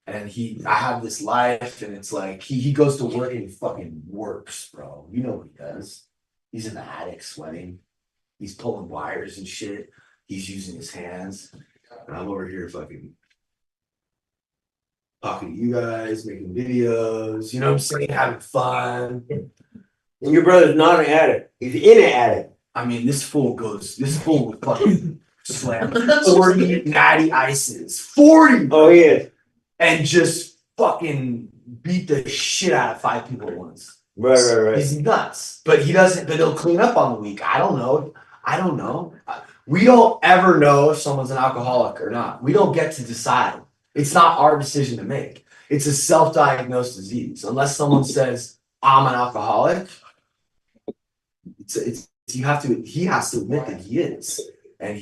And I have this life, and it's like he goes to work and he fucking works, bro. You know what he does? He's in the attic sweating. He's pulling wires and shit. He's using his hands. And I'm over here fucking talking to you guys, making videos, you know what I'm saying? Having fun. And your brother's not an addict. He's in an addict. I mean, this fool will fucking slam 40 natty ices. 40! Oh, he is. And just fucking beat the shit out of 5 people at once. Right. He's nuts. But he'll clean up on the week. I don't know. We don't ever know if someone's an alcoholic or not. We don't get to decide. It's not our decision to make. It's a self-diagnosed disease. Unless someone says, I'm an alcoholic, he has to admit that he is. And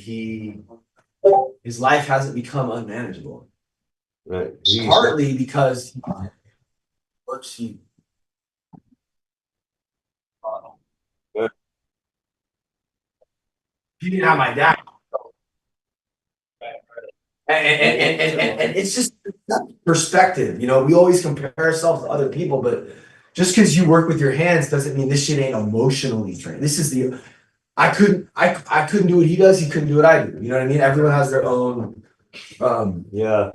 his life hasn't become unmanageable. Right. Partly because he didn't have my dad. And it's just perspective. You know, we always compare ourselves to other people, but just because you work with your hands doesn't mean this shit ain't emotionally trained. I couldn't do what he does, he couldn't do what I do. You know what I mean? Everyone has their own yeah.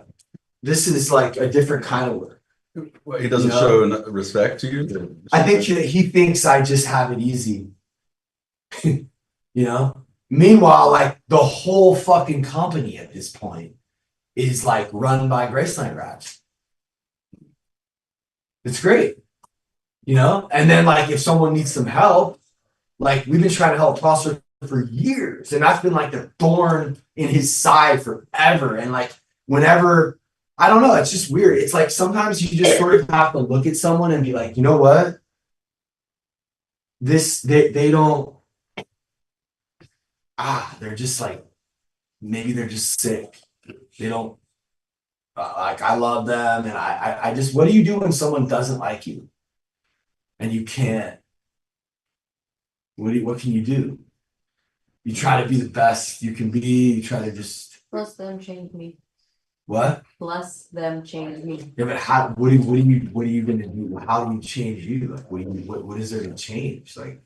This is like a different kind of work. Well, he doesn't show respect to you? I think he thinks I just have it easy. You know? Meanwhile, like the whole fucking company at this point is like run by Graceland rats. It's great. You know? And then like if someone needs some help, like we've been trying to help Prosper for years. And that's been like the thorn in his side forever. And like whenever, I don't know, it's just weird. It's like sometimes you just sort of have to look at someone and be like, you know what? They don't, they're just like, maybe they're just sick. They don't, like, I love them. And I just, what do you do when someone doesn't like you? And you can't, what can you do? You try to be the best you can be. You try to just. Bless them, change me. What? Bless them, change me. Yeah, but what are you gonna do? How do you change you? Like, what is there to change? Like,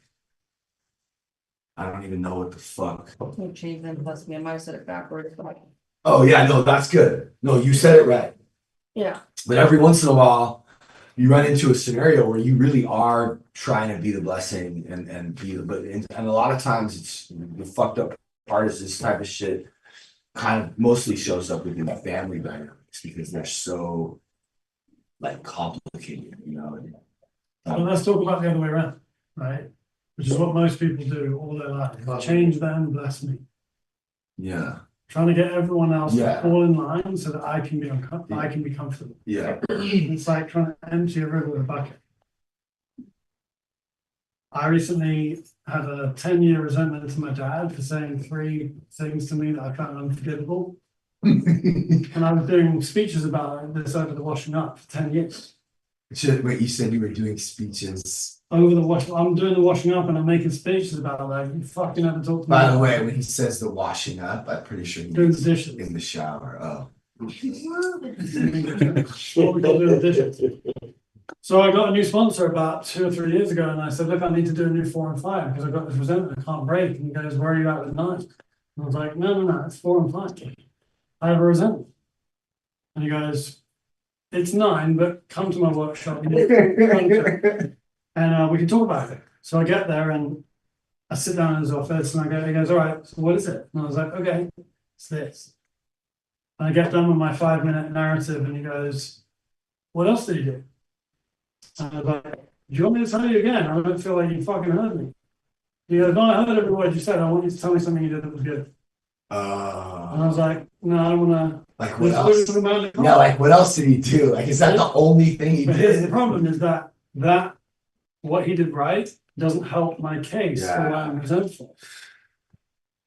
I don't even know what the fuck. You change them, bless me. I might have said it backwards, but Oh yeah, no, that's good. No, you said it right. yeah. But every once in a while, you run into a scenario where you really are trying to be the blessing and be the, and a lot of times it's the fucked up part is this type of shit kind of mostly shows up within the family dynamics because they're so like complicated, you know. Well, let's talk about the other way around, right? Which is what most people do all their life. Change them, bless me. Yeah. Trying to get everyone else Yeah. to fall in line so that I can be I can be comfortable. Yeah. It's like trying to empty a river with a bucket. I recently had a 10-year resentment to my dad for saying 3 things to me that I found unforgivable. And I was doing speeches about this over the washing up for 10 years. Wait, you said you were doing speeches. Over the washing, I'm doing the washing up and I'm making speeches about it. Like, you fucking never talk to me. By the way, when he says the washing up, I'm pretty sure he Doing means the dishes. in the shower. Oh. What we call doing the dishes. So I got a new sponsor about 2 or 3 years ago, and I said, look, I need to do a new 4 and 5 because I've got this resentment I can't break. And he goes, where are you at with 9? And I was like, no, it's 4 and 5. I have a resentment. And he goes, it's 9, but come to my workshop. And we can talk about it. So I get there and I sit down in his office and he goes, all right, so what is it? And I was like, okay, it's this. And I get done with my 5-minute narrative and he goes, what else did you do? And I was like, do you want me to tell you again? I don't feel like you fucking heard me. He goes, no, I heard every word you said. I want you to tell me something you did that was good. And I was like, no, I don't want to. Like what else? Yeah, like what else did he do? Like, is that the only thing he But here's the did? problem is that what he did right doesn't help my case for why I'm resentful.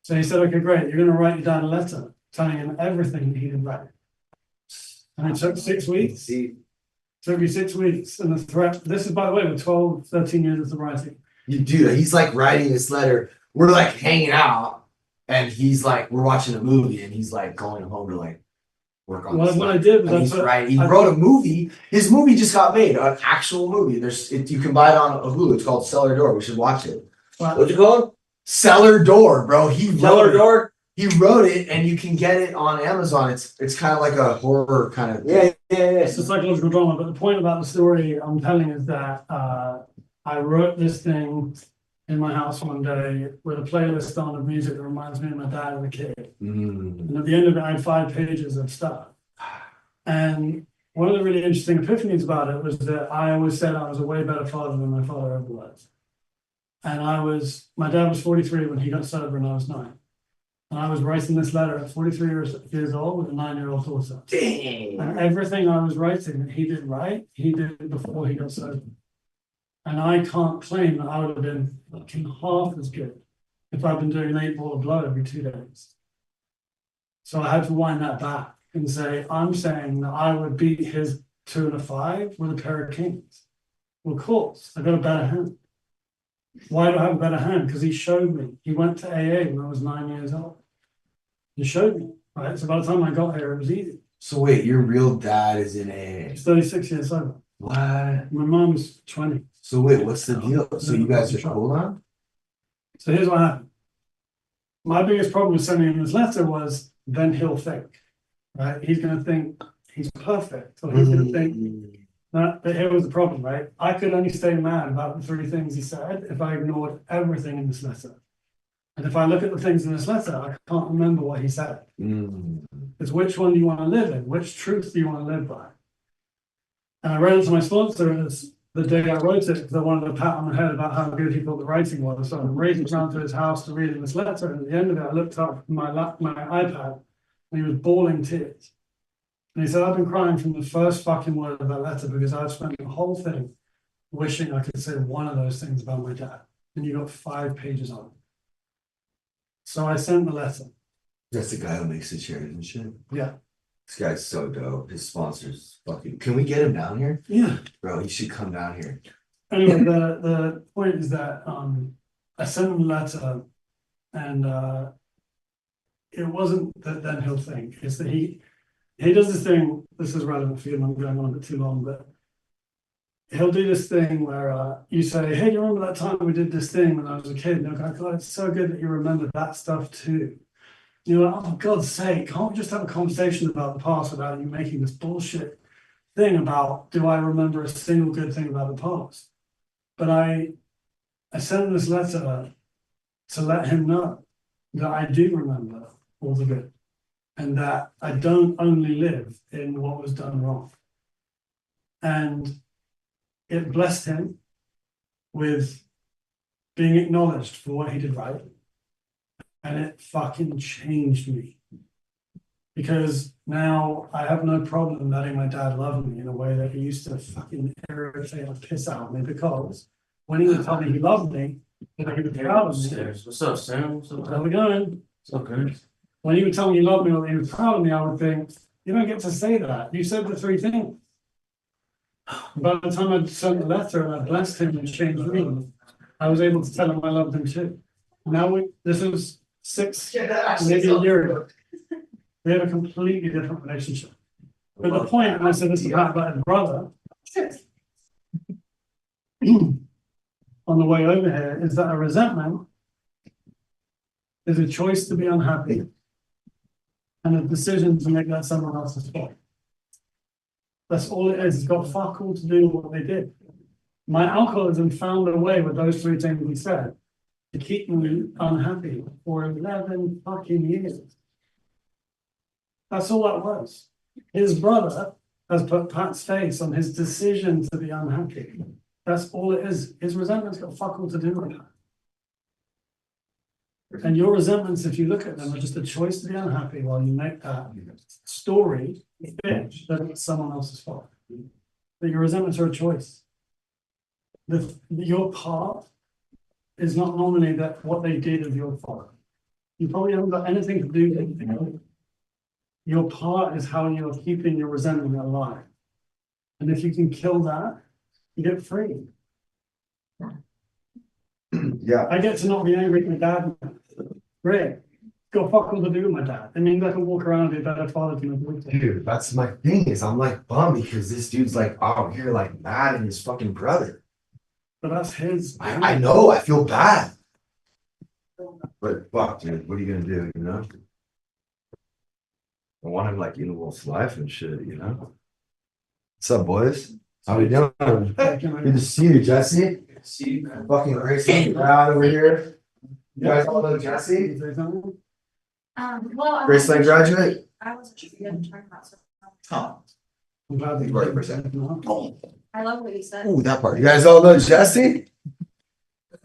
So he said, okay, great. You're going to write your dad a letter telling him everything that he did right. And it took 6 weeks. Took me 6 weeks. And the threat, this is, by the way, with 12, 13 years of sobriety. You do that. He's like writing this letter. We're like hanging out, and he's like, we're watching a movie, and he's like going home to like work on. Well, this what I life. did was And I he's put- right. He I- wrote a movie. His movie just got made, an actual movie. You can buy it on Hulu. It's called Cellar Door. We should watch it. What's it called? Cellar Door, bro. He wrote Cellar it. Door? He wrote it, and you can get it on Amazon. It's kind of like a horror kind of. Yeah. It's a psychological drama, but the point about the story I'm telling is that I wrote this thing in my house one day with a playlist on of music that reminds me of my dad as a kid. And at the end of it, I had 5 pages of stuff. And one of the really interesting epiphanies about it was that I always said I was a way better father than my father ever was. And my dad was 43 when he got sober and I was 9. And I was writing this letter at 43 years old with a 9-year-old daughter. Dang. And everything I was writing that he did right, he did it before he got sober. And I can't claim that I would have been fucking half as good if I'd been doing an 8-ball of blow every 2 days. So I had to wind that back and say, I'm saying that I would beat his 2 and a 5 with a pair of kings. Well, of course, I got a better hand. Why do I have a better hand? Because he showed me. He went to AA when I was 9 years old. He showed me, right? So by the time I got here, it was easy. So wait, your real dad is in AA. He's 36 years sober. What? My mom's 20. So wait, what's the deal? So you guys are cool now? So here's what happened. My biggest problem with sending him this letter was then he'll think, right? He's going to think he's perfect. Or he's going to think that here was the problem, right? I could only stay mad about the 3 things he said if I ignored everything in this letter. And if I look at the things in this letter, I can't remember what he said. It's which one do you want to live in? Which truth do you want to live by? And I wrote it to my sponsor, and it's the day I wrote it, because I wanted to pat on the head about how good he thought the writing was. So I raced around to his house to read him this letter, and at the end of it, I looked up my iPad, and he was bawling tears. And he said, I've been crying from the first fucking word of that letter because I've spent the whole thing wishing I could say one of those things about my dad. And you got 5 pages on it. So I sent the letter. That's the guy who makes the chairs and shit. Yeah. This guy's so dope. His sponsors fucking. Can we get him down here? Yeah. Bro, he should come down here. Anyway, the point is that I sent him a letter, and it wasn't that then he'll think. It's that he does this thing. This is relevant for you, and I'm going on a bit too long, but he'll do this thing where you say, "Hey, do you remember that time we did this thing when I was a kid?" And they'll go, "God, it's so good that you remember that stuff too." You're like, "Oh, for God's sake, can't we just have a conversation about the past without you making this bullshit thing about, do I remember a single good thing about the past?" But I sent him this letter to let him know that I do remember all the good, and that I don't only live in what was done wrong. And it blessed him with being acknowledged for what he did right. And it fucking changed me. Because now I have no problem letting my dad love me in a way that he used to fucking irritate and piss out of me, because when he would tell me he loved me, he would be proud of me. What's up, Sam? What's up, How we going? What's up, good? When he would tell me he loved me or he was proud of me, I would think, you don't get to say that. You said the 3 things. By the time I'd sent the letter and I blessed him and changed me, I was able to tell him I loved him too. Now this is 6, maybe a year ago. We have a completely different relationship. But the point, and I said this about his brother, on the way over here, is that a resentment is a choice to be unhappy and a decision to make that someone else's fault. That's all it is. It's got fuck all to do with what they did. My alcoholism found a way with those 3 things he said to keep me unhappy for 11 fucking years. That's all that was. His brother has put Pat's face on his decision to be unhappy. That's all it is. His resentment's got fuck all to do with that. And your resentments, if you look at them, are just a choice to be unhappy while you make that story fit that it's someone else's fault. But your resentments are a choice. Your part is not normally that what they did is your fault. You probably haven't got anything to do with it. Your part is how you're keeping your resentment alive. And if you can kill that, you get free. Yeah. I get to not be angry at my dad. Great. got fuck all to do with my dad. It means I can walk around and be a better father to my daughter. Dude, that's my thing is I'm like bummed because this dude's like out here like mad at his fucking brother. But that's his. I know, I feel bad. But fuck, dude, what are you gonna do, you know? I want him like in Wolf's life and shit, you know? What's up, boys? How we doing? Good to see you, Jesse. Fucking Graceland crowd over here. You guys all know Jesse? Well. Graceland graduate? I wasn't sure you had to talk about, so Oh. I'm glad that You right for a second. I love what you said. Ooh, that part. You guys all know Jesse?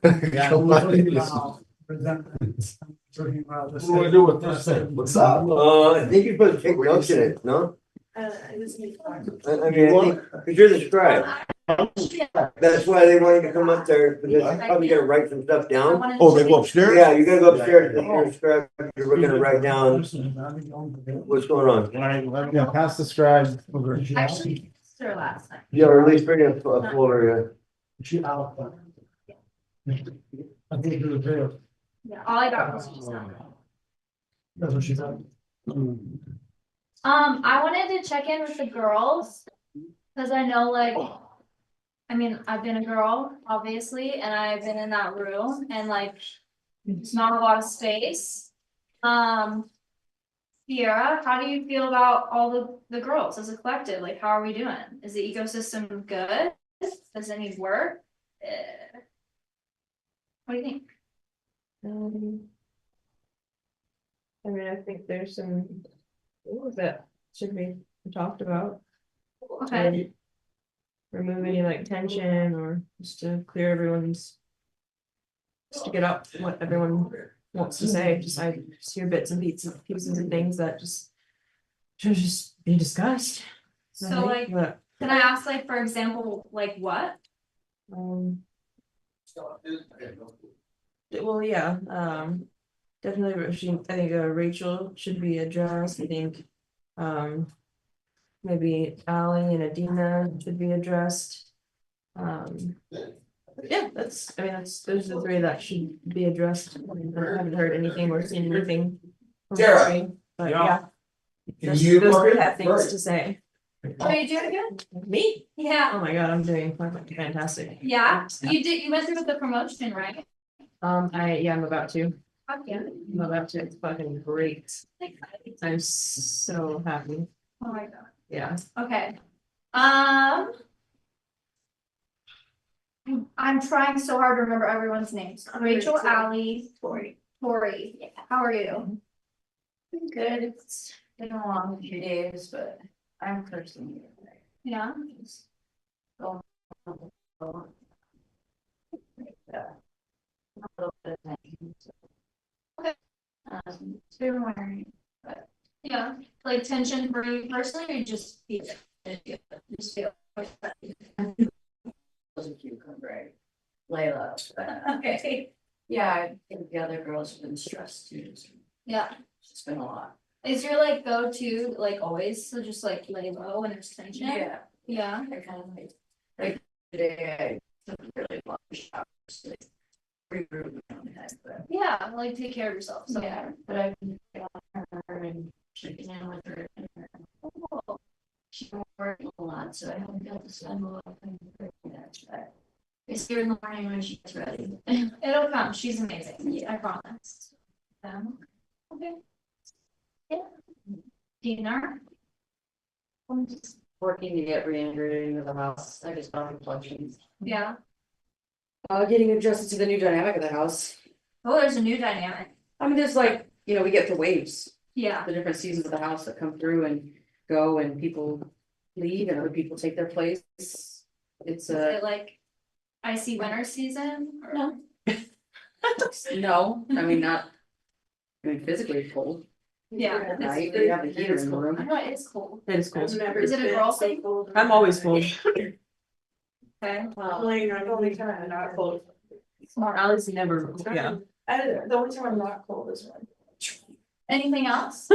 Yeah, Come we're on. talking about resentment. Talking about the What do I do with this thing? What's up? I think you're supposed to take notes in it, no? It was me. I mean, I think, because you're the scribe. That's why they want you to come up there, because you're probably gonna write some stuff down. Oh, they go upstairs? Yeah, you gotta go upstairs, because you're a scribe, you're gonna write down what's going on. Yeah, pass the scribe over. Actually, her last night. Yeah, or at least bring a folder, She out. I think it was there. Yeah, all I got was just that. That's what she said. I wanted to check in with the girls, cause I know like, I mean, I've been a girl, obviously, and I've been in that room and like, it's not a lot of space. Sierra, how do you feel about all the girls as a collective? Like, how are we doing? Is the ecosystem good? Does it need work? What do you think? I mean, I think there's some things that should be talked about. Okay, Remove any like tension or just to clear everyone's. Just to get out what everyone wants to say, just I just hear bits and pieces of things that just. Should just be discussed. I so think, like, but, can I ask like, for example, like what? Well, yeah, definitely, I think Rachel should be addressed, I think, maybe Ally and Adina should be addressed. Yeah, I meare the three that should be addressed, I haven't heard anything or seen anything. from Sarah. the three, But yeah, Can those you- three have things to say. Are you doing good? Me? Yeah, Oh my god, I'm doing fantastic. yeah, you went through with the promotion, right? I'm about to. Fuck yeah. I'm about to, it's fucking great. I'm so happy, Oh my god. yeah. Okay. I'm trying so hard to remember everyone's names. Rachel, Ally, Tori. How are you? Good, it's been a long few days, but I'm cursing you. Yeah. Okay. It's been wearing, Yeah. Like tension for you personally, or you just feel it? Just feel it. was a cucumber, right? Layla, but Okay. yeah, I think the other girls have been stressed too, so Yeah. it's been a lot. Is your like go-to like always so just like lay low when there's tension? Yeah, Yeah. I kind of like today, I took really long showers, like regroup my own head, but Yeah, like take care of yourself. So yeah, but I've been on her and checking in with her. And she's working a lot, so I haven't got to spend a lot of time with her yet, but it's here in the morning when she's ready. it'll come. She's amazing. Yeah. I promise. Okay. Yeah. Dinner. I'm just working to get reintegrated into the house. I just found reflections. Yeah. Getting adjusted to the new dynamic of the house. Oh, there's a new dynamic. I mean, there's like, we get the waves, Yeah. the different seasons of the house that come through and go and people leave and other people take their place. It's Is it like icy winter season? Or- No. No, I mean, not. I mean, physically it's cold. Yeah. At night, you have the heater in the I room. know it is cold. It is cool. Is it a girl thing? I'm always full. Okay. At least never, yeah. The only time I'm not cold is when. Anything else?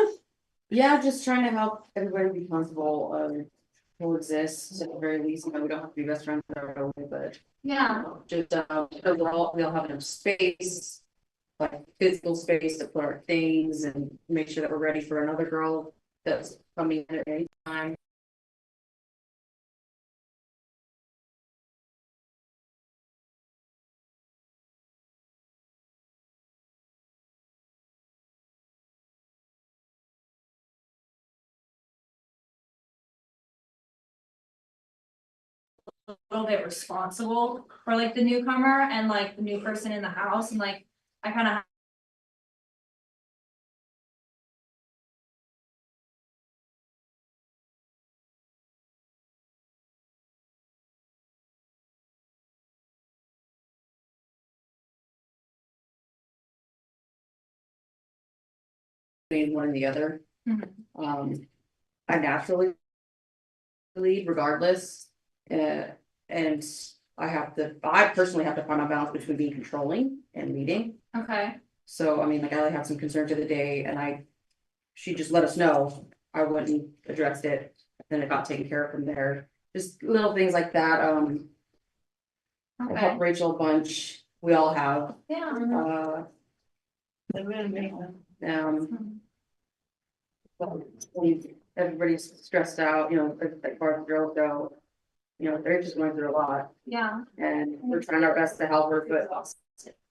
Yeah, just trying to help everybody be comfortable, coexist, at the very least, we don't have to be best friends right away, but. Yeah. Just overall, we all have enough space. like physical space to put our things and make sure that we're ready for another girl that's coming in at any time. A little bit responsible for like the newcomer and like the new person in the house, and like I kind of Being one or the other. Mhm. I naturally lead regardless, and I personally have to find my balance between being controlling and leading. okay. So, I mean, like, I only had some concerns of the day and she just let us know, I wouldn't address it, then it got taken care of from there. Just little things like that, I Okay, help Rachel a bunch, we all have, yeah. Everybody's stressed out, you know, as far as girls go. You know, they're just going through a lot Yeah, and we're trying our best to help her, but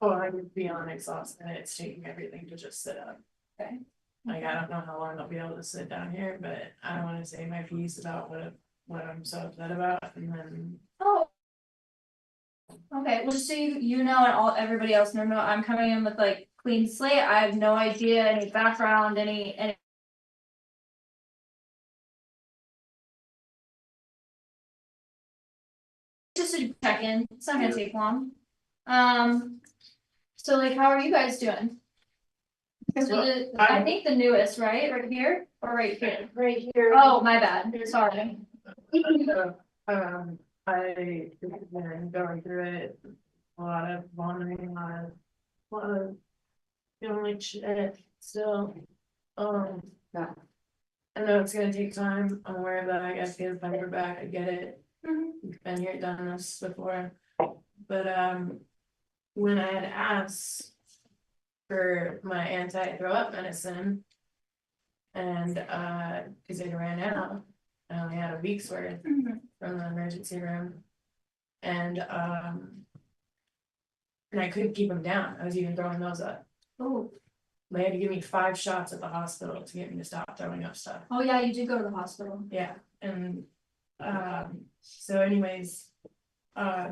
Oh, I would be on exhausted and it's taking everything to just sit up. okay. Like, I don't know how long I'll be able to sit down here, but I don't wanna say my piece about what I'm so upset about and then. Oh. Okay, well, just so you know, and everybody else know, I'm coming in with like clean slate, I have no idea, any background, any. Just a check-in, it's not gonna take long. So like, how are you guys doing? So I think the newest, right here, or right here? Right here. Oh, my bad, sorry. I've been going through it, a lot of vomiting, a lot of feeling like shit still. Yeah. I know it's gonna take time, I'm aware of that, I guess, get a fiber back, I get it. Mhm. We've been here, done this before, but when I had asked for my anti-throw up medicine. And cause it ran out, I only had a week's worth Mhm. from the emergency room. And I couldn't keep them down, I was even throwing those up. Oh, They had to give me 5 shots at the hospital to get me to stop throwing up stuff. oh yeah, you did go to the hospital. Yeah, and so anyways,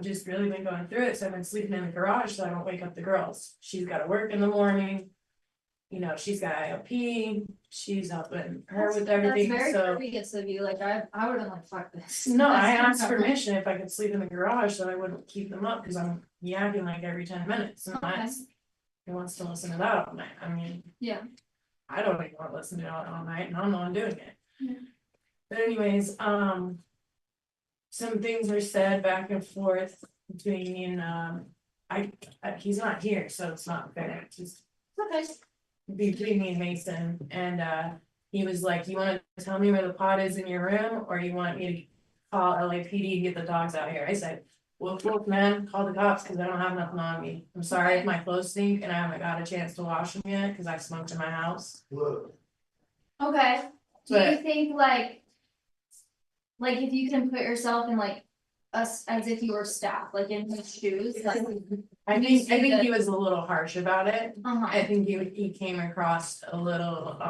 just really been going through it, so I've been sleeping in the garage so I don't wake up the girls. She's gotta work in the morning. You know, she's got IOP, she's helping her with everything, That's very so. courteous of you, like I would have like, fuck this. No, I That's asked permission if I could sleep in the garage so I wouldn't keep them up, cause I'm yakking like every 10 minutes, and Okay. that's. Who wants to listen to that all night, I mean. Yeah. I don't even wanna listen to it all night, and I'm the one doing it. Yeah. But anyways, some things were said back and forth between, he's not here, so it's not fair, it's just. Okay. Between me and Mason, and he was like, you wanna tell me where the pot is in your room, or you want me to call LAPD and get the dogs out here? I said, well, look, man, call the cops, cause I don't have nothing on me. I'm sorry if my clothes stink and I haven't got a chance to wash them yet, cause I smoked in my house. Okay, do you But- think like if you can put yourself in like us as if you were staff, like in his shoes, like. I think he was a little harsh about it. Uh-huh. I think he came across a little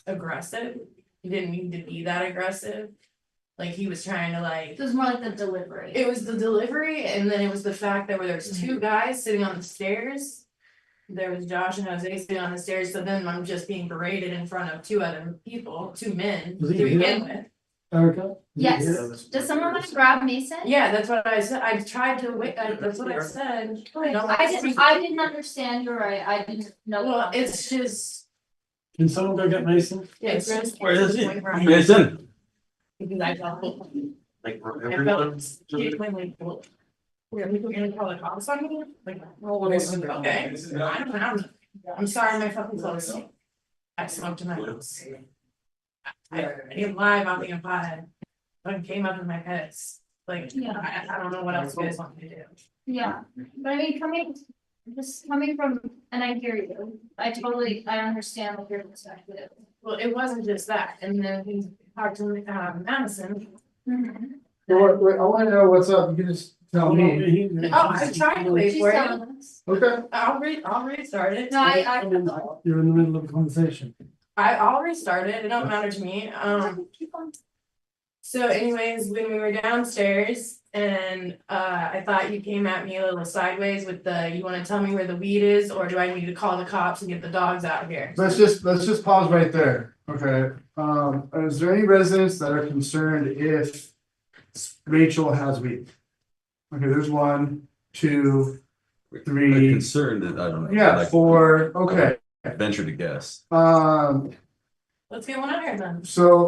aggressive. He didn't mean to be that aggressive. Like he was trying to like. It was more like the delivery. It was the delivery, and then it was the fact that there was 2 guys sitting on the stairs. There was Josh and Jose sitting on the stairs, so then I'm just being berated in front of 2 other people, 2 men to Was he begin here? with. Erica? Yes, does someone want to grab Mason? Yeah, that's what I said, I tried to wait, that's what I said. I didn't understand, you're right, I didn't know. Well, it's just. Can someone go get Mason? It's Where is he? Mason. Because I felt. Like, I felt genuinely. We're gonna call the cops on me? Like, okay, I don't know. I'm sorry, my fucking clothes stink. I smoked in my house. I didn't lie about being a pothead. But it came up in my head, like, Yeah. I don't know what else you guys want me to do. Yeah, but I mean, just coming from, and I hear you, I understand what your perspective. Well, it wasn't just that, and then he talked to Madison. Wait, I wanna know what's up, you can just tell me. Oh, I tried to wait She's for telling it. us. Okay. I'll restart it. No, I. You're in the middle of a conversation. I'll restart it. It don't matter to me. Keep on. So anyways, when we were downstairs and I thought you came at me a little sideways with you wanna tell me where the weed is, or do I need to call the cops and get the dogs out here? Let's just pause right there, okay? Is there any residents that are concerned if Rachel has weed? Okay, there's 1, 2, I'm 3, concerned that I don't know. yeah, like, 4, okay. Venture to guess. Let's get one out here then. So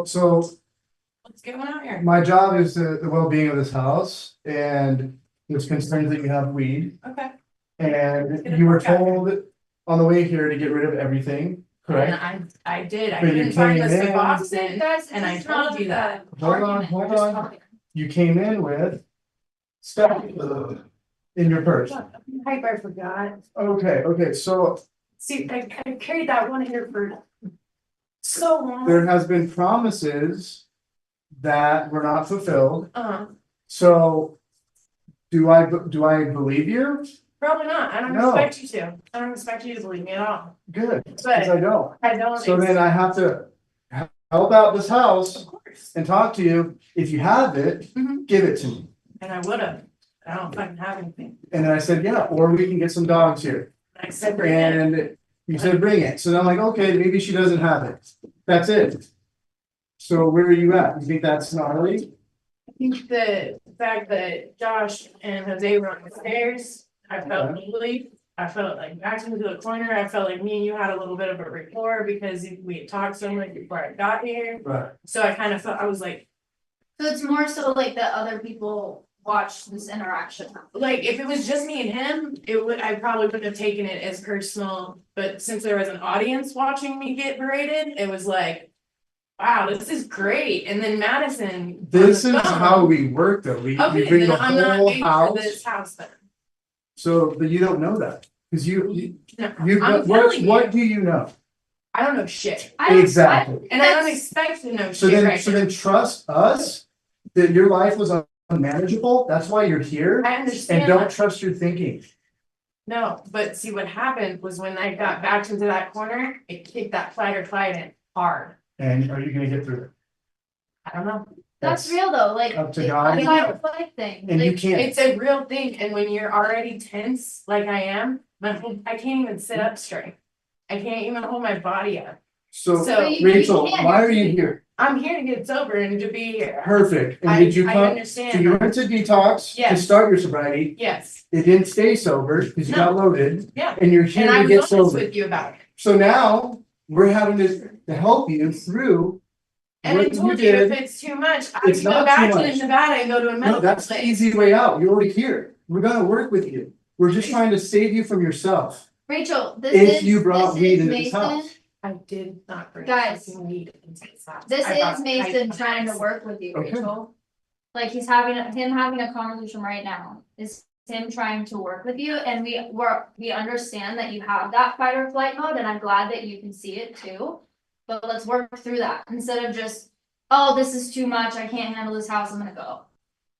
Let's get one out here. my job is the well-being of this house, and there's concerns that you have weed. Okay. And you were told on the way here to get rid of everything, correct? And I did. I But you didn't find came us a in- box in, Guys, and I this is not told you a that. Hold on, argument, hold we're just on. talking. You came in with stuff in your purse. Pipe, I forgot. Okay, so See, I carried that one here for so long. there has been promises that were not fulfilled, so do I believe you? Probably not. I don't No. expect you to. I don't expect you to believe me at all. Good, because But I don't. I don't. So then I have to help out this house Of course. and talk to you. If you have it, Mhm. give it to me. And I would have. I don't fucking have anything. And then I said, yeah, or we can get some dogs here. And I said, bring it. And you said, bring it. So then I'm like, okay, maybe she doesn't have it. That's it. So where are you at? You think that's gnarly? I think the fact that Josh and Jose were on the stairs, I felt legally. I felt like backed into the corner. I felt like me and you had a little bit of a rapport because we had talked so much before I got here. Right. So I kind of felt, I was like, So it's more so like that other people watch this interaction. if it was just me and him, I probably wouldn't have taken it as personal, but since there was an audience watching me get berated, it was like, wow, this is great, and then Madison. This on is the phone. how we work though. We Okay, bring then the I'm not whole paying for house. this house then. So, but you don't know that. Cause you, No, you, I'm what telling what you, do you know? I don't know shit, Exactly. and I don't expect to know So shit then, right so now. then trust us that your life was unmanageable. That's why you're here. I And understand don't that. trust your thinking. No, but see what happened was when I got back into that corner, it kicked that fight or flight in hard. And are you gonna get through it? I don't know. That's real though, like. Up to it's God. a fight or flight thing. And you Like, can't. It's a real thing, and when you're already tense like I am, I can't even sit up straight. I can't even hold my body up. So So Rachel, why are you here? I'm here to get sober and to be here. Perfect. And I did you I come, so understand. you that. went to detox to Yes. start your sobriety. Yes, It didn't stay sober because you got loaded yeah, and you're here and I to get was honest sober. with you about it. So now we're having to help you through. And I what told you if did. it's too much, I It's can go not back too to much. Nevada and go to a No, medical that's the place. easy way out. You're already here. We're gonna work with you. We're just trying to save you from yourself. Rachel, If this you is, brought this weed is into this Mason, house. I did not bring. Guys, fucking weed into this house. this I brought is Mason pipe trying to bombs. work with you, Okay. Rachel. Like he's having a conversation right now, is him trying to work with you, and we understand that you have that fight or flight mode, and I'm glad that you can see it too. But let's work through that, instead of just, oh, this is too much, I can't handle this house, I'm gonna go.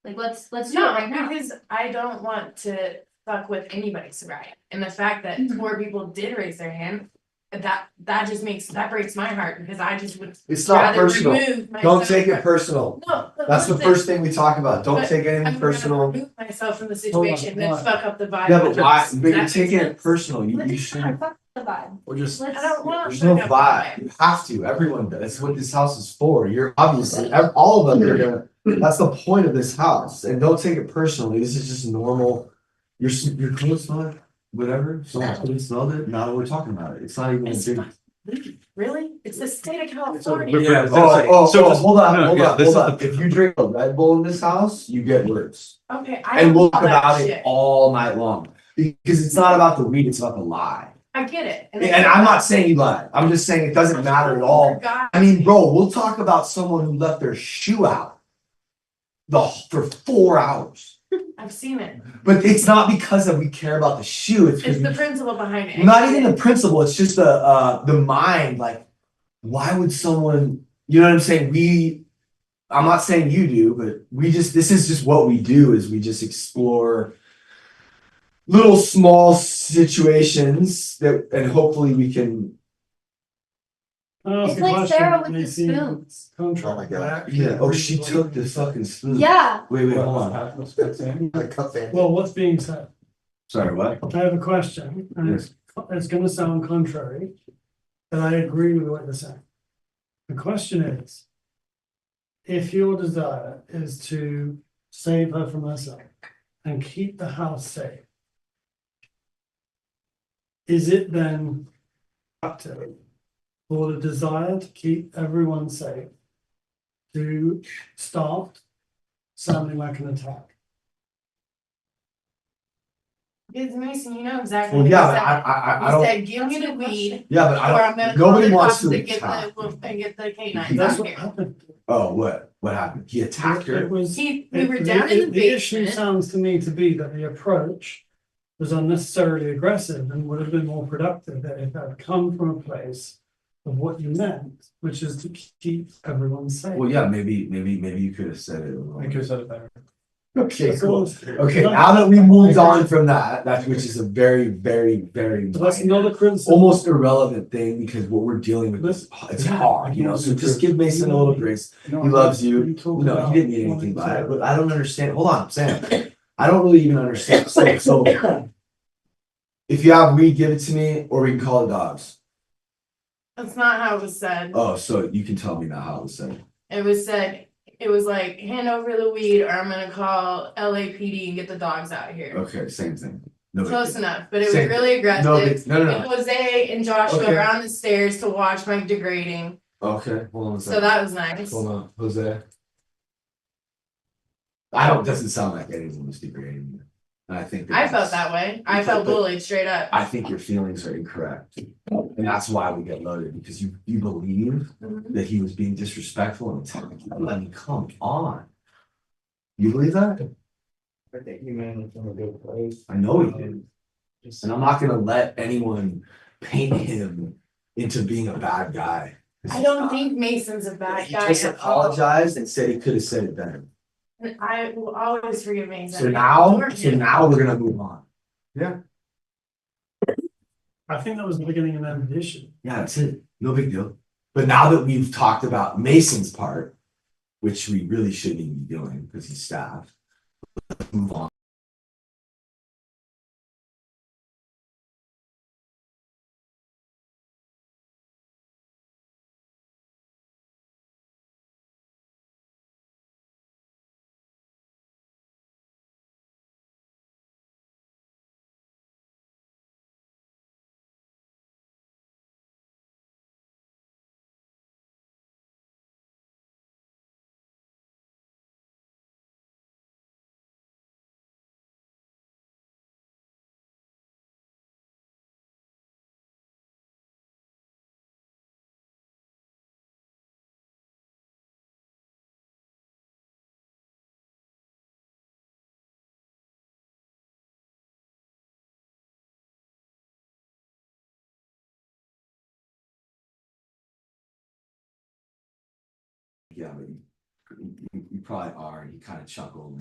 Like, let's do it No, right now. because I don't want to fuck with anybody's sobriety, and the fact that Mhm. 4 people did raise their hand. That just breaks my heart, because I just would It's not rather personal. remove myself. Don't take it personal. No. but That's the listen, first thing we talk about. Don't But take I anything would rather personal. remove myself from the situation than hold on. fuck up the vibe. Yeah, of but the why, house. but Does you're that taking make it personal. You Let's shouldn't. fuck the vibe. Or just, Let's- I don't want. there's to no fuck up the vibe. You have to. Everyone does. That's what this house is for. You're obviously, all of them are gonna, that's the point of this house. And don't take it personally. This is just normal. Your clothes smell it, whatever. Someone's clothes smelled it. Now we're talking about it. It's not even a It's big. fine. Really? It's the state of It's a California. Yeah, So hold on, no, hold yeah, on, this hold is on. If you drink a Red Bull in this house, you get worse. Okay, I And don't we'll know talk that about it shit. all night long. Because it's not about the weed, it's about the lie. I get it. And I'm not saying you lied. I'm just saying it doesn't matter at all. God, I mean, bro, we'll talk about someone who left their shoe out for 4 hours. I've seen it. But it's not because of we care about the shoe, it's It's because the principle behind it. not even the principle, it's just the mind, like, why would someone, you know what I'm saying? I'm not saying you do, but this is just what we do, is we just explore little small situations that, and hopefully we can. It's like Sarah with the spoons. Oh my god. Yeah, oh, she took the fucking spoon. Yeah. Wait, hold on. Well, what's being said? Sorry, what? I have a question, and it's gonna sound contrary, but I agree with what you're saying. The question is, if your desire is to save her from herself and keep the house safe, is it then productive for the desire to keep everyone safe to start sounding like an attack? Because Mason, you know exactly Well, what yeah, he but said. I He don't, said, give me the weed, yeah, but or I'm I gonna don't, call nobody the wants cops to to get attack. the canines That's out what here. happened. Oh, what happened? He attacked It her? was. We were down in the The issue basement. sounds to me to be that the approach was unnecessarily aggressive and would have been more productive if it had come from a place of what you meant, which is to keep everyone safe. Well, yeah, maybe you could have said it a little. I could have said it better. Okay, That's cool. all. Okay, now that we moved on from that, which is a very, very, very But that's minor, not a criticism. almost irrelevant thing, because what we're dealing with is, it's hard, you know, so just give Mason a little grace. He loves you. No, he didn't mean anything by it, but I don't understand. Hold on, Sam. I don't really even understand. So if you have weed, give it to me, or we can call the dogs. That's not how it was said. Oh, so you can tell me now how it was said. It was said, it was like, hand over the weed or I'm gonna call LAPD and get the dogs out here. Okay, same thing. No big Close deal. enough, but it was Same. really aggressive. No. And Jose and Josh go Okay. around the stairs to watch my degrading, Okay, hold on a so second. that was nice. Hold on, Jose. Doesn't sound like anyone was degrading you. And I think. I felt that way. I felt bullied straight up. I think your feelings are incorrect. And that's why we get loaded, because you believe Mhm. that he was being disrespectful and attacking you. I mean, come on. You believe that? I think you meant it from a good place. I know he did. And I'm not gonna let anyone paint him into being a bad guy. 'Cause I he's don't not. think Mason's a bad He guy just at all. apologized and said he could have said it better. And I will always forgive Mason. So now we're gonna move on. I think that was the beginning and end of the issue. Yeah, that's it. No big deal. But now that we've talked about Mason's part, which we really shouldn't even be doing because he's staff, let's move on. Yeah, but you probably are. And he kind of chuckled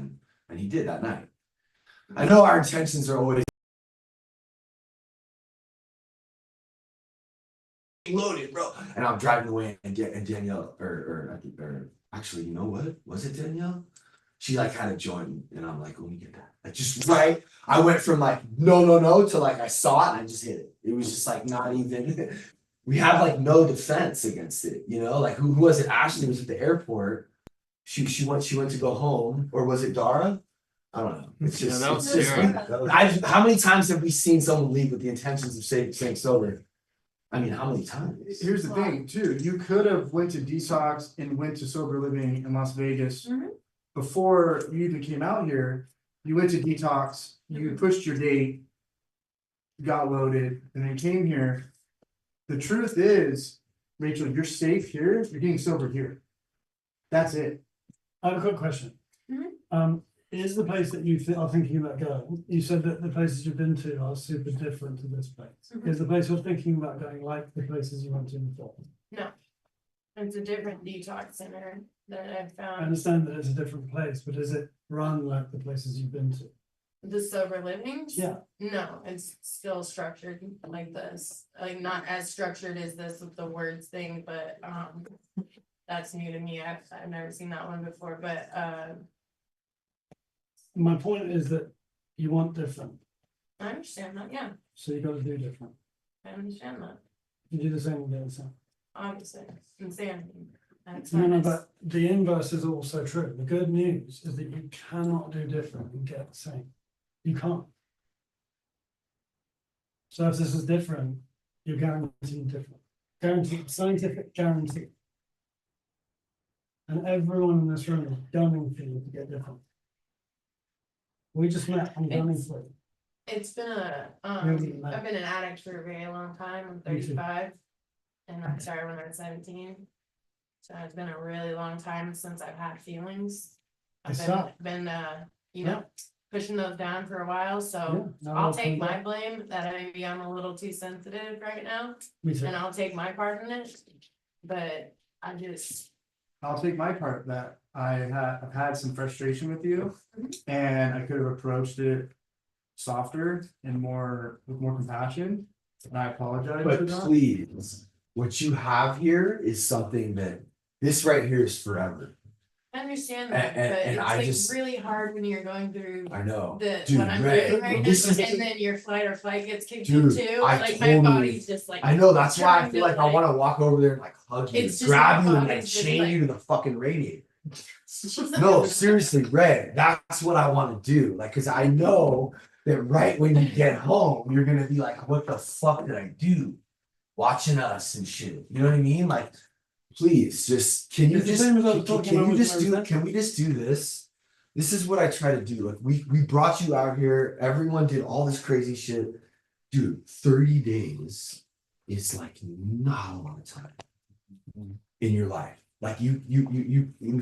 and he did that night. I know our intentions are always loaded, bro. And I'm driving away and Danielle or actually, you know what? Was it Danielle? She like had a joint and I'm like, let me get that. Like just right. I went from like no to like I saw it and I just hit it. It was just like not even we have like no defense against it, you know? Like who was it? Ashley was at the airport. She went to go home, or was it Dara? I don't know. It's just, Yeah, that was it's just how many times have we seen someone leave with the intentions of staying sober? I mean, how many times? Here's the thing too, you could have went to detox and went to sober living in Las Vegas. Mhm. Before you even came out here, you went to detox, you pushed your date. Got loaded and then came here. The truth is, Rachel, you're safe here, you're getting sober here. That's it. I have a quick question. Mhm. is the place that you are thinking about going, you said that the places you've been to are super different to this place. Mhm. Is the place you're thinking about going like the places you went to before? It's a different detox center that I've I found. understand that it's a different place, but is it run like the places you've been to? The sober living? Yeah. No, it's still structured like this, like not as structured as this with the words thing, but that's new to me. I've never seen that one before, but My point is that you want different, I understand that, yeah, so you gotta do different. I understand that, You do the same with the other side. obviously, insanity. That's No, not but the inverse is also true. The good news is that you cannot do different and get the same. You can't. So if this is different, you're guaranteed different. Guaranteed, scientific guarantee. And everyone in this room is gunning for you to get different. We just met, I'm gunning for you. It's been Really I've been an addict for a very long time. I'm Me too. 35. And I started when I was 17. So it's been a really long time since I've had feelings. I've It's tough. been you know, pushing those down for a while, so Yeah, no, I'll that's take what- my blame that maybe I'm a little too sensitive right now, Me too. and I'll take my part in it. But I just, I'll take my part that I've had some frustration with you, and I could have approached it softer and more, with more compassion, and I apologize for But that. please, what you have here is something that, this right here is forever. I understand that, And- but and it's I like just- really hard when you're going through I know. the, Dude, what I'm Ray, doing right now, this is- and then your flight or flight gets kicked in Dude, too, I like my totally- body's just like. I know, that's why I trying feel to, like I wanna walk over there and like hug you, It's just grab my you and like body's just chain like- you to the fucking radiator. No, seriously, Ray, that's what I wanna do, like, cause I know that right when you get home, you're gonna be like, what the fuck did I do? Watching us and shit, you know what I mean, like, please, just, can you It's the just, same as I was talking can about you with just my do, resentment. can we just do this? This is what I try to do, like, we brought you out here, everyone did all this crazy shit. Dude, 30 days is like not a lot of time in your life. Like you,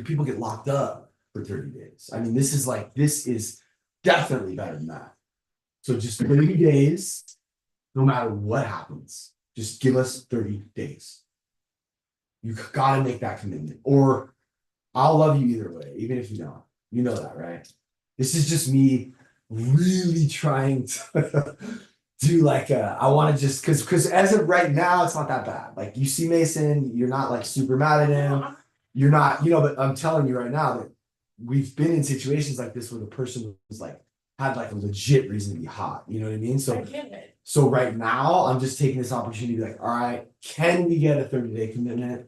people get locked up for 30 days. I mean, this is definitely better than that. So just 30 days, no matter what happens, just give us 30 days. You gotta make that commitment, or I'll love you either way, even if you don't. You know that, right? This is just me really trying to do like I want to just because as of right now, it's not that bad. Like you see Mason, you're not like super mad at him. You're not, but I'm telling you right now that we've been in situations like this where the person was like had like a legit reason to be hot. You know what I mean? I So get it. so right now, I'm just taking this opportunity to be like, all right, can we get a 30-day commitment?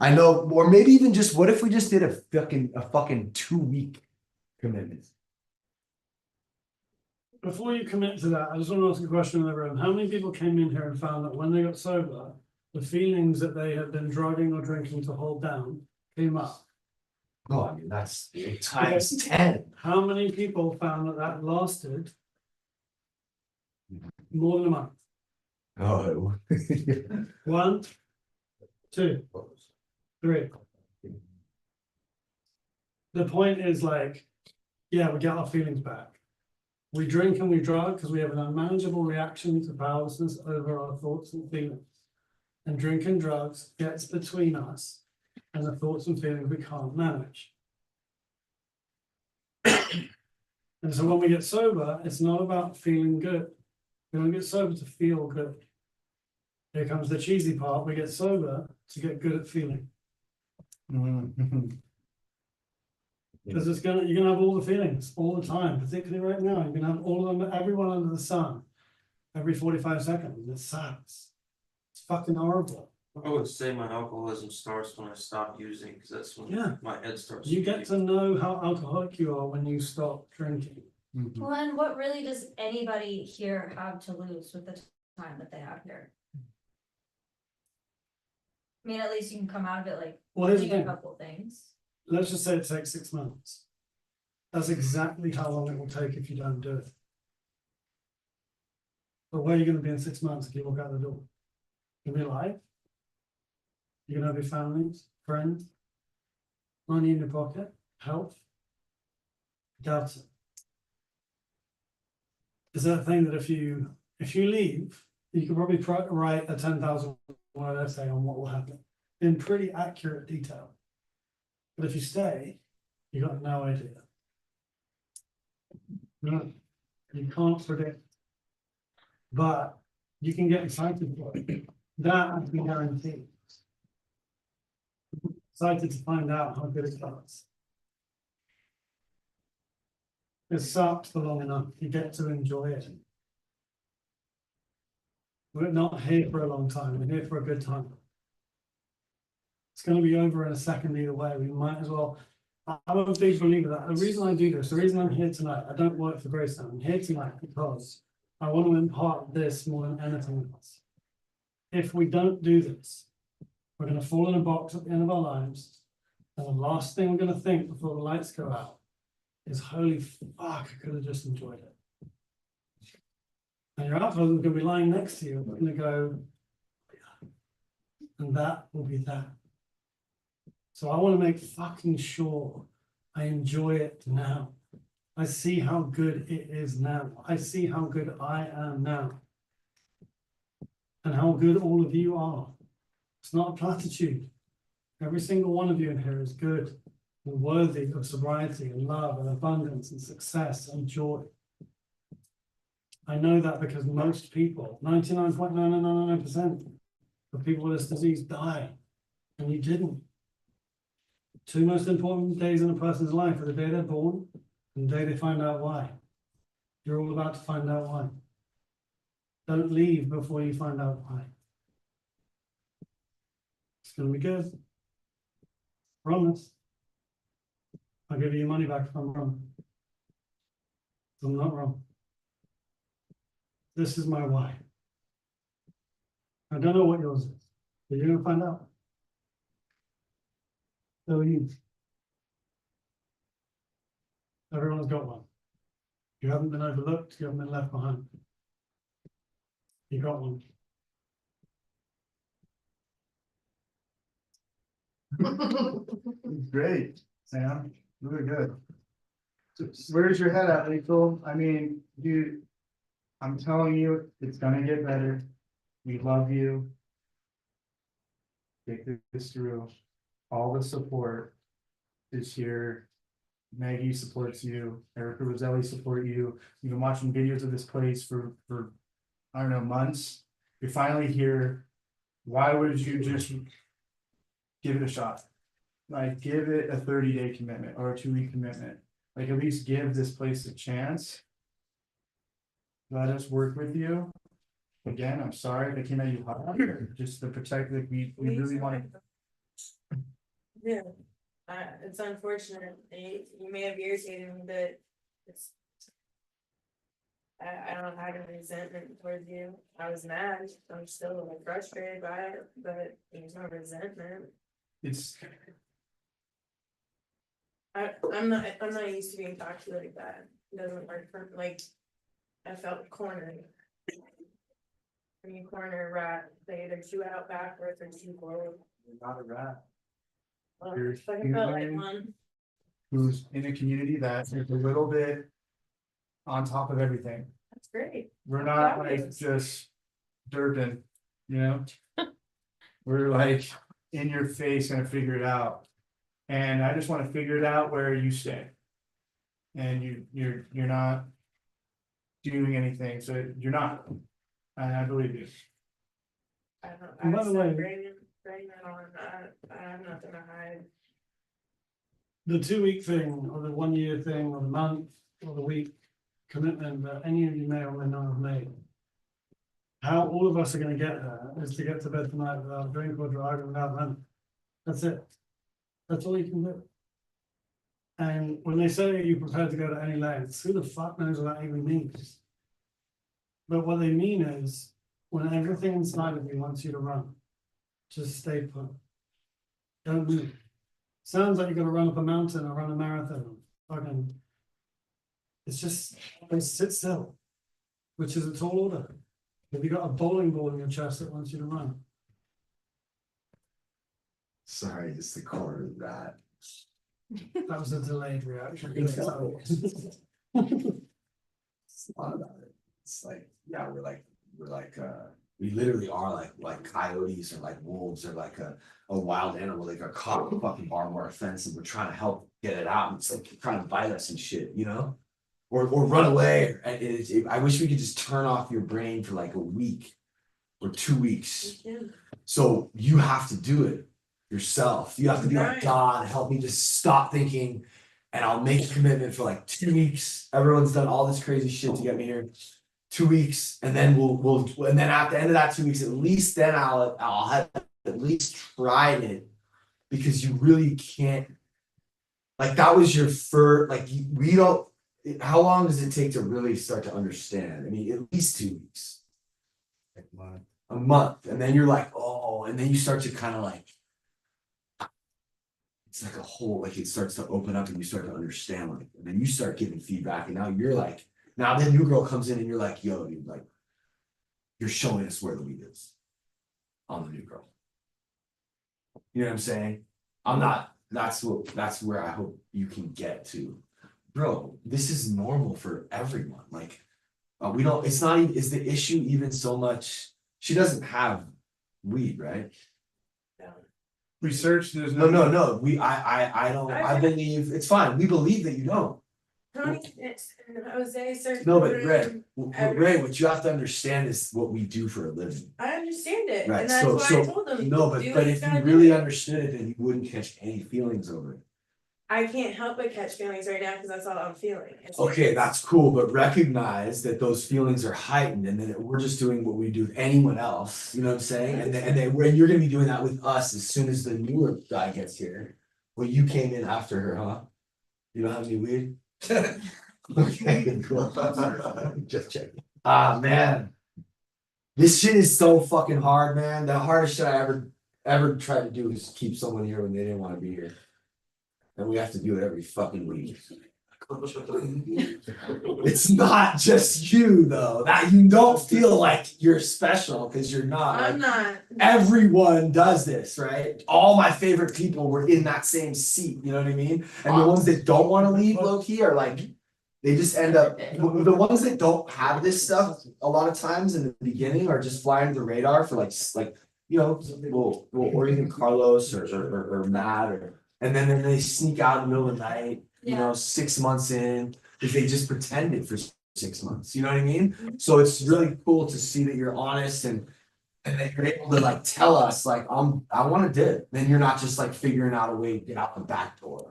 I know, or maybe even just what if we just did a fucking 2-week commitment? Before you commit to that, I just want to ask a question in the room. How many people came in here and found that when they got sober, the feelings that they had been drugging or drinking to hold down came up? Oh, I mean, that's times 10. How many people found that that lasted more than a month? Oh, 1, 2, 3. The point is like, yeah, we get our feelings back. We drink and we drug because we have an unmanageable reaction to powerlessness over our thoughts and feelings. And drink and drugs gets between us and the thoughts and feelings we can't manage. And so when we get sober, it's not about feeling good. We don't get sober to feel good. Here comes the cheesy part. We get sober to get good at feeling. Because you're gonna have all the feelings all the time, particularly right now. You're gonna have all of them, everyone under the sun, every 45 seconds. It sucks. It's fucking horrible. I would say my alcoholism starts when I stop using, because that's when Yeah. my head starts. You get to know how alcoholic you are when you stop drinking. Well, and what really does anybody here have to lose with the time that they have here? I mean, at least you can come out of it like Well, here's the doing a thing. couple things. Let's just say it takes 6 months. That's exactly how long it will take if you don't do it. But where are you gonna be in 6 months if you walk out the door? You'll be alive? You're gonna have your families, friends, money in your pocket, health. Doubt it. Is that thing that if you leave, you can probably write a 10,000 word essay on what will happen in pretty accurate detail. But if you stay, you got no idea. No, you can't predict. But you can get excited for it. That I can guarantee. Excited to find out how good it does. It sucks for long enough, you get to enjoy it. We're not here for a long time, we're here for a good time. It's gonna be over in a second either way, we might as well. I'm a big believer that the reason I do this, the reason I'm here tonight, I don't work for Graceland, I'm here tonight because I want to impart this more than anything else. If we don't do this, we're gonna fall in a box at the end of our lives, and the last thing we're gonna think before the lights go out is holy fuck, I could have just enjoyed it. And your alcohol is gonna be lying next to you, we're gonna go, and that will be that. So I want to make fucking sure I enjoy it now. I see how good it is now. I see how good I am now. And how good all of you are. It's not a platitude. Every single one of you in here is good and worthy of sobriety and love and abundance and success and joy. I know that because most people, 99.9999% of people with this disease die, and you didn't. Two most important days in a person's life are the day they're born and the day they find out why. You're all about to find out why. Don't leave before you find out why. It's going to be good. Promise. I'll give you your money back if I'm wrong. I'm not wrong. This is my why. I don't know what yours is, but you're going to find out. So you. Everyone's got one. You haven't been overlooked, you haven't been left behind. You got one. Great, Sam, really good. So where's your head at, Rachel? I mean, dude, I'm telling you, it's gonna get better. We love you. Take this through. All the support is here. Maggie supports you. Erica Roselli support you. You've been watching videos of this place for I don't know, months. You're finally here. Why would you just give it a shot? Like, give it a 30-day commitment or a 2-week commitment. Like, at least give this place a chance. Let us work with you. Again, I'm sorry if I came at you hot, just to protect, like, we really want to. Yeah, it's unfortunate, you may have irritated me, but it's. I don't have any resentment towards you, I was mad, I'm still like frustrated by it, but there's no resentment. It's. I'm not used to being talked to like that, it doesn't work for, like, I felt cornered. When you corner a rat, they either chew out backwards or chew forward. You're not a rat. Well, You're I felt like human. one. Who's in a community that is a little bit on top of everything. That's great. We're not like just derping, you know? We're like in your face, gonna figure it out. And I just wanna figure it out where you stay. And you're not doing anything, so you're not. And I believe you. I don't, And by the way, bring that on, I'm not gonna hide. the 2-week thing, or the 1 year thing, or the month, or the week commitment that any of you may or may not have made. How all of us are going to get there is to get to bed tonight without a drink or drug and without money. That's it. That's all you can do. And when they say you're prepared to go to any lengths, who the fuck knows what that even means? But what they mean is, when everything inside of you wants you to run, just stay put. Don't move. Sounds like you're gonna run up a mountain or run a marathon. Fucking, it's just sit still, which is a tall order. Have you got a bowling ball in your chest that wants you to run? Sorry, it's the corner of that. That was a delayed reaction. It's a lot about it. It's like, yeah, we literally are like coyotes or like wolves or like a wild animal, like a caught in a fucking barbed wire fence and we're trying to help get it out. And it's like trying to bite us and shit, you know? Or run away. And I wish we could just turn off your brain for like a week or 2 weeks. So you have to do it yourself. You have to be like, Right. God, help me just stop thinking. And I'll make a commitment for like 2 weeks. Everyone's done all this crazy shit to get me here. 2 weeks, and then and then at the end of that 2 weeks, at least then I'll have at least tried it, because you really can't. Like that was your first. Like we don't. How long does it take to really start to understand? I mean, at least 2 weeks. A month, and then you're like, oh, and then you start to kind of like. It's like a whole, like it starts to open up, and you start to understand, like, and then you start giving feedback, and now you're like. Now the new girl comes in and you're like, yo, dude, like, you're showing us where the weed is on the new girl. You know what I'm saying? That's where I hope you can get to. Bro, this is normal for everyone. Like, we don't, it's not even, is the issue even so much, she doesn't have weed, right? Research, there's No, I don't, I believe, it's fine, we believe that you don't. Tony, it's Jose searched. No, the but Ray, room, Ray, what you have to understand is what we do for a living. I understand it, Right, and that's why I told them. no, do but what if you gotta really do. understood it, then you wouldn't catch any feelings over it. I can't help but catch feelings right now because that's all I'm feeling. Okay, that's cool, but recognize that those feelings are heightened, and then we're just doing what we do with anyone else, you know what I'm saying? And you're gonna be doing that with us as soon as the newer guy gets here. Well, you came in after her, huh? You don't have any weed? Okay, cool. Just checking. Ah, man. This shit is so fucking hard, man. The hardest shit I ever tried to do is keep someone here when they didn't want to be here. And we have to do it every fucking week. It's not just you though. That you don't feel like you're special because you're not. I'm not. Everyone does this, right? All my favorite people were in that same seat, you know what I mean? And the ones that don't want to leave low key are like, they just end up, the ones that don't have this stuff a lot of times in the beginning are just flying the radar for like, you know, or even Carlos or Matt and then they sneak out in the middle of the night, you know, 6 months in, because they just pretended for 6 months, you know what I mean? So it's really cool to see that you're honest and that you're able to like tell us like, I want to dip. Then you're not just like figuring out a way to get out the back door.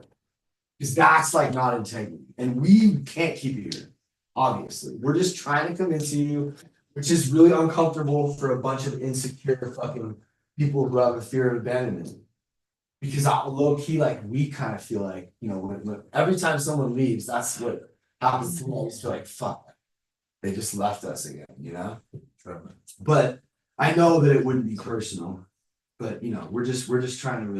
Because that's like not integrity. And we can't keep you here, obviously. We're just trying to convince you, which is really uncomfortable for a bunch of insecure fucking people who have a fear of abandonment. Because low key, like we kind of feel like, you know, when every time someone leaves, that's what happens to me. I just feel like, fuck, they just left us again, you know? But I know that it wouldn't be personal. But you know, we're just trying to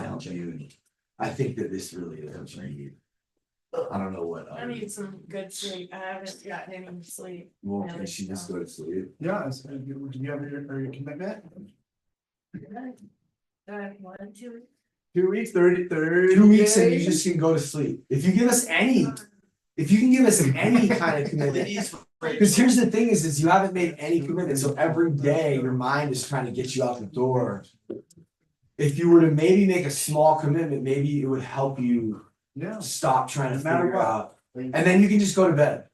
help you. And I think that this really is what you need. I don't know what. I need some good sleep. I haven't gotten any sleep. Well, can she just go to sleep? Yeah, do you have your commitment? 1, 2. 2 weeks, 30 2 weeks and you days? just can go to sleep. If you can give us any kind of commitment. Because here's the thing is you haven't made any commitment. So every day your mind is trying to get you out the door. If you were to maybe make a small commitment, maybe it would help you Yeah, stop trying to No matter figure what. out. And then you can just go to bed.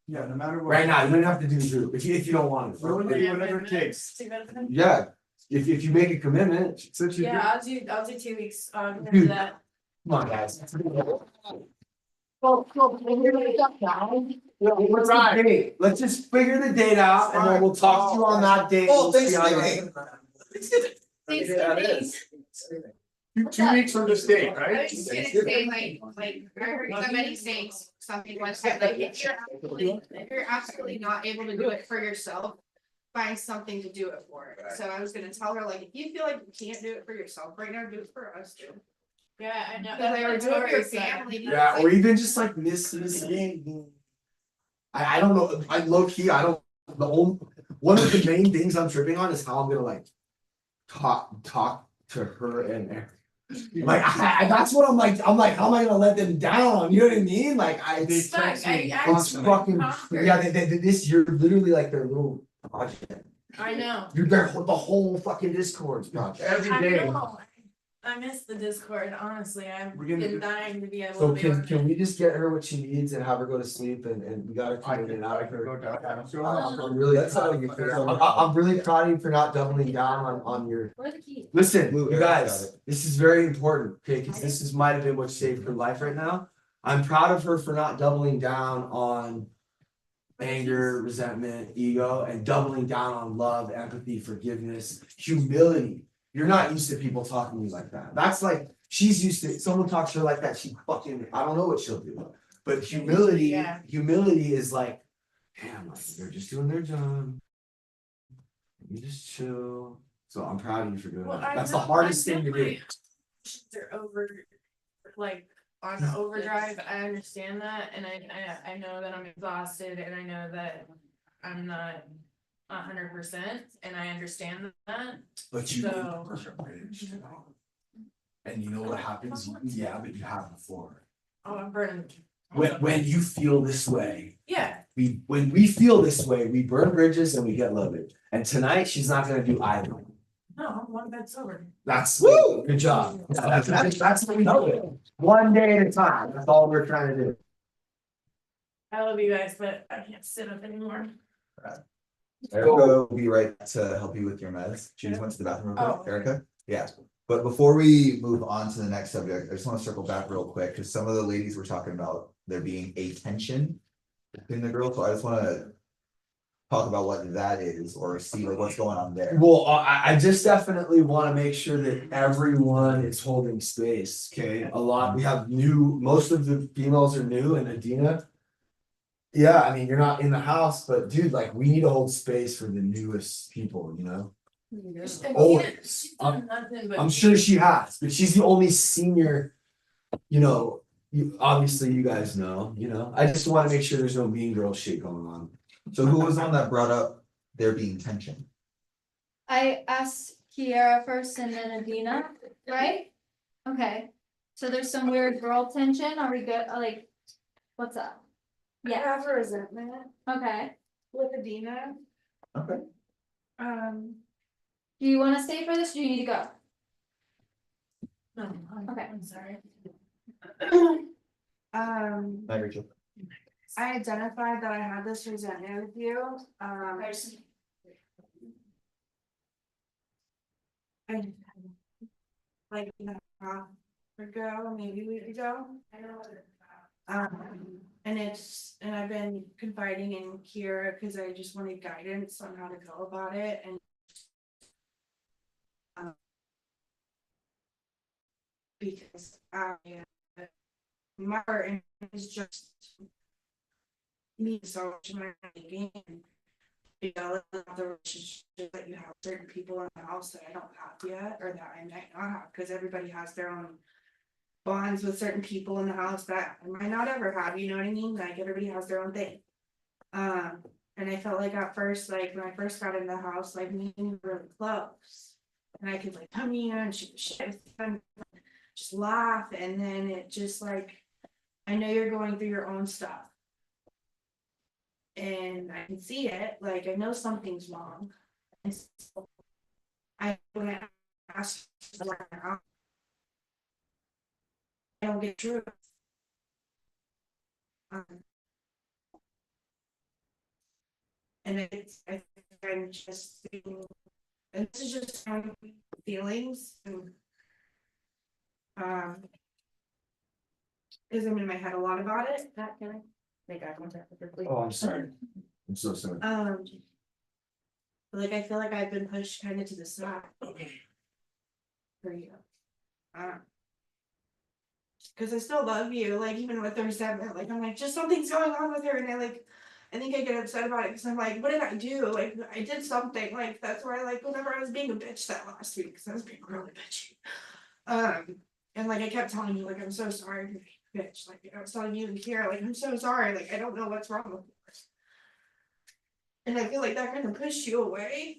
yeah, no matter what. Right now, you don't have to do the group if you don't want Whatever to. it takes. Yeah, if you make a commitment, Since you Yeah, I'll do 2 weeks. Dude. That. come on, guys. What's the date? Let's just figure the date out and then we'll talk to you on that date. Oh, We'll see how you- Two weeks from this date, I right? was just gonna say, like, I heard so many things, some people have said, like, if you're absolutely not able to do it for yourself, find something to do it for. So I was gonna tell her, like, if you feel like you can't do it for yourself right now, do it for us too. Yeah, I know. Because I would do it for your family. Yeah, or even just like miss the game. I don't know, I low key, I don't, one of the main things I'm tripping on is how I'm gonna like talk to her and Eric. Like, that's what I'm like, how am I gonna let them down, you know what I mean, like, They it's text me it's constantly. fucking, yeah, this, you're literally like their little project. I know. You're the whole fucking Discord's project. Every I day. know. I miss the Discord, honestly, I've We're gonna been do- dying to be able So to be on can it. we just get her what she needs and have her go to sleep and we gotta I come in can and out of go her. down. I'm really proud of you for that. I'm really proud of you for not doubling down on your. Where are the keys? Listen, Blue you Arrow's guys, got it. this is very important, okay, cause this is might have been what saved her life right now. I'm proud of her for not doubling down on anger, resentment, ego, and doubling down on love, empathy, forgiveness, humility. You're not used to people talking to you like that. That's like, she's used to, someone talks to her like that, she fucking, I don't know what she'll do. But humility, Yeah. humility is like, damn, like, they're just doing their job. You just chill. So I'm proud of you for doing Well, that. I That's the know- hardest I thing to know do. my emotions are over, like, on overdrive, I understand that, and I know that I'm exhausted, and I know that I'm not 100%, and I understand that, But you. So- And you know what happens? Yeah, but you have before. oh, I'm burning. When you feel this way, Yeah, when we feel this way, we burn bridges and we get loaded. And tonight, she's not gonna do either. no, I'm one bed sober. That's, good job. Yeah, that's what we know. One day at a time. That's all we're trying to do. I love you guys, but I can't sit up anymore. Erica will be right to help you with your meds. She just went to the bathroom real Oh, quick. Erica? Yeah. But before we move on to the next subject, I just want to circle back real quick because some of the ladies were talking about there being a tension between the girls. So I just want to talk about what that is or see like what's going on there. Well, I just definitely wanna make sure that everyone is holding space, okay? We have most of the females are new and Adina. Yeah, I mean, you're not in the house, but dude, like, we need to hold space for the newest people, you know? Always. She's done nothing but. I'm sure she has, but she's the only senior, you know, obviously you guys know, you know? I just wanna make sure there's no mean girl shit going on. So who was the one that brought up there being tension? I asked Kiara first and then Adina, right? Okay, so there's some weird girl tension, are we good, like, what's up? I Yeah, have a resentment okay, with Adina. Okay. do you wanna stay for this, or do you need to go? No, Okay. I'm sorry. Hi, Rachel. I identified that I had this resentment with you, and like a half ago, maybe a week ago. And I've been confiding in Kira because I just wanted guidance on how to go about it and. Because my heart is just. Me so much of my thinking and. You know, the relationship that you have with certain people in the house that I don't have yet, or that I might not have, because everybody has their own. Bonds with certain people in the house that I might not ever have, you know what I mean, like everybody has their own thing. And I felt like at first, like when I first got in the house, like me and you were really close. And I could like come in and shoot shit, just laugh, and then it just like, I know you're going through your own stuff. And I can see it, like I know something's wrong. And so I when I ask I don't get through. And I'm just thinking, and this is just my feelings and. Cause I'm in my head a lot about it. Pat, can I make eye contact with her, please? Oh, I'm sorry. I'm so sorry. Like I feel like I've been pushed kind of to the side. For you. Cause I still love you, like even with the resentment, like I'm like, just something's going on with her and I think I get upset about it because I'm like, what did I do? Like I did something, like that's why like whenever I was being a bitch that last week, because I was being really bitchy. And like I kept telling you, like, I'm so sorry, bitch. Like I was telling you and Kira, like, I'm so sorry, like I don't know what's wrong with you. And I feel like that kind of pushed you away.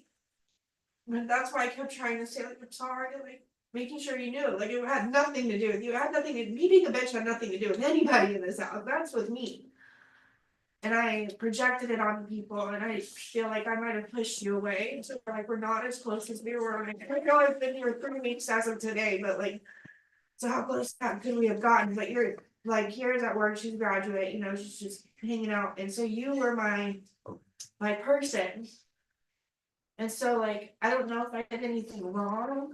But that's why I kept trying to say, like, I'm sorry, like, making sure you knew, like, it had nothing to do with you, it had nothing to, me being a bitch had nothing to do with anybody in this house, that's with me. And I projected it on people, and I feel like I might have pushed you away, so like, we're not as close as we were, and I know I've been here 3 weeks as of today, but like. So how close could we have gotten, but you're, like, here's at work, she's a graduate, you know, she's just hanging out, and so you were my person. And so like, I don't know if I did anything wrong,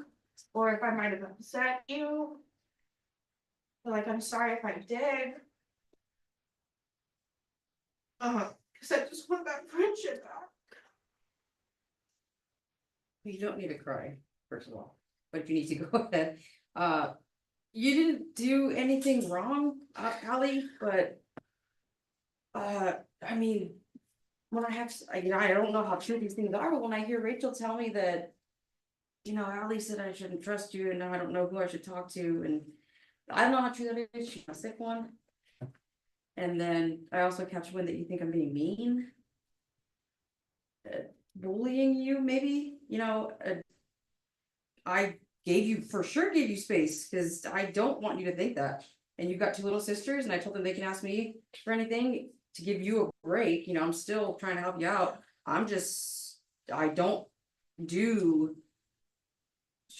or if I might have upset you. But like, I'm sorry if I did. Cause I just want that friendship back. You don't need to cry, first of all, but you need to go ahead. You didn't do anything wrong, Ally, but. I mean. When I have, I don't know how true these things are, but when I hear Rachel tell me that. Ally said I shouldn't trust you, and now I don't know who I should talk to, and I don't know how true that is, she's a sick one. And then I also catch wind that you think I'm being mean. Bullying you, maybe, I for sure gave you space, because I don't want you to think that. And you've got 2 little sisters, and I told them they can ask me for anything to give you a break, I'm still trying to help you out. I don't do.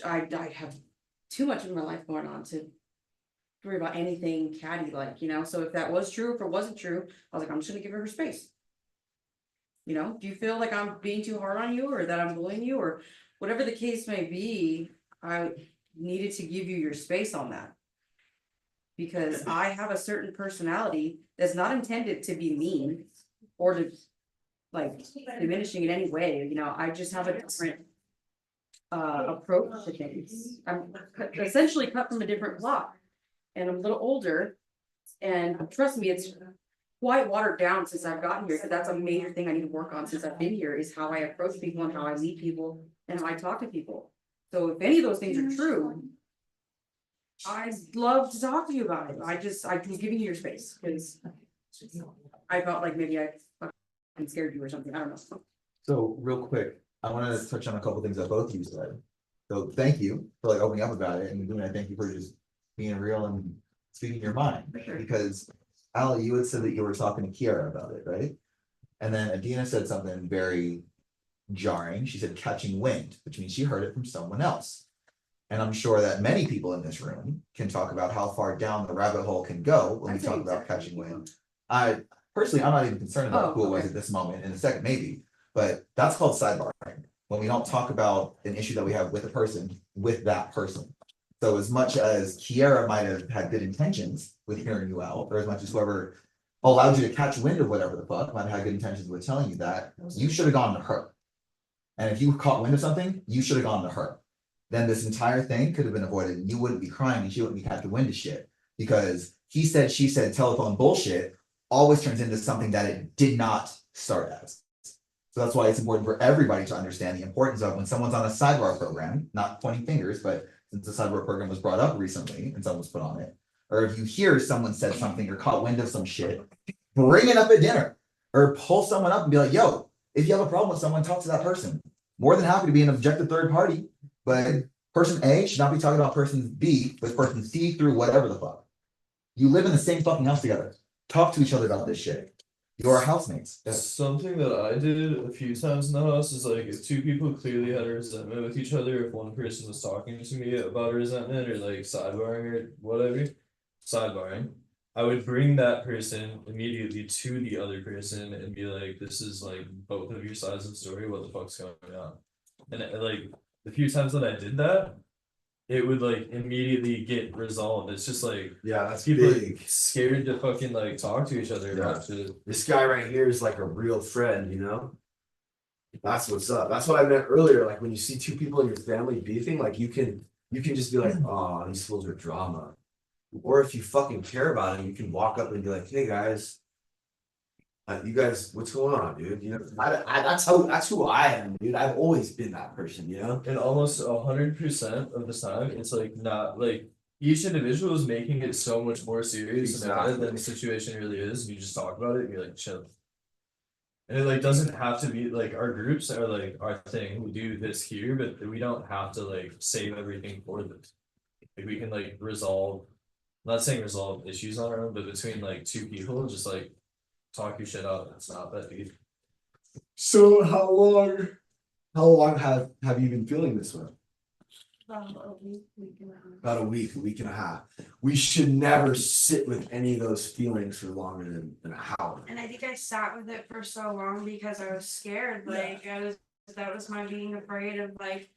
I have too much in my life going on to worry about anything catty like, so if that was true, if it wasn't true, I was like, I'm just gonna give her space. Do you feel like I'm being too hard on you, or that I'm bullying you, or whatever the case may be? I needed to give you your space on that. Because I have a certain personality that's not intended to be mean or to like diminishing in any way, I just have a different approach to things. I'm essentially cut from a different cloth, and I'm a little older, and trust me, it's quite watered down since I've gotten here, because that's a major thing I need to work on since I've been here, is how I approach people and how I meet people and how I talk to people. So if any of those things are true, I'd love to talk to you about it. I was giving you your space because I felt like maybe I fucking scared you or something. I don't know. So real quick, I want to touch on a couple things that both of you said. So thank you for like opening up about it, and doing it. Thank you for just being real and speaking your mind. Sure. Because Allie, you had said that you were talking to Kiara about it, right? And then Adina said something very jarring. She said catching wind, which means she heard it from someone else. And I'm sure that many people in this room can talk about how far down the rabbit hole can go when we talk about catching wind. I personally, I'm not even concerned about who it was at this moment. In a second, maybe, but that's called sidebarring. When we don't talk about an issue that we have with a person, with that person. So as much as Kiara might have had good intentions with hearing you out, or as much as whoever allowed you to catch wind of whatever the fuck might have had good intentions with telling you that, you should have gone to her. And if you caught wind of something, you should have gone to her. Then this entire thing could have been avoided, and you wouldn't be crying, and she wouldn't be catching wind of shit. Because he said, she said, telephone bullshit always turns into something that it did not start as. So that's why it's important for everybody to understand the importance of when someone's on a sidebar program, not pointing fingers, but since the sidebar program was brought up recently and someone was put on it, or if you hear someone said something or caught wind of some shit, bring it up at dinner, or pull someone up and be like, yo, if you have a problem with someone, talk to that person. More than happy to be an objective third party. But person A should not be talking about person B with person C through whatever the fuck. You live in the same fucking house together. Talk to each other about this shit. You're housemates. Yeah. Something that I did a few times in the house is like if 2 people clearly had a resentment with each other, if one person was talking to me about a resentment or like sidebarring or whatever, I would bring that person immediately to the other person and be like, this is like both of your sides of the story, what the fuck's going on? And like the few times that I did that, it would like immediately get resolved. It's just like, Yeah, that's people are big. scared to fucking like talk to each other about Yeah. shit. This guy right here is like a real friend, That's what's up. That's what I meant earlier. Like when you see 2 people in your family beefing, like you can just be like, oh, these fools are drama. Or if you fucking care about it, you can walk up and be like, hey guys, you guys, what's going on, dude? That's who I am, dude. I've always been that person, And almost 100% of the time, it's like not like each individual is making it so much more serious than the situation really is. And you just talk about it and you're like, chill. And it like doesn't have to be like our groups are like our thing, we do this here, but we don't have to like save everything for this. Like we can like resolve, not saying resolve issues on our own, but between like two people, just like talk your shit out, it's not that deep. So how long have you been feeling this way? About a week and a half. We should never sit with any of those feelings for longer than an hour. And I think I sat with it for so long because I was scared, like, that was my being afraid of, like.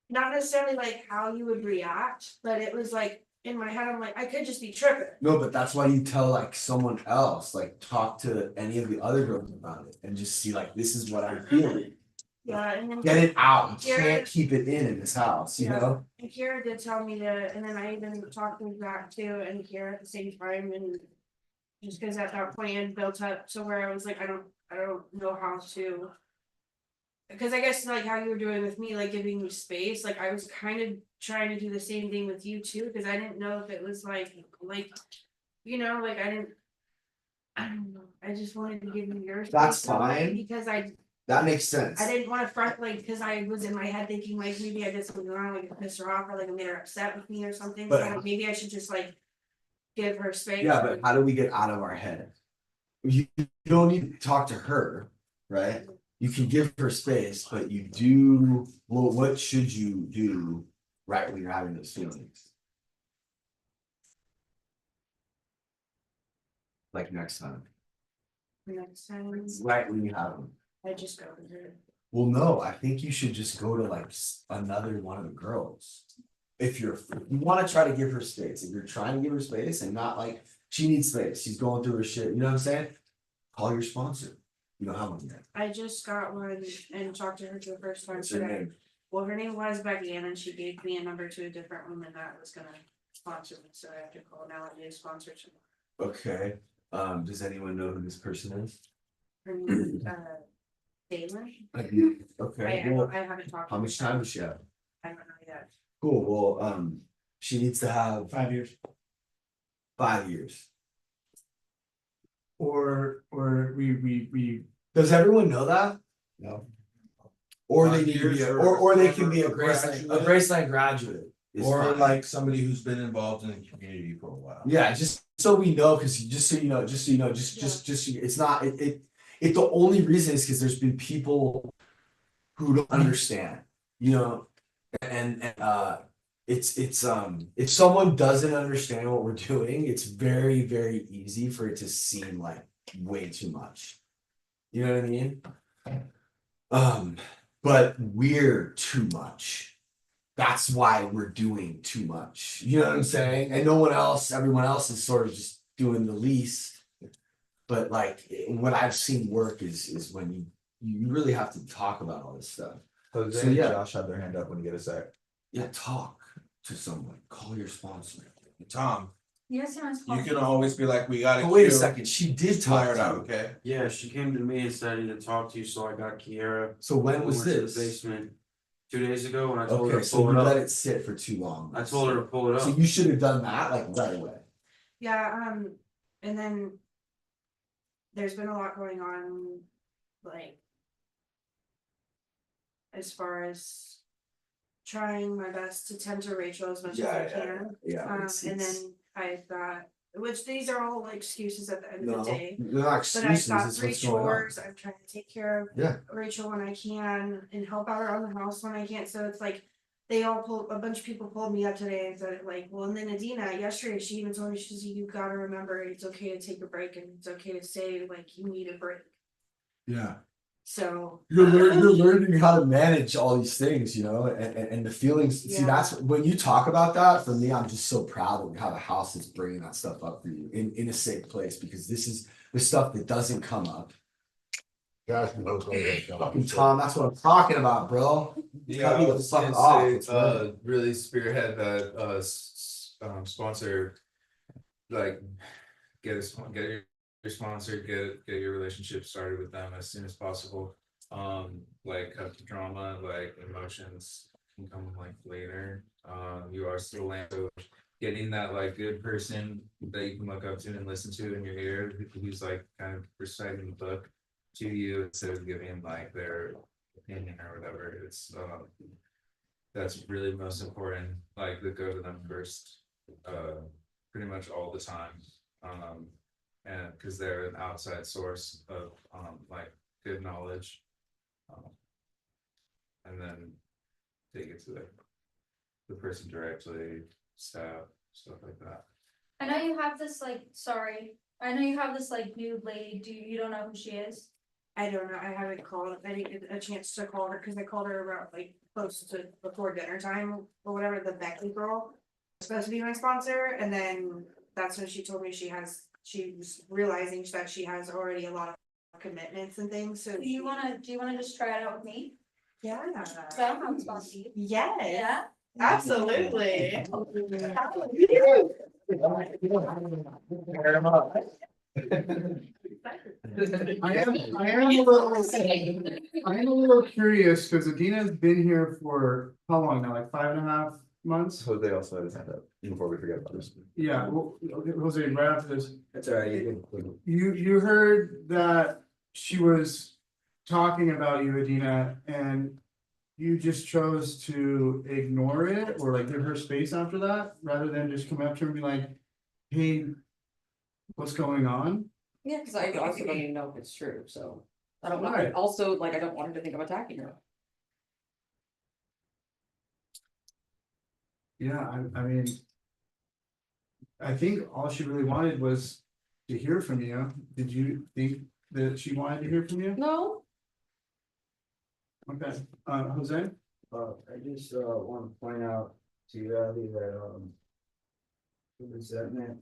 Not necessarily like how you would react, but it was like, in my head, I'm like, I could just be tripping. No, but that's why you tell like someone else, like talk to any of the other girls about it and just see like, this is what I'm feeling. Yeah, and then. Get it out. You Kira- can't keep it in this house, you Yeah. know? And Kira did tell me to, and then I even talked to Zach too, and Kira at the same time, and. Just cause at that point it built up to where I was like, I don't know how to. Because I guess like how you were doing with me, like giving me space, like I was kind of trying to do the same thing with you too, cause I didn't know if it was like, you know, like I don't know, I just wanted to give you your space. That's in a way, fine. Because That makes sense. I didn't wanna front, like, cause I was in my head thinking like maybe I did something wrong, like I pissed her off, or like I made her upset with me or something, But- so like, maybe I should just like. Give her space. Yeah, but how do we get out of our head? You don't need to talk to her, right? You can give her space, but you do, well, what should you do right when you're having those feelings? Like next time, Next time, right when you have them. I just go to her. Well, no, I think you should just go to like another one of the girls. If you wanna try to give her space, if you're trying to give her space and not like, she needs space, she's going through her shit, you know what I'm saying? Call your sponsor. You don't have one yet. I just got one and talked to her for the first time What's her today. name? Well, her name was Becky, and then she gave me a number to a different woman that was gonna sponsor me, so I have to call now and be a sponsor to Okay, does anyone know who this person is? her name, Taylor. Okay, well, I haven't talked. how to much her. time does she have? I don't know yet. Cool, well, she needs to have 5 years. 5 years. Or we. Does everyone know that? No. Or they 5 need to be, years or they can be a graduate. Graceland graduate. Is Or fine. like somebody who's been involved in the community for a while. Yeah, just so we know, cause just so you know, it's not, it, the only reason is cause there's been people who don't understand, you know, and it's if someone doesn't understand what we're doing, it's very, very easy for it to seem like way too much. You know what I mean? But we're too much. That's why we're doing too much. You know what I'm saying? And everyone else is sort of just doing the least. But like what I've seen work is when you really have to talk about all this stuff. Jose So, and yeah. Josh have their hand up when you get a sec. Yeah, talk to someone. Call your sponsor. Tom, Yes, you can always be like, we gotta. Oh, wait a queue. second. She did talk Clear it to out, you. okay? Yeah, she came to me and said I need to talk to you, so I got Kiera. So when We was went to the this? Basement 2 days ago, when I told her Okay, to so pull you it let up. it sit for too long. I told her to pull it So up. you should have done that like right away. Yeah, and then. There's been a lot going on, like. As far as. Trying my best to tend to Rachel as much as I can. Yeah. And then I've got, which these are all like excuses at the end of No, the day. they're not But I've excuses, got it's 3 what's going on. chores, I'm trying to take care of. Yeah. Rachel when I can and help out around the house when I can't, so it's like. A bunch of people pulled me up today and said like, well, and then Adina, yesterday, she even told me, she said, you gotta remember, it's okay to take a break and it's okay to say like, you need a break. Yeah. So. You're learning how to manage all these things, you know, and the feelings. See, Yeah. that's when you talk about that. For me, I'm just so proud that we have a house that's bringing that stuff up for you in a safe place, because this is the stuff that doesn't come up. Fucking Tom, that's what I'm talking about, bro. Yeah, Cut me I the was fuck gonna off, say, it's right. really spearhead that, sponsor, like, get your sponsor, get your relationship started with them as soon as possible. Like, cut the drama, like, emotions can come like later. You are still landlord, getting that like good person that you can look up to and listen to in your ear, who's like kind of reciting the book to you instead of giving like their opinion or whatever. It's that's really most important. Like to go to them first, pretty much all the time. And because they're an outside source of like good knowledge. And then take it to the person directly, staff, stuff like that. I know you have this like, sorry, I know you have this like new lady, you don't know who she is? I don't know, I haven't called, I didn't get a chance to call her, cause I called her around like close to before dinner time or whatever, the Beckley girl. Was supposed to be my sponsor, and then that's when she told me she was realizing that she has already a lot of commitments and things, so. Do you wanna just try it out with me? Yeah. So I don't have a sponsor. Yes. Yeah? Absolutely. I am a little curious, because Adina's been here for how long now, like 5.5 months? Jose also had his hand up, before we forget about this. Yeah, well, okay, Jose, right after this, That's all right, you can. you heard that she was talking about you, Adina, and you just chose to ignore it or like give her space after that, rather than just come up to her and be like, hey, what's going on? Yeah, cause I also don't even know if it's true, so. I don't know, Right. also, like, I don't want her to think I'm attacking her. Yeah, I mean. I think all she really wanted was to hear from you. Did you think that she wanted to hear from you? No, Okay, Jose? I just want to point out to you, Abby, that the resentment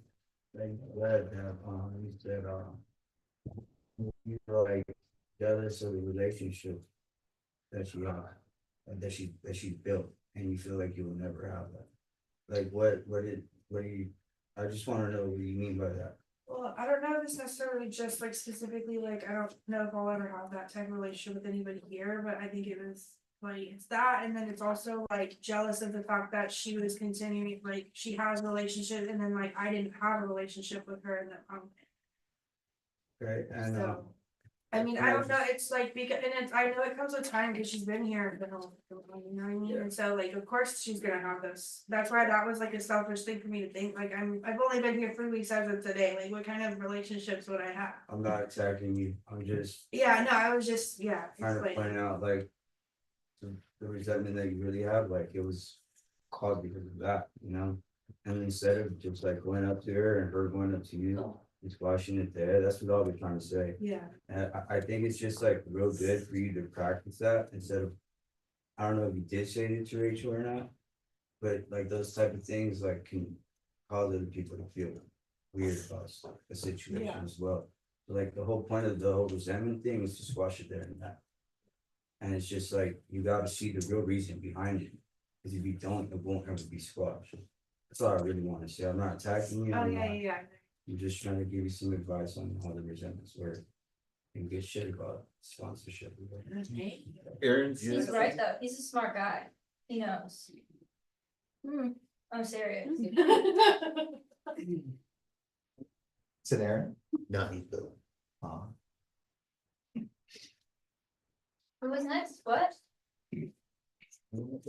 that you led that you said you were like jealous of the relationship that she that she built, and you feel like you will never have that. Like what do you? I just want to know what you mean by that. Well, I don't know if it's necessarily just like specifically, like, I don't know if I'll ever have that type of relationship with anybody here, but I think it was like, it's that, and then it's also like jealous of the fact that she was continuing, like, she has a relationship, and then like, I didn't have a relationship with her, and then, Okay, and so. I mean, I don't know, it's like, because, and it's, I know it comes with time, because she's been here, you know what I mean, and so like, of course, she's gonna have this, that's why that was like a selfish thing for me to think, like, I've only been here 3 weeks as of today, like, what kind of relationships would I have? I'm not attacking you. I'm just Yeah, no, I was just, yeah, trying it's to like, point out like the resentment that you really have, like it was caused because of that, you know? And instead of just like going up to her and her going up to you, and squashing it there, that's what I'll be trying to say. yeah. And I think it's just like real good for you to practice that instead of, I don't know if you did say it to Rachel or not. But like those type of things like can cause other people to feel weird about a situation Yeah. as well. Like the whole point of the whole resentment thing is to squash it there and that. And it's just like, you gotta see the real reason behind it. Cause if you don't, it won't ever be squashed. That's all I really wanna say. I'm not attacking you. Oh, I'm yeah, not- yeah, I'm just trying to give you some advice on how the resentments work. And get shit about sponsorship. yeah. Aaron? He's right though, he's a smart guy, he knows. I'm serious. It's an Aaron? Not either. Who was next, what? Oh.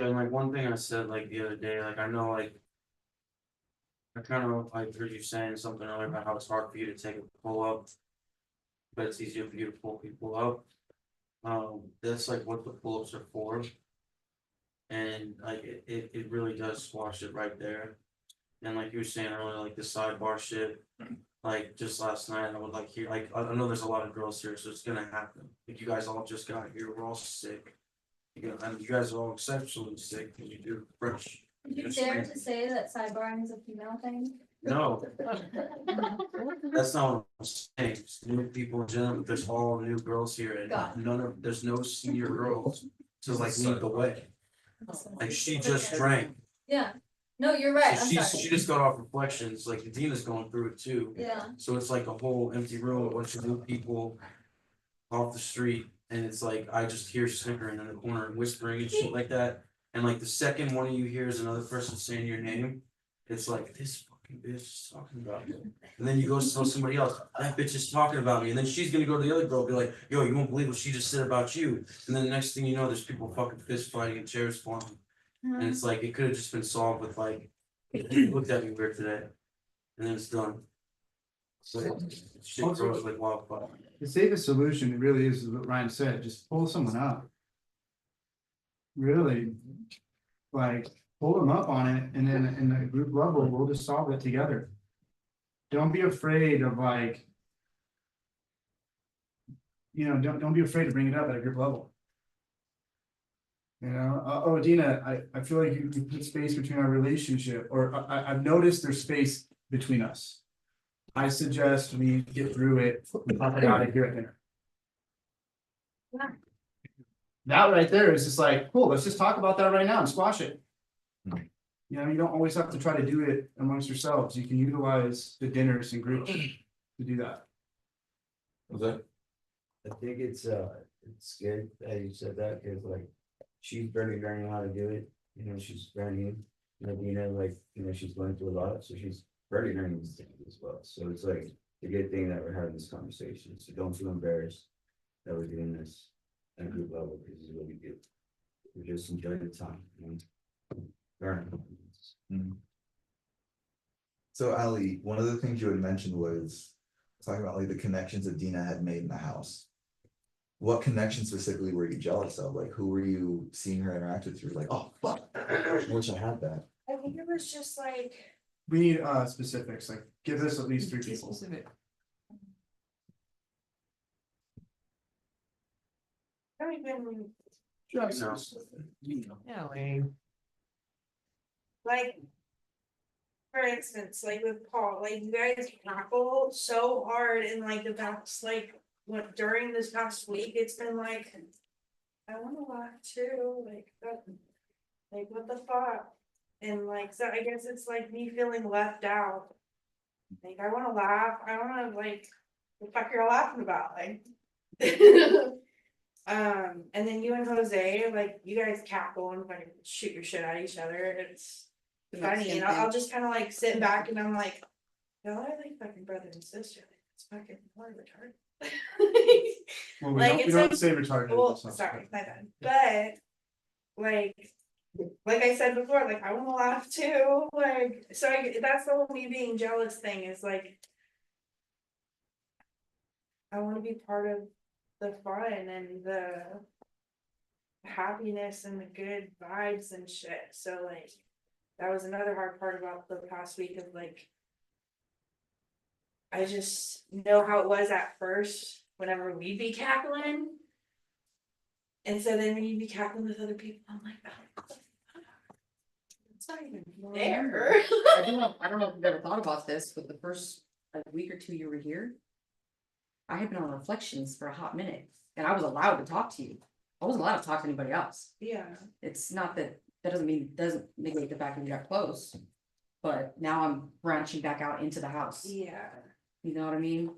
And like one thing I said like the other day, like I know like. I kind of like heard you saying something earlier about how it's hard for you to take a pull up. But it's easier for you to pull people up. That's like what the pull-ups are for. And like it really does squash it right there. And like you were saying earlier, like the sidebar shit. Like just last night, I would like hear, like, I know there's a lot of girls here, so it's gonna happen. Like you guys all just got here, we're all sick. You know, and you guys are all exceptionally sick because you do fresh. Did you dare to say that sidebarring is a female thing? No, that's not what I'm saying. It's new people in general, there's all new girls here Got and there's no senior girls to like lead the way. Like she just drank. Yeah, no, you're right, So I'm she sorry. just got off reflections, like Adina's going through it too. Yeah, So it's like a whole empty room, a bunch of new people off the street And it's like, I just hear snickering in the corner and whispering and shit like that. And like the second one of you hears another person saying your name, it's like, this fucking bitch is talking about me. And then you go tell somebody else, that bitch is talking about me. And then she's gonna go to the other girl, and be like, yo, you won't believe what she just said about you. And then the next thing you know, there's people fucking fist fighting and chairs flying. And it's like, it could have just been solved with like, you looked at me weird today. And then it's done. So shit grows like wildfire. The safest solution really is what Ryan said, just pull someone up. Really, like, pull them up on it, and then in the group level, we'll just solve it together. Don't be afraid of like. Don't be afraid to bring it up at a group level. Oh, Dina, I feel like you put space between our relationship, or I've noticed there's space between us. I suggest we get through it and pop it out of here at dinner. That right there is just like, cool, let's just talk about that right now and squash it. You don't always have to try to do it amongst yourselves. You can utilize the dinners and groups to do that. I think it's good that you said that, cause like, she's barely learning how to do it, she's brand new. She's going through a lot, so she's barely learning these things as well, so it's like, a good thing that we're having this conversation, so don't feel embarrassed that we're doing this at a group level, because it's really good. We just enjoy the time, learn. So Ali, one of the things you had mentioned was talking about like the connections that Dina had made in the house. What connection specifically were you jealous of? Like, who were you seeing her interact with through? Like, oh fuck, I wish I had that. I think it was just like. We need specifics, like give us at least 3 people. Specific. I don't even, Yeah, like. For instance, like with Paul, like you guys tackle so hard in like the past, like what during this past week, it's been like. I wanna laugh too, like that, like what the fuck? And like, so I guess it's like me feeling left out. Like I wanna laugh, I wanna like, the fuck you're laughing about, like. And then you and Jose, like you guys cackle and like shoot your shit at each other, it's funny, and I'll just kind of like sit back and I'm like, y'all are like fucking brother and sister, like, it's fucking more retarded. Well, Like, we don't say retarded. Well, sorry, my bad, but like I said before, like I want to laugh too, like so that's the whole me being jealous thing is like I want to be part of the fun and the happiness and the good vibes and shit, so like that was another hard part about the past week of like I just know how it was at first whenever we'd be cackling. And so then when you'd be cackling with other people, I'm like, oh, it's not even there. I don't know if you've ever thought about this, but the first week or 2 you were here, I had been on reflections for a hot minute, and I was allowed to talk to you. I wasn't allowed to talk to anybody else. Yeah. It's not that doesn't negate the fact that we got close, but now I'm branching back out into the house. Yeah. You know what I mean?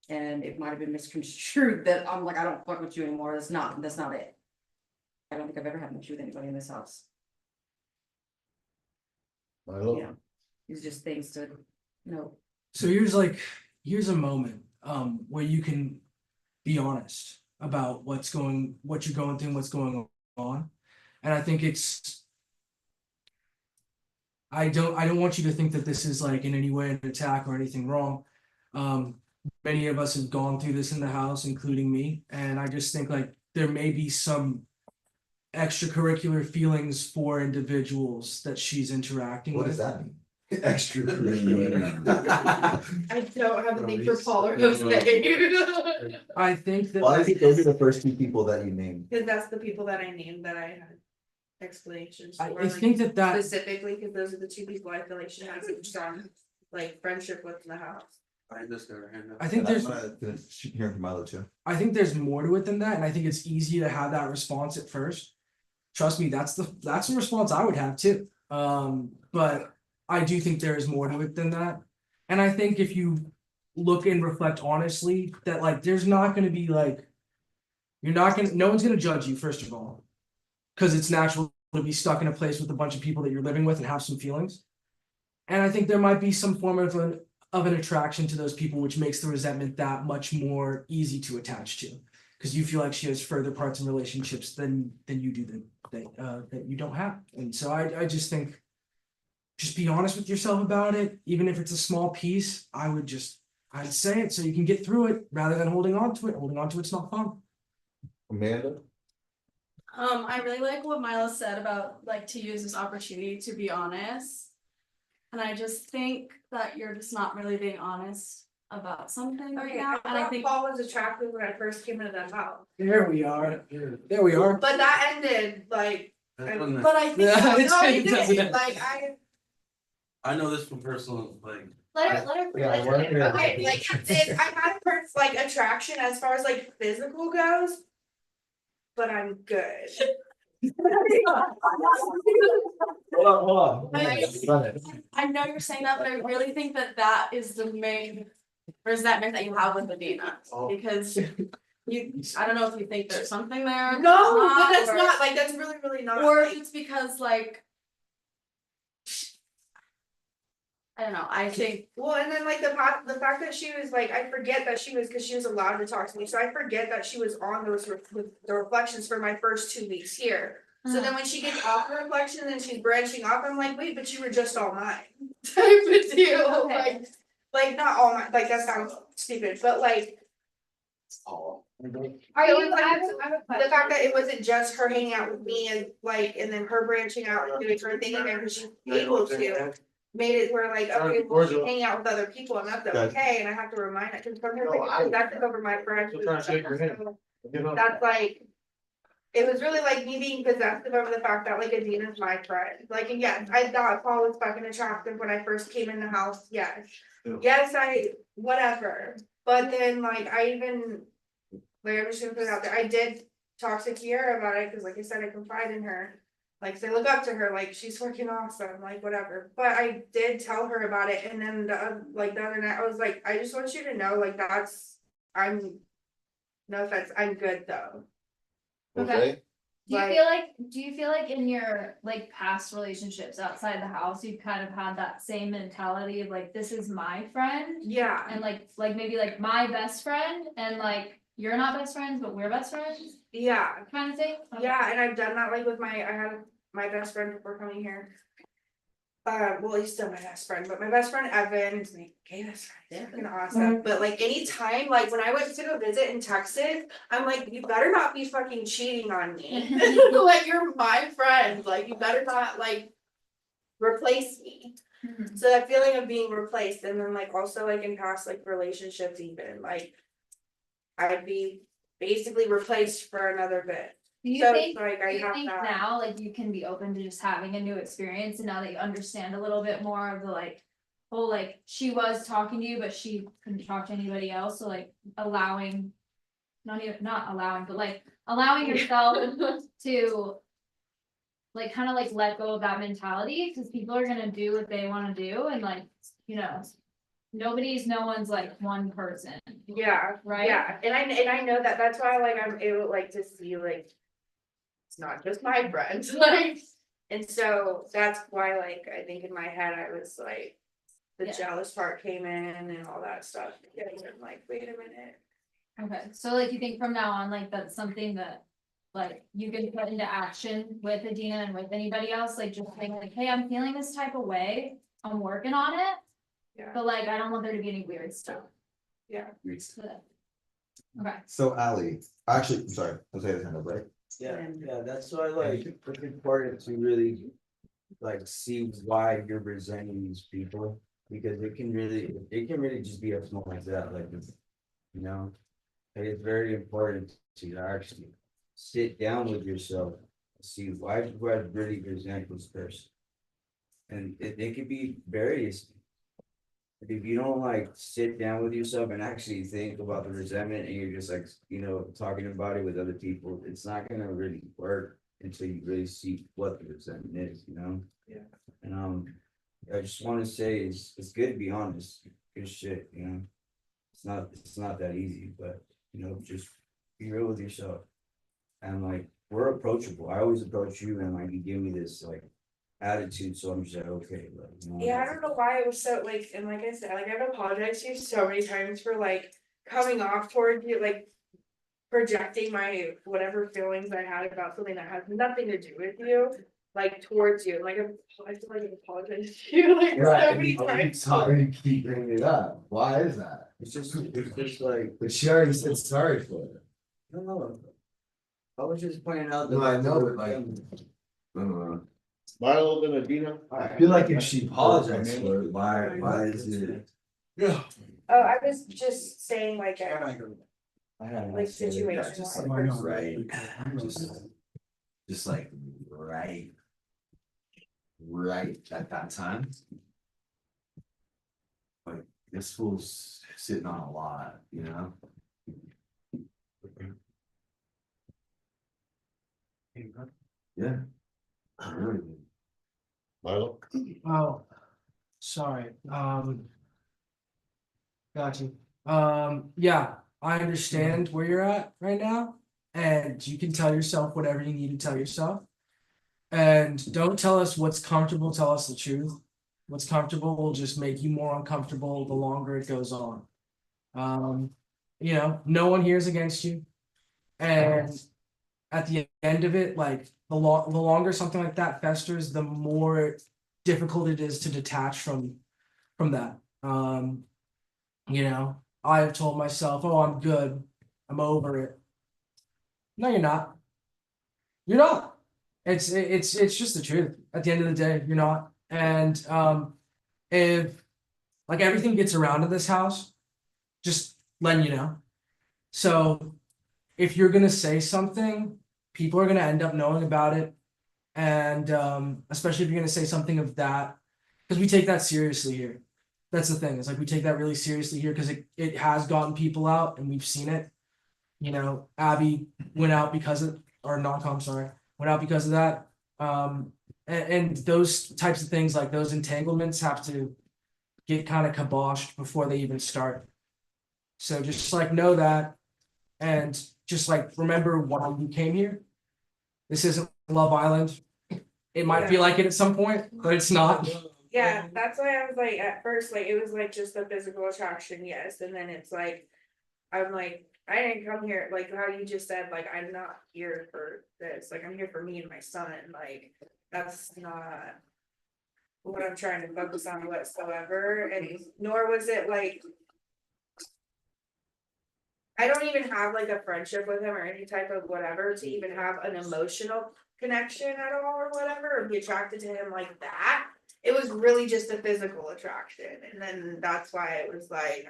And it might have been misconstrued that I'm like, I don't fuck with you anymore. That's not it. I don't think I've ever had an issue with anybody in this house. Yeah. It's just things to, So here's a moment where you can be honest about what you're going through and what's going on. And I think I don't want you to think that this is like in any way an attack or anything wrong. Many of us have gone through this in the house, including me, and I just think like there may be some extracurricular feelings for individuals that she's interacting with. What does that mean? Extracurricular. I don't have anything for Paul or Jose. I think that Well, I think those are the first 2 people that you named. Cause that's the people that I named that I had explanations for. I think that Specifically, cause those are the 2 people I feel like she has a strong, like, friendship with in the house. I think there's Hearing from Milo too. I think there's more to it than that, and I think it's easy to have that response at first. Trust me, that's the response I would have too. But I do think there is more to it than that. And I think if you look and reflect honestly, that like there's not gonna be like You're not gonna, no one's gonna judge you, first of all. Cause it's natural to be stuck in a place with a bunch of people that you're living with and have some feelings. And I think there might be some form of an attraction to those people, which makes the resentment that much more easy to attach to. Cause you feel like she has further parts in relationships than you do that you don't have. And so I just think. Just be honest with yourself about it, even if it's a small piece, I'd say it so you can get through it rather than holding on to it. Holding on to it's not fun. Amanda? I really like what Mila said about like to use this opportunity to be honest. And I just think that you're just not really being honest about something right Okay, now. And I think Paul was attractive when I first came into that house, There we are. There we are. but that ended like, but I think Yeah, no, it it doesn't. didn't, like I know this from personal, like, Let her. Yeah, we're- okay, like, I had a like attraction as far as like physical goes. But I'm good. Hold on. I know you're saying that, but I really think that that is the main resentment that you have with Adina. Because I don't know if you think there's something there. No, but not, that's or- not, like, that's really, really not. Or like- if it's because like. I don't know, I think, Well, and then like the fact that she was like, I forget that she was, cause she was allowed to talk to me, so I forget that she was on those the reflections for my first 2 weeks here. So then when she gets off the reflection and she's branching off, I'm like, wait, but you were just all mine. Type of deal, Okay. like not all mine, like that sounds stupid, but like. Are So you, it's like, I have a the question. fact that it wasn't just her hanging out with me and like, and then her branching out and doing her thing again, because she's able to. Made it where like, okay, well, she's hanging out with other people and that's okay, and I have to remind that, cause sometimes like, that's over my friends. That's like. It was really like me being possessive over the fact that like Adina's my friend, like, and yes, I thought Paul was fucking attractive when I first came in the house, yes. Yes, whatever, but then like I even, like I'm just gonna put it out there, I did talk to Kiara about it, cause like I said, I confide in her. Like, they look up to her, like, she's fucking awesome, like, whatever, but I did tell her about it, and then the other night, I was like, I just want you to know, like, no offense, I'm good though. Okay. Do Like- you feel like in your like past relationships outside the house, you've kind of had that same mentality of like, this is my friend? Yeah, And like maybe like my best friend and like, you're not best friends, but we're best friends yeah, kind of thing? Okay. yeah, and I've done that, like, I had my best friend before coming here. Well, he's still my best friend, but my best friend Evan is my gay best friend, he's fucking awesome, but like anytime, like when I went to go visit in Texas, I'm like, you better not be fucking cheating on me. Like, you're my friend, like, you better not like replace me. Mhm. So that feeling of being replaced, and then like also like in past like relationships even, like. I'd be basically replaced for another bit. Do you So think, it's like I do you have think that. now, like, you can be open to just having a new experience and now that you understand a little bit more of the like, oh, like, she was talking to you, but she couldn't talk to anybody else, so like allowing. Not allowing, but like allowing yourself to. Like, kind of like let go of that mentality, cause people are gonna do what they wanna do and like, you know. No one's like one person, Yeah, right? yeah, and I know that, that's why like I'm able like to see like. It's not just my friend, like, and so that's why like I think in my head I was like. The Yeah. jealous part came in and all that stuff, and I'm like, wait a minute. Okay, so like you think from now on, like that's something that. Like you can put into action with Adina and with anybody else, like just saying like, hey, I'm feeling this type of way, I'm working on it. Yeah, But like, I don't want there to be any weird stuff. yeah. Okay, So Ally, actually, I'm sorry, Jose has hand up, right? Yeah, that's why like it's important to really like see why you're resenting these people, because it can really just be as small as that, like, you know. Like, it's very important to actually sit down with yourself, see why do I really resent this person. And it could be various. If you don't like sit down with yourself and actually think about the resentment and you're just like, you know, talking about it with other people, it's not gonna really work until you really see what the resentment is, you know? Yeah. And I just wanna say it's good to be honest, good shit, you know? It's not that easy, but you know, just be real with yourself. And like, we're approachable, I always approach you and like, you give me this like attitude, so I'm just like, okay, like, you know. Yeah, I don't know why it was so like, and like I said, like I've apologized to you so many times for like coming off towards you, like. Projecting my whatever feelings I had about something that has nothing to do with you, like towards you, like I feel like I've apologized to you like so many times. Sorry to keep bringing it up. Why is that? It's just like, But she already said sorry for it. no. I was just pointing out that. No, I know, but like, I don't know. Milo and Adina. I feel like if she apologized for it, why is it? Yeah. Oh, I was just saying like, I had like situations. Just like, right, just like right at that time. Like this fool's sitting on a lot, you know? Yeah. Really. Milo. Oh, sorry, got you. Yeah, I understand where you're at right now, and you can tell yourself whatever you need to tell yourself. And don't tell us what's comfortable, tell us the truth. What's comfortable will just make you more uncomfortable the longer it goes on. You know, no one here is against you. And at the end of it, like the longer something like that festers, the more difficult it is to detach from that. You know, I've told myself, oh, I'm good, I'm over it. No, you're not. You're not. It's just the truth. At the end of the day, you're not. And if like everything gets around in this house, just letting you know. So if you're gonna say something, people are gonna end up knowing about it. And especially if you're gonna say something of that, because we take that seriously here. That's the thing. It's like we take that really seriously here because it has gotten people out and we've seen it. You know, Abby went out because of, or non-com, sorry, went out because of that. And those types of things, like those entanglements, have to get kind of kiboshed before they even start. So just like know that, and just like remember why you came here. This isn't Love Island. It might feel like it at some point, but it's not. Yeah, that's why I was like, at first, like, it was like just the physical attraction, yes, and then it's like, I'm like, I didn't come here, like how you just said, like, I'm not here for this, like, I'm here for me and my son, like, that's not what I'm trying to focus on whatsoever, and nor was it like, I don't even have like a friendship with him or any type of whatever to even have an emotional connection at all or whatever, or be attracted to him like that. It was really just a physical attraction, and then that's why it was like,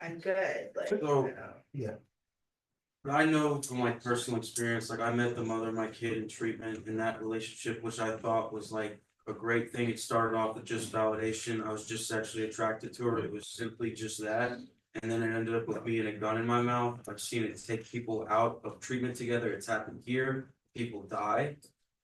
I'm good, like, you know. Yeah. But I know from like personal experience, like I met the mother of my kid in treatment in that relationship, which I thought was like a great thing. It started off with just validation. I was just sexually attracted to her. It was simply just that. And then it ended up with me and a gun in my mouth. I've seen it take people out of treatment together. It's happened here. People die.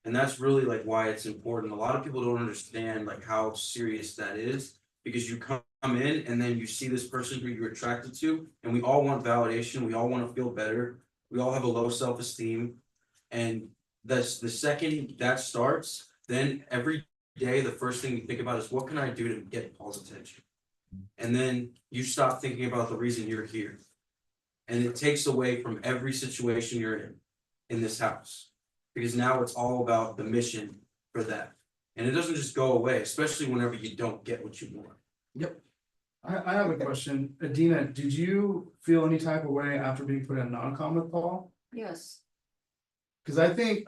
And that's really like why it's important. A lot of people don't understand like how serious that is, because you come in and then you see this person who you're attracted to, and we all want validation. We all want to feel better. We all have a low self-esteem. And that's the second that starts, then every day, the first thing you think about is what can I do to get Paul's attention? And then you stop thinking about the reason you're here. And it takes away from every situation you're in this house. Because now it's all about the mission for that. And it doesn't just go away, especially whenever you don't get what you want. Yep. I have a question. Adina, did you feel any type of way after being put in non-com with Paul? Yes. Cause I think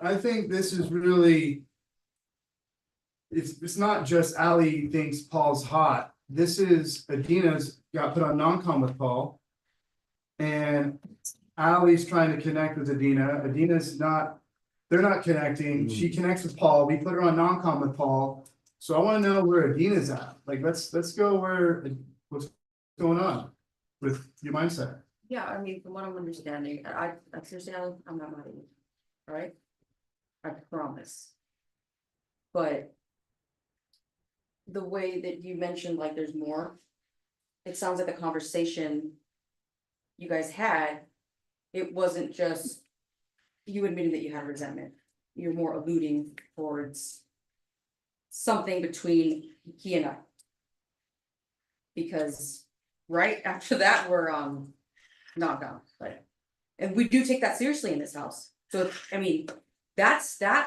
this is really. It's not just Ally thinks Paul's hot. This is Adina's got put on non-com with Paul. And Ally's trying to connect with Adina. Adina's not, they're not connecting. She connects with Paul. We put her on non-com with Paul. So I want to know where Adina's at. Like, let's go what's going on with your mindset. Yeah, I mean, from what I'm understanding, I seriously, I'm not mad at you, right? I promise. But the way that you mentioned, like, there's more, it sounds like the conversation you guys had, it wasn't just you admitted that you had resentment. You're more alluding towards something between he and I. Because right after that, we're not gone, like, and we do take that seriously in this house. So, I mean, that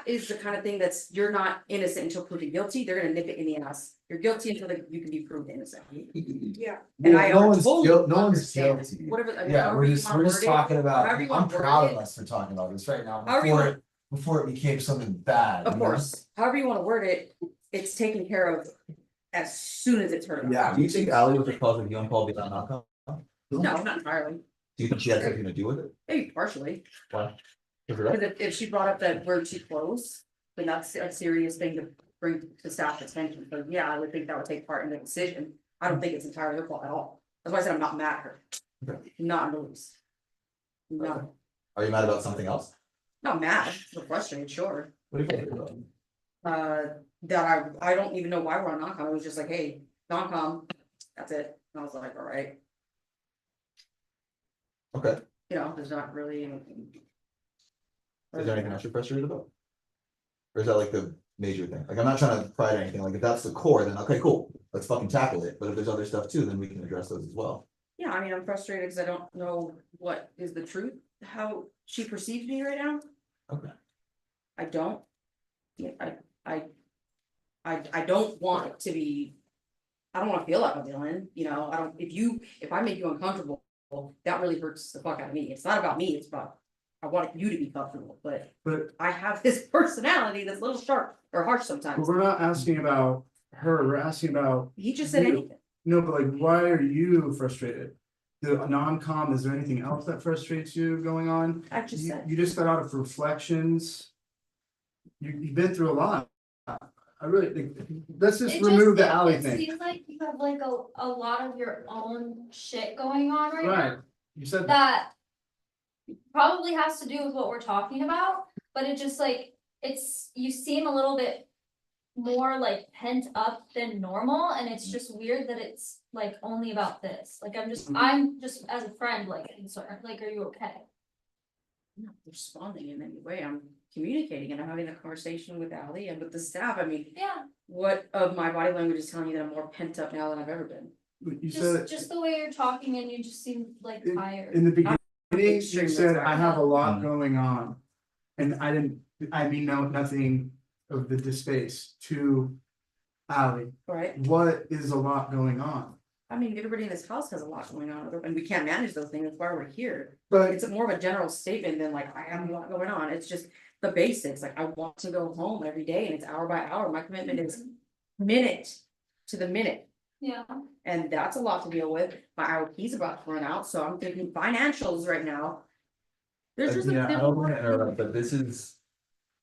is the kind of thing that's, you're not innocent until proven guilty. They're gonna nip it in the ass. You're guilty until you can be proved innocent. Yeah. And I No one's totally no one's understand. guilty. Whatever, I mean, Yeah, however we're you just wanna word it, talking about, however you I'm wanna word proud of it. us for talking about this right now, However you before it became something bad. Of you know? course, however you wanna word it, it's taken care of as soon as it's heard about. Yeah. Do you think Ally was the cause of you and Paul being on outcome? No, not entirely, Do you think she had something to do with it? maybe partially, Why? because if she brought up that we're too close, then that's a serious thing to bring to staff attention, but yeah, I would think that would take part in the decision. I don't think it's entirely her fault at all, that's why I said I'm not mad at her. Okay. Not in the least. No, Are you mad about something else? not mad, but frustrated, sure. What are you frustrated about? That I don't even know why we're on non-com, it was just like, hey, non-com, that's it, and I was like, all right, Okay, you know, there's not really anything. is there anything else you're frustrated about? Or is that like the major thing? Like, I'm not trying to pry anything, like, if that's the core, then okay, cool, let's fucking tackle it, but if there's other stuff too, then we can address those as well. Yeah, I mean, I'm frustrated because I don't know what is the truth, how she perceives me right now. Okay. I don't. Yeah, I don't want it to be. I don't wanna feel like a villain, you know, I don't, if I make you uncomfortable, that really hurts the fuck out of me, it's not about me, it's about. I want you to be comfortable, but I have this personality that's a little sharp or harsh But sometimes. we're not asking about her, we're asking about. He just said you. anything. No, but like, why are you frustrated? The non-com, is there anything else that frustrates you going on? I just said. You just got out of reflections. You've been through a lot. I really think, let's just remove the alley It thing. seems like you have like a lot of your own shit going on right now. Right, you said that. That probably has to do with what we're talking about, but it just like, you seem a little bit more like pent up than normal, and it's just weird that it's like only about this, like I'm just as a friend, like concerned, like, are you okay? I'm not responding in any way, I'm communicating and I'm having a conversation with Ally and with the staff, I mean. Yeah. What of my body language is telling you that I'm more pent up now than I've ever been? You said, Just the way you're talking and you just seem like tired. in the beginning, you extremely said, tired. I have a lot going on. And I mean, no, nothing of the space to Ally. Right, What is a lot going on? I mean, everybody in this house has a lot going on, and we can't manage those things, that's why we're here. But It's more of a general statement than like, I have a lot going on, it's just the basics, like I want to go home every day and it's hour by hour, my commitment is minute to the minute. Yeah. And that's a lot to deal with, my IOP's about to run out, so I'm thinking financials right now. There's just. Yeah, I don't wanna interrupt, but this is,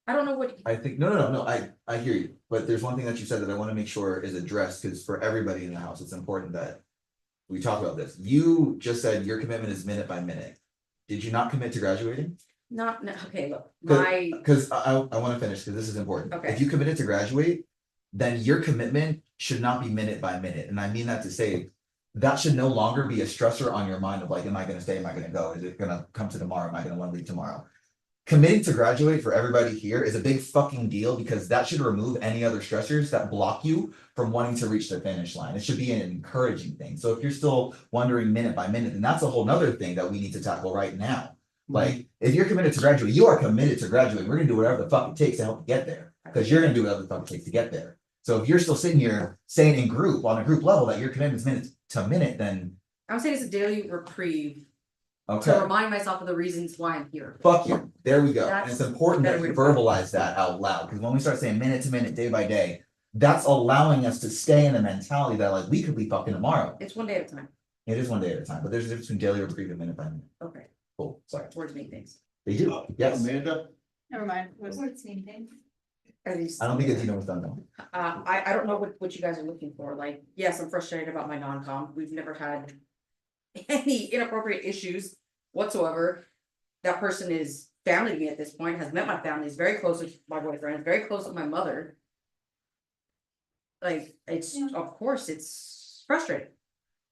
I don't know what, I think, no, I hear you, but there's one thing that you said that I wanna make sure is addressed, cause for everybody in the house, it's important that. We talk about this, you just said your commitment is minute by minute, did you not commit to graduating? no, okay, look, Cause I wanna finish, cause this is important. Okay. If you committed to graduate, then your commitment should not be minute by minute, and I mean that to say. That should no longer be a stressor on your mind of like, am I gonna stay, am I gonna go, is it gonna come to tomorrow, am I gonna wanna leave tomorrow? Committing to graduate for everybody here is a big fucking deal, because that should remove any other stressors that block you from wanting to reach the finish line. It should be an encouraging thing, so if you're still wondering minute by minute, then that's a whole nother thing that we need to tackle right now. Like, if you're committed to graduate, you are committed to graduate, we're gonna do whatever the fuck it takes to help you get there, because you're gonna do whatever the fuck it takes to get there. So if you're still sitting here saying in group, on a group level, that your commitment's minute to minute, then I'm saying it's a daily reprieve to okay, remind myself of the reasons why I'm here. fuck you, there we go, and That's it's important that better you way to put it. verbalize that out loud, because when we start saying minute to minute, day by day. That's allowing us to stay in the mentality that like, we could be fucking tomorrow. It's one day at a time, It is one day at a time, but there's a difference between daily reprieve and minute by minute. okay, Cool, sorry, words mean things. they do, yes, Amanda? Never mind. Words mean things. At least, I don't think Adina was done though. I don't know what you guys are looking for, like, yes, I'm frustrated about my non-com, we've never had. Any inappropriate issues whatsoever. That person is family to me at this point, has met my family, is very close with my boyfriend, very close with my mother. Like, it's, Yeah. of course, it's frustrating.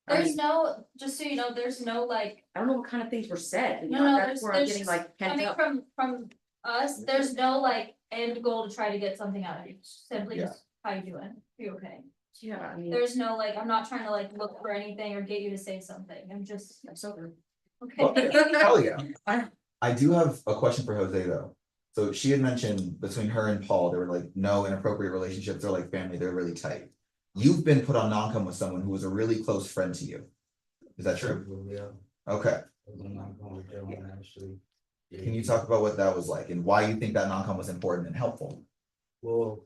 There's no, just so you know, there's no like, I don't know what kind of things were said, and no, no, that's where I'm there's getting just like pent coming up. from us, there's no like end goal to try to get something out of you, simply Yeah. just how you doing, you okay? Yeah, I mean, There's no like, I'm not trying to like look for anything or get you to say something, I'm just, I'm sober. okay. Hell yeah. I do have a question for Jose though. So she had mentioned between her and Paul, there were like no inappropriate relationships, they're like family, they're really tight. You've been put on non-com with someone who was a really close friend to you. Is that true? Yeah. Okay, I'm not going with that one, actually. can you talk about what that was like and why you think that non-com was important and helpful? Well,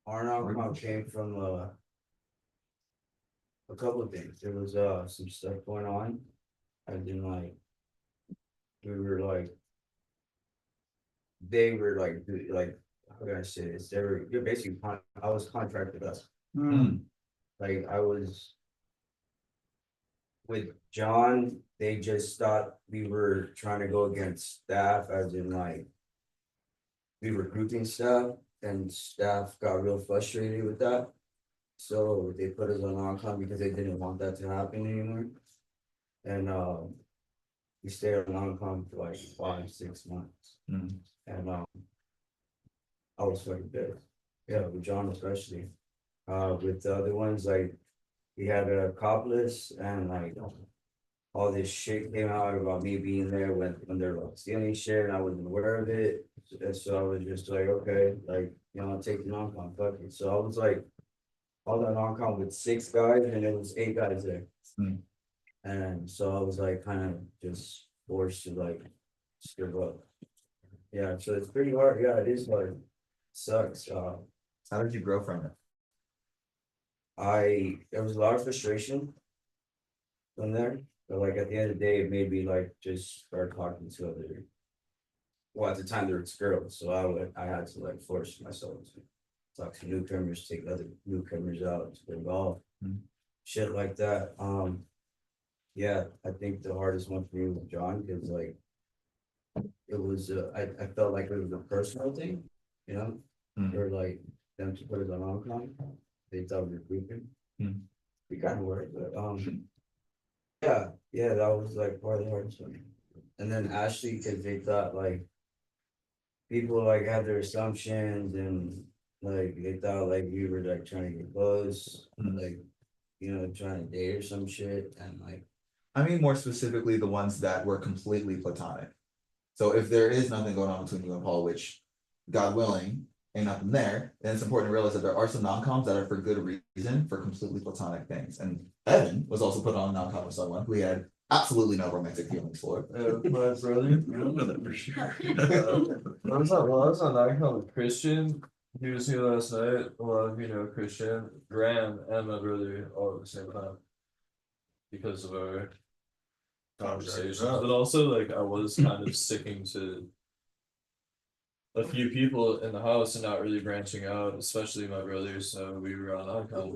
our non-com came from a couple of things. There was some stuff going on. I didn't like. We were like. They were like how can I say this? You're basically I was contracted us. Like I was. With John, they just thought we were trying to go against staff, as in like. We were grouping stuff and staff got real frustrated with that. So they put us on non-com because they didn't want that to happen anymore. And we stayed on non-com for like 5-6 months. And I was fucking pissed. Yeah, with John especially. With the other ones, like we had a cop list and like all this shit came out about me being there when they're like stealing shit and I wasn't aware of it. And so I was just like, okay, like, I'll take the non-com, fuck it. So I was like, all that non-com with 6 guys and it was 8 guys there. And so I was like, kind of just forced to like skip up. Yeah, so it's pretty hard. Yeah, it is hard. Sucks. How did you grow from it? There was a lot of frustration from there, but like at the end of the day, it made me like just start talking to other. Well, at the time there was girls, so I had to like force myself to talk to newcomers, take other newcomers out to the golf, shit like that. Yeah, I think the hardest one for me was John, because like it was I felt like it was a personal thing, you know, or like them to put it on non-com. They thought we were grouping. We kind of were, but yeah, that was like part of the hardest one. And then Ashley, because they thought like people like had their assumptions and like they thought like we were like trying to get close, like trying to date or some shit, and like. I mean, more specifically, the ones that were completely platonic. So if there is nothing going on between you and Paul, which, God willing, ain't nothing there, then it's important to realize that there are some non-coms that are for good reason, for completely platonic things. And Evan was also put on a non-com with someone who he had absolutely no romantic feelings for. My brother, you don't know that for sure. I was on non-com with Christian. He was here last night. A lot of you know Christian, Graham, and my brother all at the same time. Because of our conversations, but also like I was kind of sticking to a few people in the house and not really branching out, especially my brother. So we were on non-com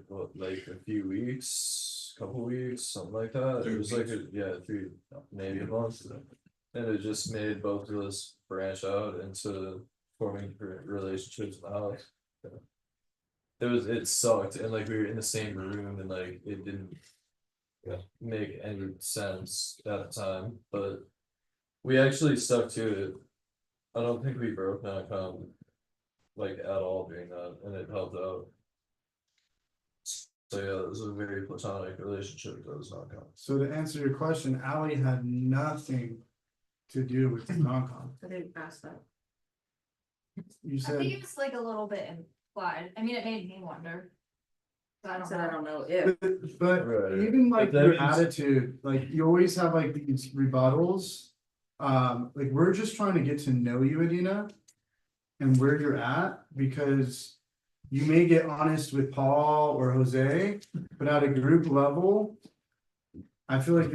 for like a few weeks, couple weeks, something like that. It was like 3, maybe a month, and it just made both of us branch out into forming relationships in the house. It sucked, and like we were in the same room, and like it didn't make any sense at the time, but we actually stuck to it. I don't think we broke non-com like at all during that, and it helped out. So yeah, it was a very platonic relationship that was non-com. So to answer your question, Allie had nothing to do with the non-com. I didn't ask that. You I said, think it was like a little bit implied, I mean, it made me wonder. I don't Said I know. don't know if. but Right. even like But that your means- attitude, like you always have like these rebuttals. Like we're just trying to get to know you, Adina, and where you're at, because you may get honest with Paul or Jose, but at a group level, I feel like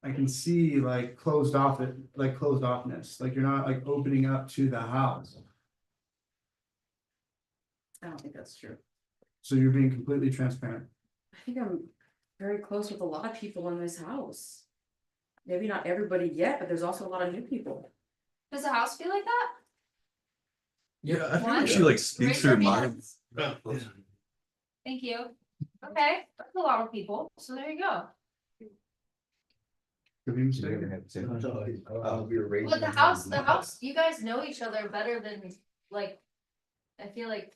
I can see like closed offness, like you're not like opening up to the house. I don't think that's true. So you're being completely transparent. I think I'm very close with a lot of people in this house. Maybe not everybody yet, but there's also a lot of new people. Does the house feel like that? Yeah, I feel like she, like speaks her mind. Thank you. Okay, that's a lot of people, so there you go. Could be mistaken. But the house, you guys know each other better than, like, I feel like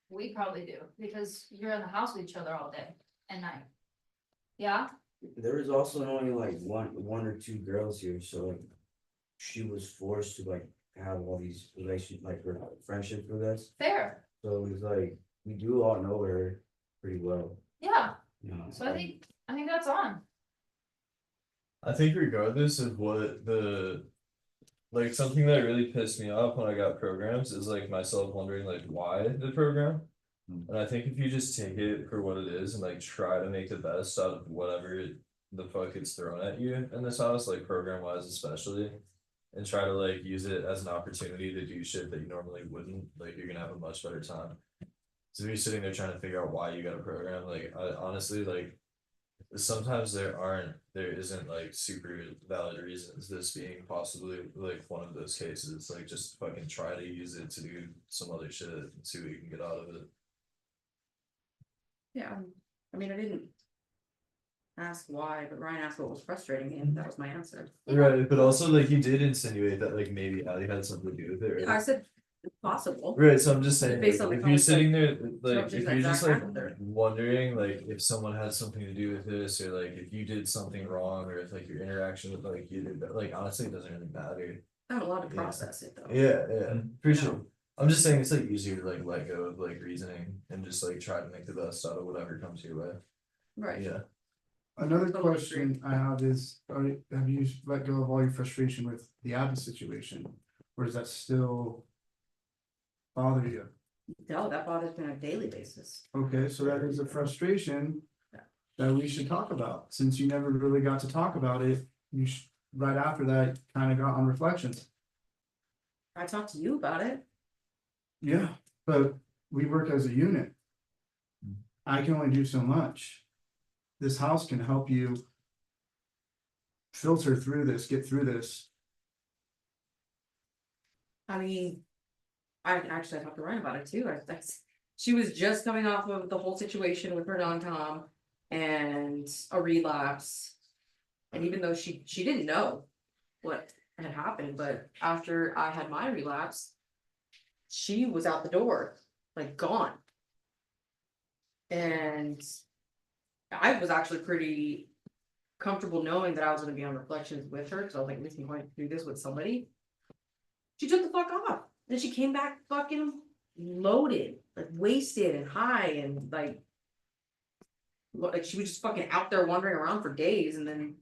we probably do, because you're in the house with each other all day and night. Yeah, There was also only like one or two girls here, so like. She was forced to like have all these relations, like friendships with us, fair, so it was like, we do all know her pretty well, yeah, you know. so I think that's on. I think regardless of what the. Like something that really pissed me off when I got programs is like myself wondering like why the program. And I think if you just take it for what it is and like try to make the best out of whatever the fuck is thrown at you in this house, like program wise especially. And try to like use it as an opportunity to do shit that you normally wouldn't, like you're gonna have a much better time. So if you're sitting there trying to figure out why you got a program, like I honestly like. Sometimes there isn't like super valid reasons, this being possibly like one of those cases, like just fucking try to use it to do some other shit and see what you can get out of it. Yeah, I mean, I didn't ask why, but Ryan asked what was frustrating me, and that was my answer. Right, but also like you did insinuate that like maybe Allie had something to do with it, I right? said it's possible. Right, so I'm just saying, like, Based on the if you're sitting there, like, conversation if that you're just Zach like had there. wondering, like, if someone had something to do with this, or like, if you did something wrong, or if like your interaction with like you did, like, honestly, it doesn't really matter. I have a lot to Yeah. process it though. Yeah, for sure. I'm just saying it's like easier to like let go of like reasoning and just like try to make the best out of whatever comes your way. Right. Yeah. Another question I have is, have you let go of all your frustration with the Abby situation? Or does that still bother you? No, that bothers me on a daily basis. Okay, so that is a frustration that we should talk about. Since you never really got to talk about it, you right after that, kind of got on reflections. I talked to you about it. Yeah, but we work as a unit. I can only do so much. This house can help you filter through this, get through this. I mean, I talked to Ryan about it too. She was just coming off of the whole situation with her non-com and a relapse. And even though she didn't know what had happened, but after I had my relapse, she was out the door, like gone. And I was actually pretty comfortable knowing that I was gonna be on reflections with her, because I was like, at least I'm going to do this with somebody. She took the fuck off. Then she came back fucking loaded, like wasted and high, and like she was just fucking out there wandering around for days, and then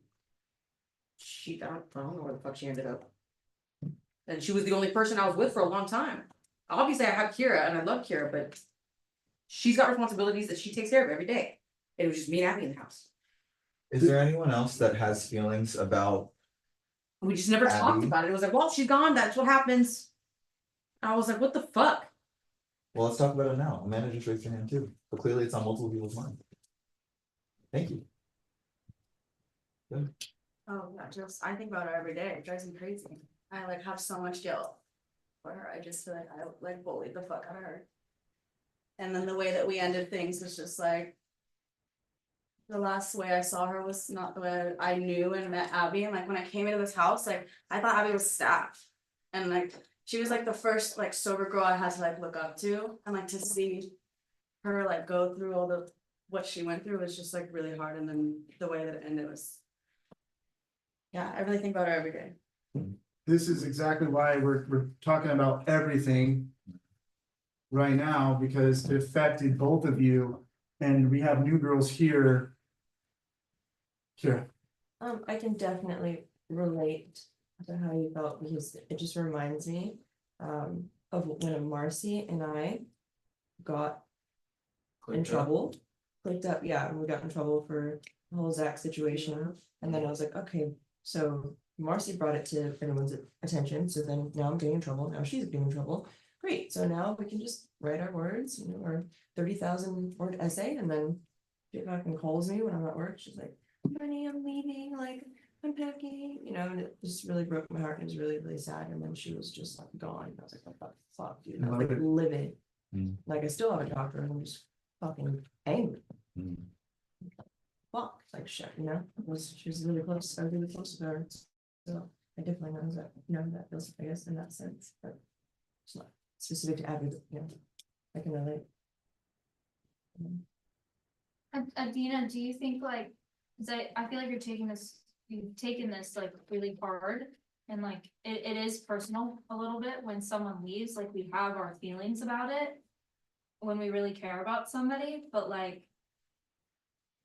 I don't know where the fuck she ended up. And she was the only person I was with for a long time. Obviously I have Kira and I love Kira, but she's got responsibilities that she takes care of every day. It was just me and Abby in the house. Is there anyone else that has feelings about? We just never talked Abby? about it. It was like, well, she's gone, that's what happens. I was like, what the fuck? Well, let's talk about it now. Amanda just raised her hand too, but clearly it's on multiple people's minds. Thank you. Good. Oh, yeah, just, I think about her every day, it drives me crazy. I like have so much guilt for her, I just feel like I like bullied the fuck out of her. And then the way that we ended things was just like. The last way I saw her was not the way I knew and met Abby, and like when I came into this house, like I thought Abby was stabbed. And like she was like the first like sober girl I had to like look up to, and like to see her like go through all the what she went through was just like really hard, and then the way that it ended was. Yeah, I really think about her every day. This is exactly why we're talking about everything right now, because it affected both of you, and we have new girls here. Sure. I can definitely relate to how you felt, because it just reminds me of when Marcy and I got in trouble. Clicked up, yeah, and we got in trouble for the whole Zach situation. And then I was like, okay, so Marcy brought it to everyone's attention, so then now I'm getting in trouble, now she's getting in trouble. Great, so now we can just write our words, our 30,000 word essay, and then she fucking calls me when I'm at work. She's like, honey, I'm leaving, like I'm packing, and it just really broke my heart. It was really, really sad. And then she was just like gone. I was like, what the fuck, dude? I was like livid. Like I still haven't talked to her, and I'm just fucking angry. Well, like shit, you know, she was really close, I was really close to her, so I definitely know that feels, I guess, in that sense, but. It's not specific to Abby, but, you know, I can relate. Adina, do you think like, cause I feel like you've taken this like really hard. And like, it is personal a little bit when someone leaves, like we have our feelings about it. When we really care about somebody, but like.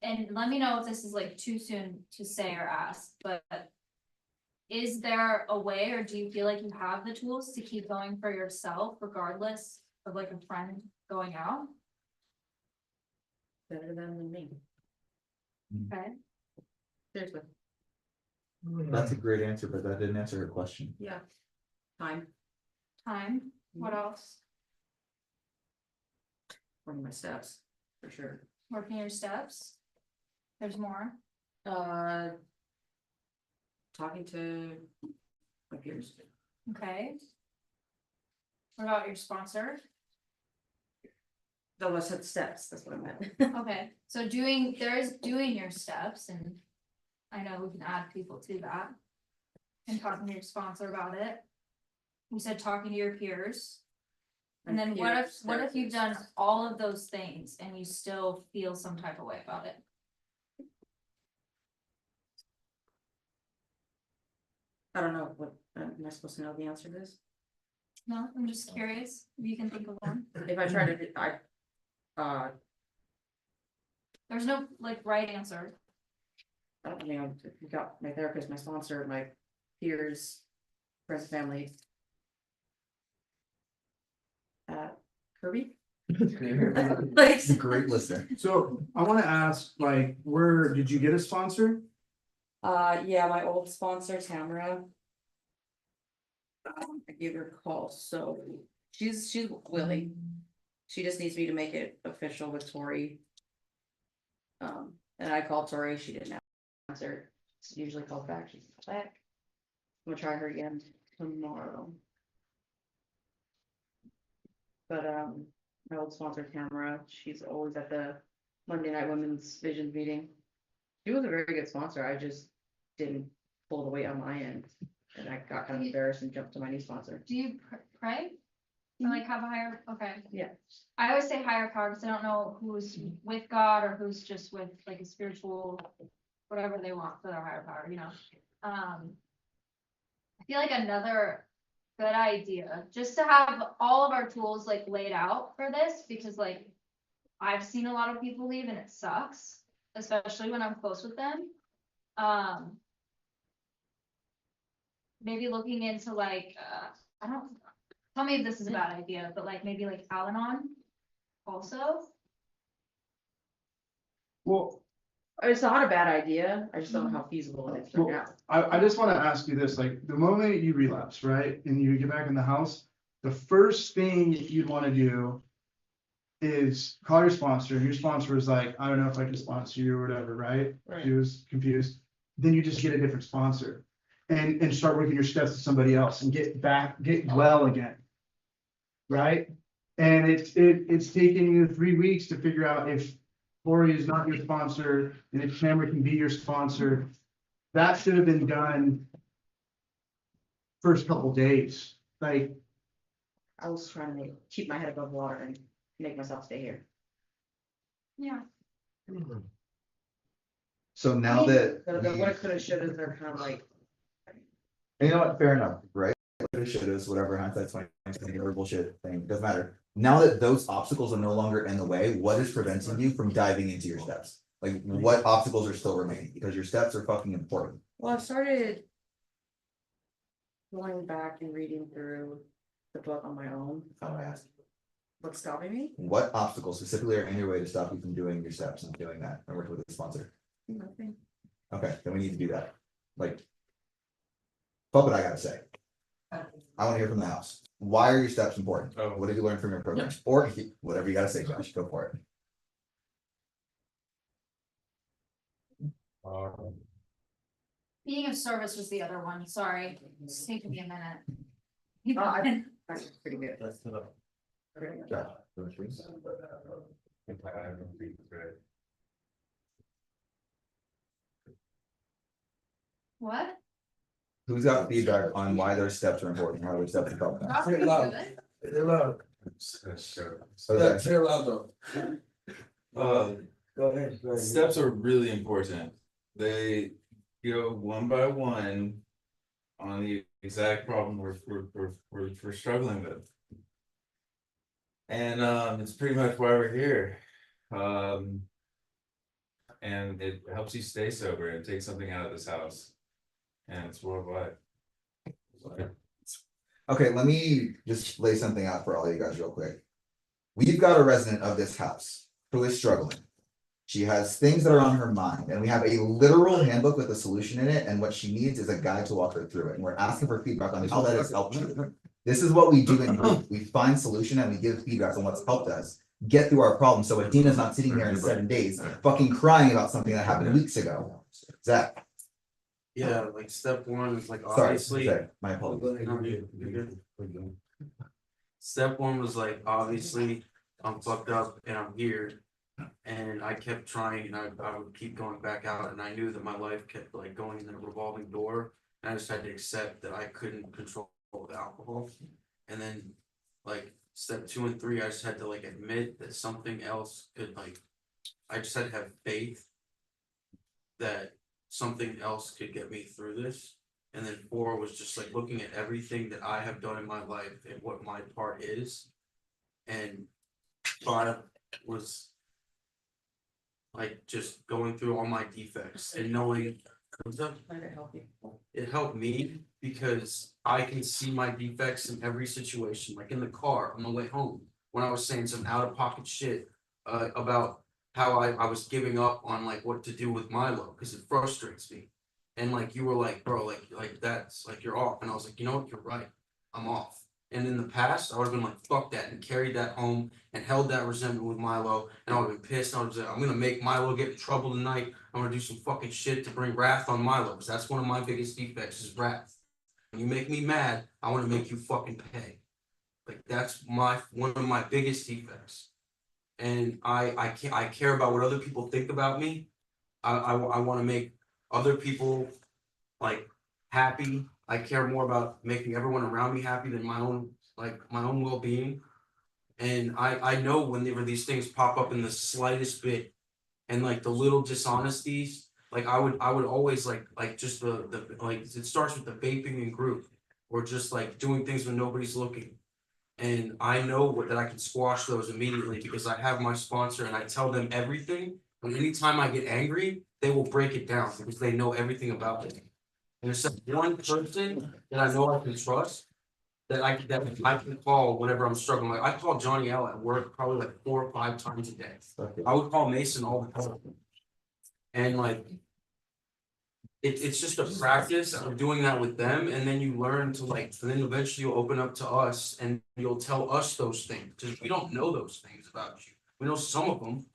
And let me know if this is like too soon to say or ask, but. Is there a way, or do you feel like you have the tools to keep going for yourself regardless of like a friend going out? Better than me, Okay, seriously, That's a great answer, but that didn't answer her question. yeah. Time, time, what else? one of my steps, for sure. Working your steps? There's more, Talking to my peers. okay. What about your sponsor? Though I said steps, that's what I meant. Okay, so there's doing your steps, and I know we can add people to that. And talking to your sponsor about it. You said talking to your peers. And then what if you've done all of those things and you still feel some type of way about it? I don't know, what, am I supposed to know the answer to this? No, I'm just curious, if you can think of one. If I try to, There's no like right answer. I don't know, I've got my therapist, my sponsor, my peers, friends, and family. Kirby? Like, He's a great listener. So I wanna ask, like, where, did you get a sponsor? yeah, my old sponsor, Tamara. I gave her a call, so she's willing. She just needs me to make it official with Tori. And I called Tori, she didn't answer. She usually calls back, she's not back. I'm gonna try her again tomorrow. But my old sponsor Tamara, she's always at the Monday night women's vision meeting. She was a very good sponsor, I just didn't pull the weight on my end. And I got kind of embarrassed and jumped to my new sponsor. Do you pray? Or like have a higher, okay. Yeah. I always say higher power because I don't know who's with God or who's just with like a spiritual, whatever they want for their higher power, you know? I feel like another good idea, just to have all of our tools like laid out for this, because like I've seen a lot of people leave and it sucks, especially when I'm close with them. Maybe looking into like, I don't, tell me if this is a bad idea, but like maybe like Al-Anon also. Well, It's not a bad idea, I just don't know how feasible it is right now. I just wanna ask you this, like, the moment you relapse, right, and you get back in the house, the first thing you'd wanna do is call your sponsor, and your sponsor is like, I don't know if I can sponsor you or whatever, right? She was confused, then you just get a different sponsor. And start working your steps to somebody else and get well again. Right? And it's taken you 3 weeks to figure out if Lori is not your sponsor and if Tamara can be your sponsor. That should have been done first couple days, like. I was trying to keep my head above water and make myself stay here. Yeah. So now that. The what coulda, shoulda, they're kind of like, And you know what, fair enough, right? Should is whatever, hindsight's 20/20, or bullshit thing, doesn't matter. Now that those obstacles are no longer in the way, what is preventing you from diving into your steps? Like, what obstacles are still remaining? Because your steps are fucking important. well, I've started. Going back and reading through the book on my own. How do I ask? What's stopping me? What obstacles specifically are in your way to stop you from doing your steps and doing that and working with a sponsor? Nothing. Okay, then we need to do that. Like. Fuck what I gotta say. I wanna hear from the house. Why are your steps important? Oh. What did you learn from your program? Or whatever you gotta say, Josh, go for it. Being of service was the other one, sorry, it's taking me a minute. That's pretty good. Josh, I don't think it's right. What? Who's got feedback on why their steps are important, how their steps are helping? Josh, are you good? They're loud. Okay. They're loud though. Go ahead. Steps are really important. They go one by one on the exact problem we're struggling with. And it's pretty much why we're here. And it helps you stay sober and take something out of this house. And it's worldwide. Okay, let me just lay something out for all you guys real quick. We've got a resident of this house who is struggling. She has things that are on her mind, and we have a literal handbook with a solution in it, and what she needs is a guide to walk her through it, and we're asking for feedback on how that has helped you. This is what we do in group. We find solution and we give feedback on what's helped us get through our problem, so Adina's not sitting here in 7 days fucking crying about something that happened weeks ago. Zach. Yeah, like step one is like Sorry, obviously. Zach, my apologies. No, you're good. Step one was like, obviously, I'm fucked up and I'm here. And I kept trying and I would keep going back out and I knew that my life kept like going in a revolving door. And I just had to accept that I couldn't control the alcohol. And then like step 2 and 3, I just had to like admit that something else could like, I just had to have faith that something else could get me through this. And then 4 was just like looking at everything that I have done in my life and what my part is. And 5 was like just going through all my defects and knowing it helped me because I can see my defects in every situation, like in the car on the way home when I was saying some out of pocket shit about how I was giving up on like what to do with Milo because it frustrates me. And like you were like, bro, like that's like you're off. And I was like, you know what, you're right. I'm off. And in the past, I would have been like, fuck that, and carried that home and held that resentment with Milo. And I would have been pissed. I would have said, I'm gonna make Milo get in trouble tonight. I'm gonna do some fucking shit to bring wrath on Milo, because that's one of my biggest defects is wrath. When you make me mad, I want to make you fucking pay. Like that's one of my biggest defects. And I care about what other people think about me. I want to make other people like happy. I care more about making everyone around me happy than my own well-being. And I know whenever these things pop up in the slightest bit and like the little dishonesties, like I would always like just the like it starts with the vaping in group or just like doing things when nobody's looking. And I know that I can squash those immediately because I have my sponsor and I tell them everything. And anytime I get angry, they will break it down because they know everything about it. And there's one person that I know I can trust that I can call whenever I'm struggling. Like I call Johnny L at work probably like 4 or 5 times a day. I would call Mason all the time. And like it's just a practice of doing that with them, and then you learn to like, and then eventually you'll open up to us and you'll tell us those things because we don't know those things about you. We know some of them,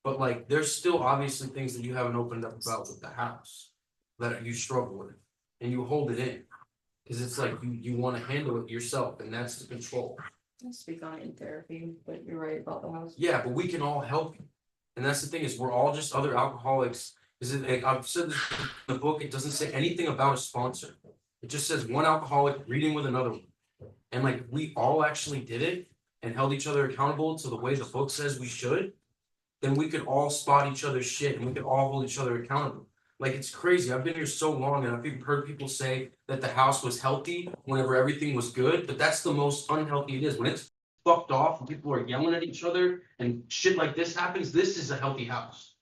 but like there's still obviously things that you haven't opened up about with the house that you struggle with, and you hold it in because it's like you want to handle it yourself, and that's the control. I'll speak on it in therapy, but you're right about the house. Yeah, but we can all help you, and that's the thing is we're all just other alcoholics. Is it like I've said this in the book? It doesn't say anything about a sponsor. It just says one alcoholic reading with another one, and like we all actually did it and held each other accountable to the way the book says we should. Then we could all spot each other's shit and we could all hold each other accountable. Like it's crazy. I've been here so long and I've even heard people say that the house was healthy whenever everything was good, but that's the most unhealthy it is. When it's fucked off and people are yelling at each other and shit like this happens, this is a healthy house.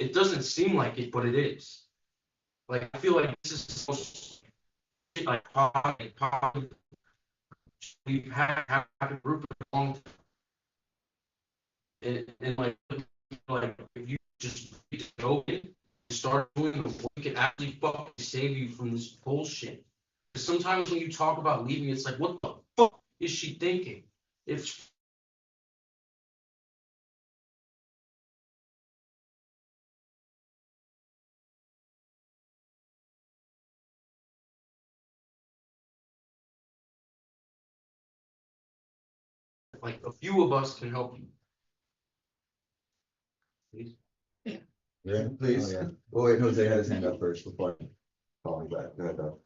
It doesn't seem like it, but it is. Like I feel like this is the most like we've had a group for a long time. And like if you just go in and start doing the work, it can actually fucking save you from this bullshit. Because sometimes when you talk about leaving, it's like, what the fuck is she thinking? It's like a few of us can help you. Please. Yeah, please. Oh, wait, Jose had his hand up first before. Calling back, go ahead, Doug.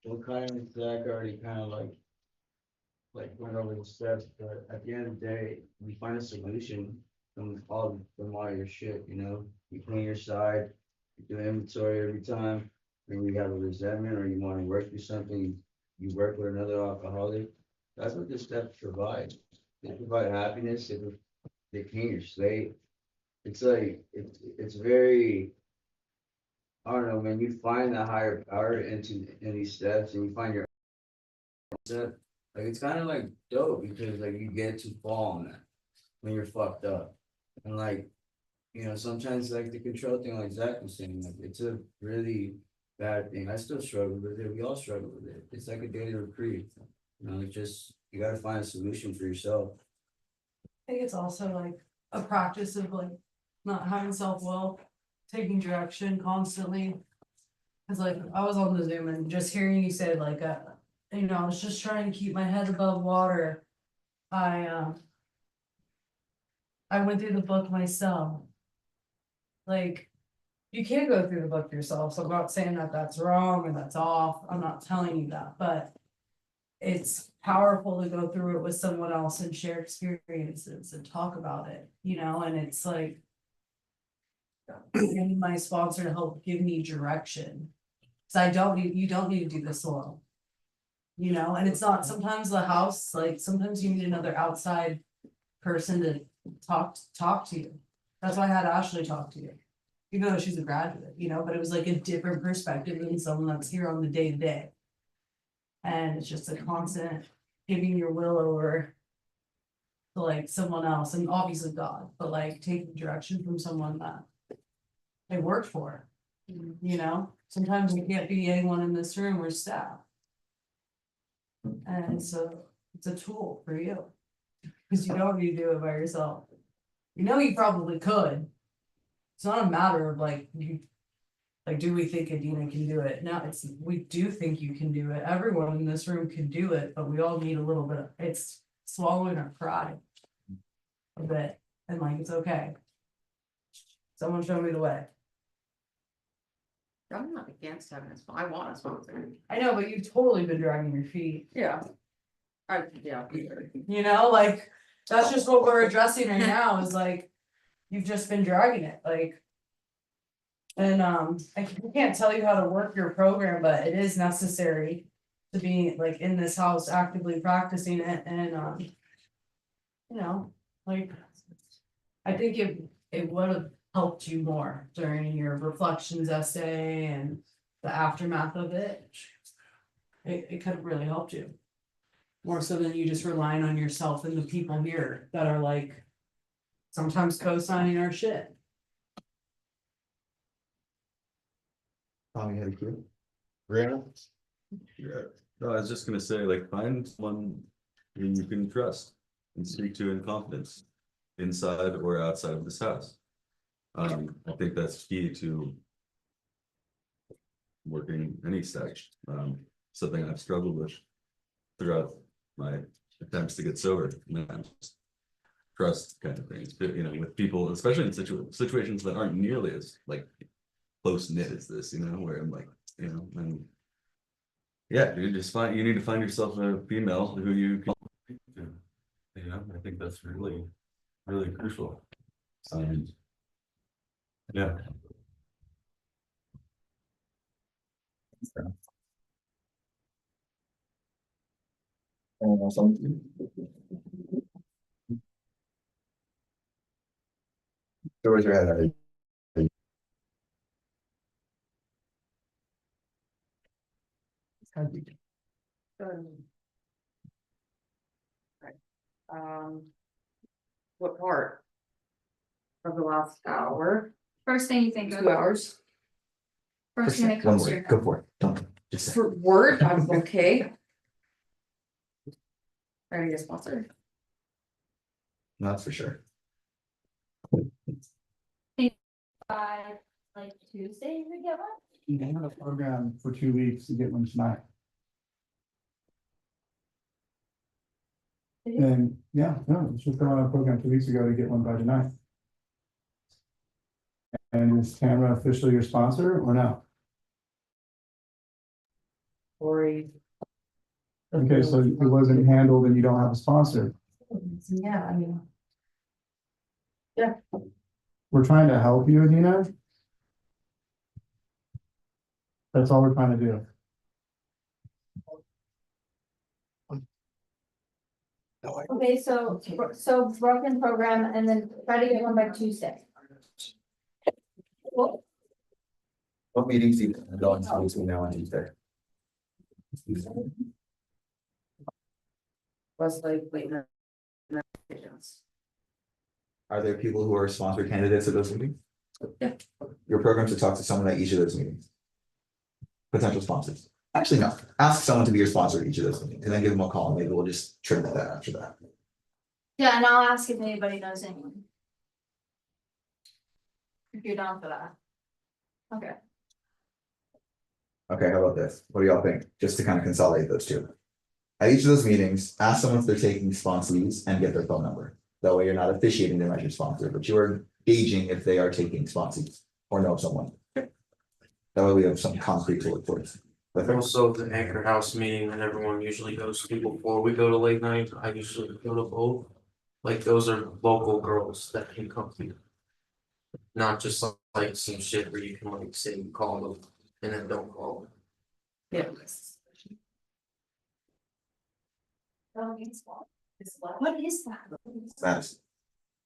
Well, kind of, Zach already kind of like went over the steps, but at the end of the day, we find a solution from all your shit, you know? You clean your side, you do inventory every time, when you have a resentment or you wanna work through something, you work with another alcoholic. That's what the steps provide. They provide happiness, they clean your slate. It's like, it's very, I don't know, when you find the higher power in these steps and you find your step, like it's kind of like dope because like you get to fall on that when you're fucked up. And like, you know, sometimes like the control thing, like Zach was saying, like it's a really bad thing. I still struggle with it. We all struggle with it. It's like a daily reprieve. You know, it's just you gotta find a solution for yourself. I think it's also like a practice of like not having self-will, taking direction constantly. Cause like I was on the Zoom and just hearing you say like, you know, I was just trying to keep my head above water. I went through the book myself. Like, you can't go through the book yourself, so I'm not saying that that's wrong or that's off, I'm not telling you that, but. It's powerful to go through it with someone else and share experiences and talk about it, you know, and it's like. Getting my sponsor to help give me direction. Cause you don't need to do this alone. You know, and it's not, sometimes the house, like, sometimes you need another outside person to talk to you. That's why I had Ashley talk to you. Even though she's a graduate, you know, but it was like a different perspective than someone that's here on the day to day. And it's just a constant giving your will over to like someone else and obviously God, but like taking direction from someone that they worked for. You know, sometimes we can't be anyone in this room or staff. And so it's a tool for you. Cause you don't need to do it by yourself. You know, you probably could. It's not a matter of like you. Like, do we think Adina can do it? No, we do think you can do it. Everyone in this room can do it, but we all need a little bit of, it's swallowing our pride. A bit, and like, it's okay. Someone show me the way. I'm not against having a sponsor, I want a sponsor. I know, but you've totally been dragging your feet. Yeah. Yeah. You know, like, that's just what we're addressing right now is like, you've just been dragging it, like. And I can't tell you how to work your program, but it is necessary to be like in this house actively practicing it and you know, like. I think it would have helped you more during your reflections essay and the aftermath of it. It could have really helped you. More so than you just relying on yourself and the people here that are like sometimes co-signing our shit. Tommy had a clue. Brianna? Yeah, no, I was just gonna say, like, find someone who you can trust and speak to in confidence, inside or outside of this house. I think that's key to working any stage. Something I've struggled with throughout my attempts to get sober, man, just trust kind of things, you know, with people, especially in situations that aren't nearly as like close knit as this, you know, where I'm like, you know, and yeah, you need to find yourself a female who you can, you know, I think that's really crucial. Yeah. So where's your head at? What part? Of the last hour, First thing you think of. 2 hours? First thing that One comes to word, your go head. for it, don't, just say. For word, I'm okay. I need a sponsor. No, that's for sure. By like Tuesday, you get one? You can have a program for 2 weeks to get one tonight. And yeah, no, it's just on a program 2 weeks ago to get one by tonight. And is Tamara officially your sponsor or no? Lori. Okay, so it wasn't handled and you don't have a sponsor. Yeah, I mean. We're trying to help you, Adina. That's all we're trying to do. Okay, so broken program and then try to get one by Tuesday. Well, What meetings do you go on between now and Tuesday? Wesley, wait. Are there people who are sponsor candidates at those meetings? Yeah. Your program to talk to someone at each of those meetings. Potential sponsors. Actually, no, ask someone to be your sponsor at each of those meetings and then give them a call and maybe we'll just trim that after that. yeah, and I'll ask if anybody knows anyone. If you're down for that. Okay. Okay, how about this? What do y'all think? Just to kind of consolidate those two. At each of those meetings, ask someone if they're taking sponsees and get their phone number. That way you're not officiating them as your sponsor, but you are gauging if they are taking sponsees or know someone. That way we have some concrete to look towards. Also, the Anchor House meeting that everyone usually goes to before we go to late night, I usually go to both. Like, those are local girls that can come here. Not just like some shit where you can like say you call them and then don't call them. Yeah. What is that? That's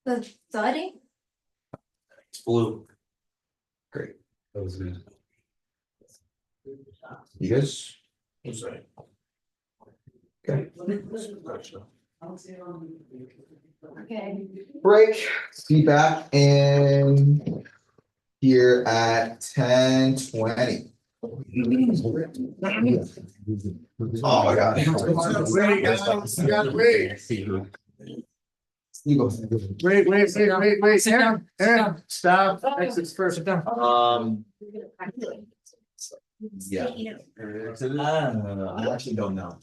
The study? It's blue. great. You guys? I'm sorry. Okay. Okay. Break, be back in here at 10:20. Oh my God. Wait, guys, you gotta wait. Wait, Aaron, stop, exits first. Yeah. I actually don't know.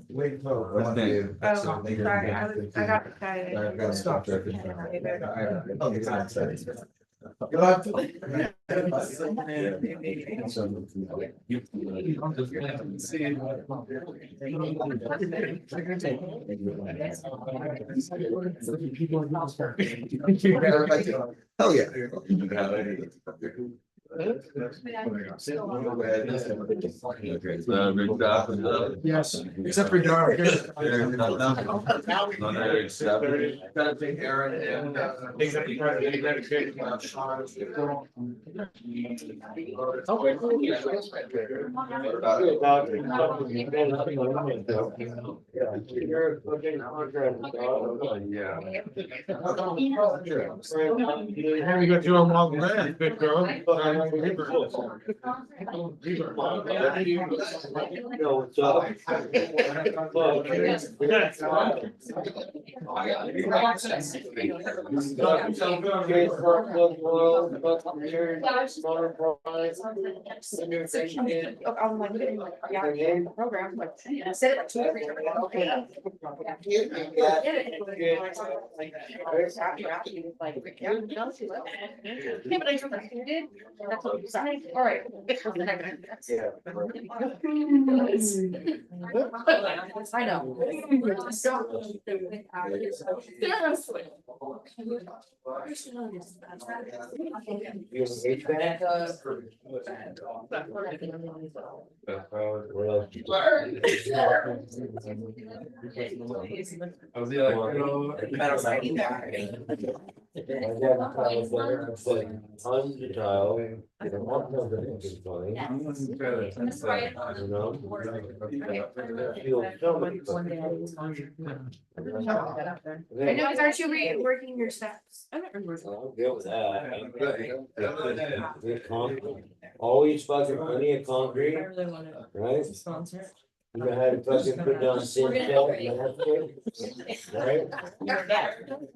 Wait, Oh, sorry, I got excited. I've got to stop there. Hell yeah. Yes, except for Dark. Gotta take Aaron and. We got you on long land, big girl. Program, but I said it like 2 or 3 times. Okay. Yeah, but I told her, you did. That's what you signed. All right. I know. I know, aren't you working your steps? I'll deal with that. Always fucking plenty of concrete, right? You know how to fucking put down sand belt and that shit, right?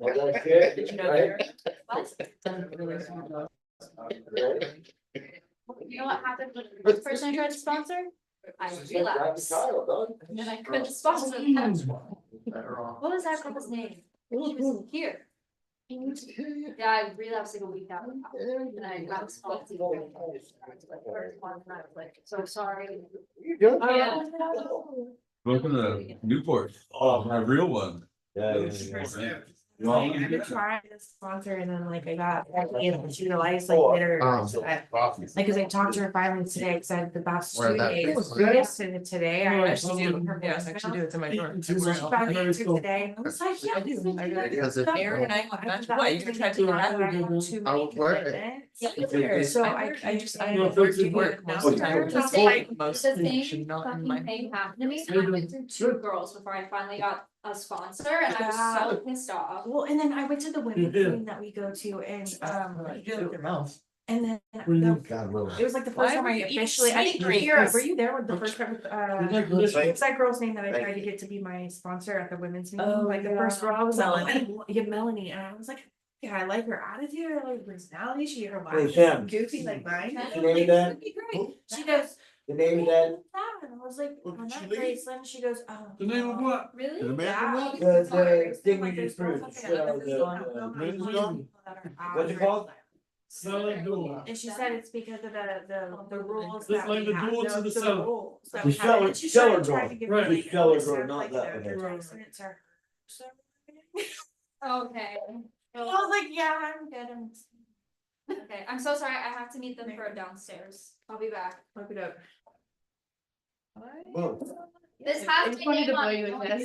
All that shit, right? You know what happened with the person I tried to sponsor? I relapsed. And then I couldn't sponsor them. What was that girl's name? He was here. Yeah, I relapsed like a week after. And I got responsible. First one, and I was like, so sorry. Yeah. Welcome to Newport. Oh, my real one. Like, I've been trying to sponsor and then like I got, she realized like later. Like, cause I talked to her finally today, cause I had the past 2 days, previous to today, I actually do her Yes, I actually do, it's in my drawer. So she finally answered today, I was like, yeah. I do. Aaron and I went back. What, you can try to do that? So I just, I work most of the time. The Just same- like most The of the same fucking thing happened to me, and I went through 2 girls before I finally got a sponsor, and I was so pissed off. Well, and then I went to the women's did. meeting that we go to and You do it with your mouth. and then What do you it was like the first time I officially, I think Kira, were you there with the first time with what's that girl's name that I tried to get to be my sponsor at the women's meeting? Oh, Like the yeah. first girl, I was like, Melanie. yeah, Melanie, and I was like, yeah, I like her attitude, I like her personality, she her Hey, laugh Sam. goofy like mine. The name of that? She goes, The name of that? and I was like, I'm not Graceland, she goes, oh. The name of what? Really? Yeah. The thing you just proved. What's it called? Cellar door. And she said it's because of the rules It's that like we the have, door to the cellar. rules that The we have. cellar- And she cellar started trying door. to give Right, me, the cellar like, door, some, not like, that their one. accidents are- Okay. I was like, yeah, I'm good, Okay, I'm so sorry, I have to meet them for downstairs. I'll be back. Look it up. Whoa. This has my name on it.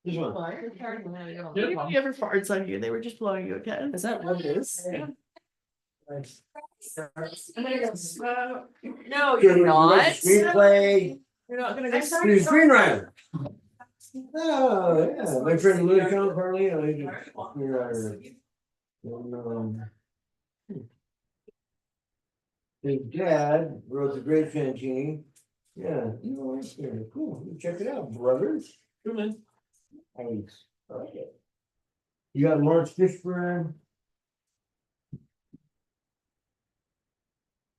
This one. Nobody ever farts on you, they were just blowing you a kiss. Is that what it is? I'm gonna go slow. No, Good, you're you not. write Screenplay. You're not gonna go. You're a screenwriter. Oh, yeah, my friend Louis Carlino, he's a screenwriter. His dad wrote the Great Fantini. Yeah, you know, it's very cool. You check it out, brothers. Come in. Thanks. Okay. You got Lawrence Fishburne.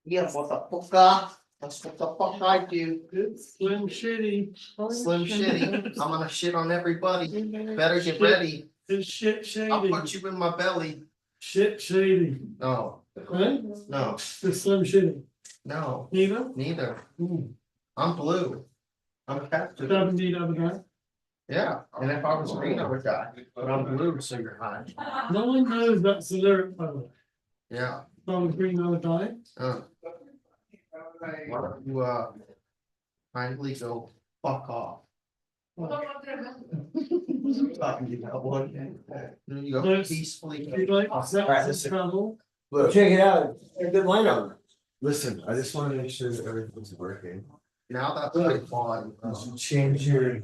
Yeah, motherfucker. That's what the fuck I do. Slim Shitty. Slim shitty. I'm gonna shit on everybody. Better get ready. It's shit shady. I'll put you in my belly. Shit shady. No, Right? no, The Slim Shitty. no, Neither? neither. Ooh. I'm blue. I'm captain. WDW. Yeah, and if I was green, I would die. But I'm blue, so you're high. No one knows that's the lyric, by the way. Yeah. If I was green, I would die. Why don't you kindly go fuck off? Talking to you about one. You go Yes. peacefully. You'd like Alright, sex listen. and travel. Look, Check it out. It's a good lineup. listen, I just wanna make sure that everything's working. Now that's my fun. You should change your.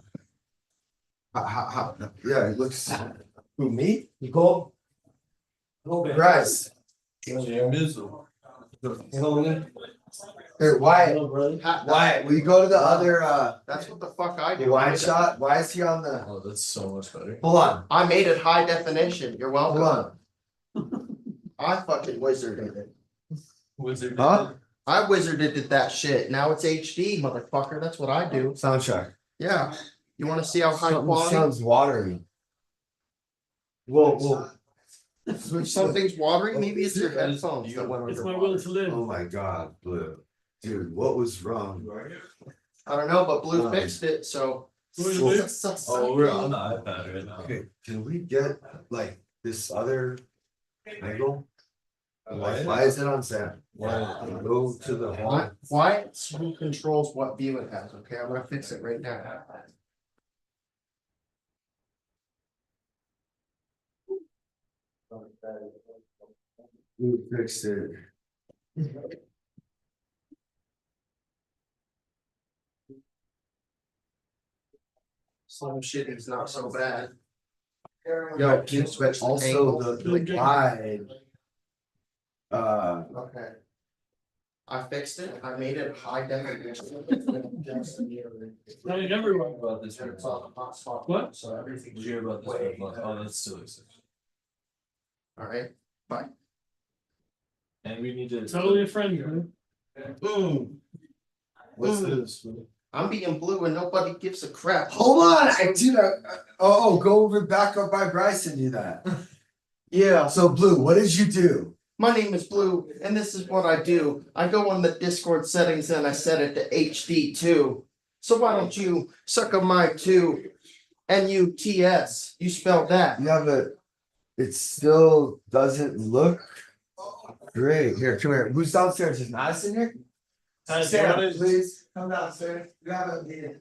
Yeah, it looks. Who, me? Nicole? Bryce. Here, Wyatt, will you go to the other, That's what the fuck I the do. wide shot? Why is he on the? Oh, that's so much better. Hold on, I made it high definition. You're hold welcome. on. I fucking wizarded it. Wizard. Huh? I wizarded that shit. Now it's HD, motherfucker. That's what I do. Soundtrack. Yeah. You wanna see how high Something quality? sounds watery. Whoa. If something's watery, maybe it's your headphones that went It's my underwater. will to live. Oh my god, Blue. Dude, what was wrong? I don't know, but Blue fixed it, so. Oh, we're on the iPad right now. Okay, can we get like this other angle? Why is it on Sam? Go to the hall. Wyatt who controls what view it has, okay? I'm gonna fix it right now. Who fixed it? Slim shitty's not so bad. Yo, Can you switch the also angle? the wide. Okay. I fixed it. I made it high definition. Telling everyone. About this one. What? So everything. Did you hear about this one? Oh, that's still exciting. Alright, bye. And we need to. Tell your friend, man. Boom. What's this? I'm being blue and nobody gives a crap. Hold on, I do that. Oh, go over back up by Bryce and do that. Yeah, So Blue, what did you do? my name is Blue, and this is what I do. I go on the Discord settings and I set it to HD2. So why don't you suck on my two NUTS? You spelled that. Yeah, but it still doesn't look great. Here, come here. Who's downstairs? Is Madison here? Sarah, please come downstairs. You have a meeting.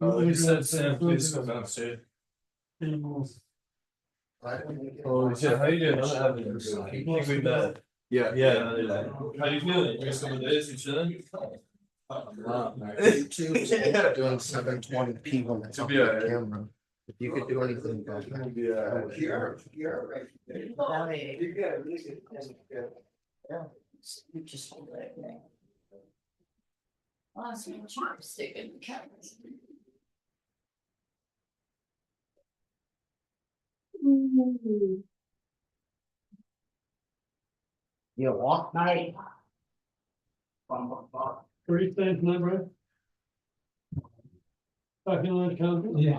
You said Sam, please come downstairs. Holy shit, how you doing? I'm having I think we met. Yeah. Yeah. How you feeling? You some days, you chilling? YouTube doing 720p when it's on Be alright. the camera. If you could do anything about that. You're right. You just hold that thing. Awesome, chopstick in the camera. You walk night. What do you think, Libra? Fucking like company? Yeah.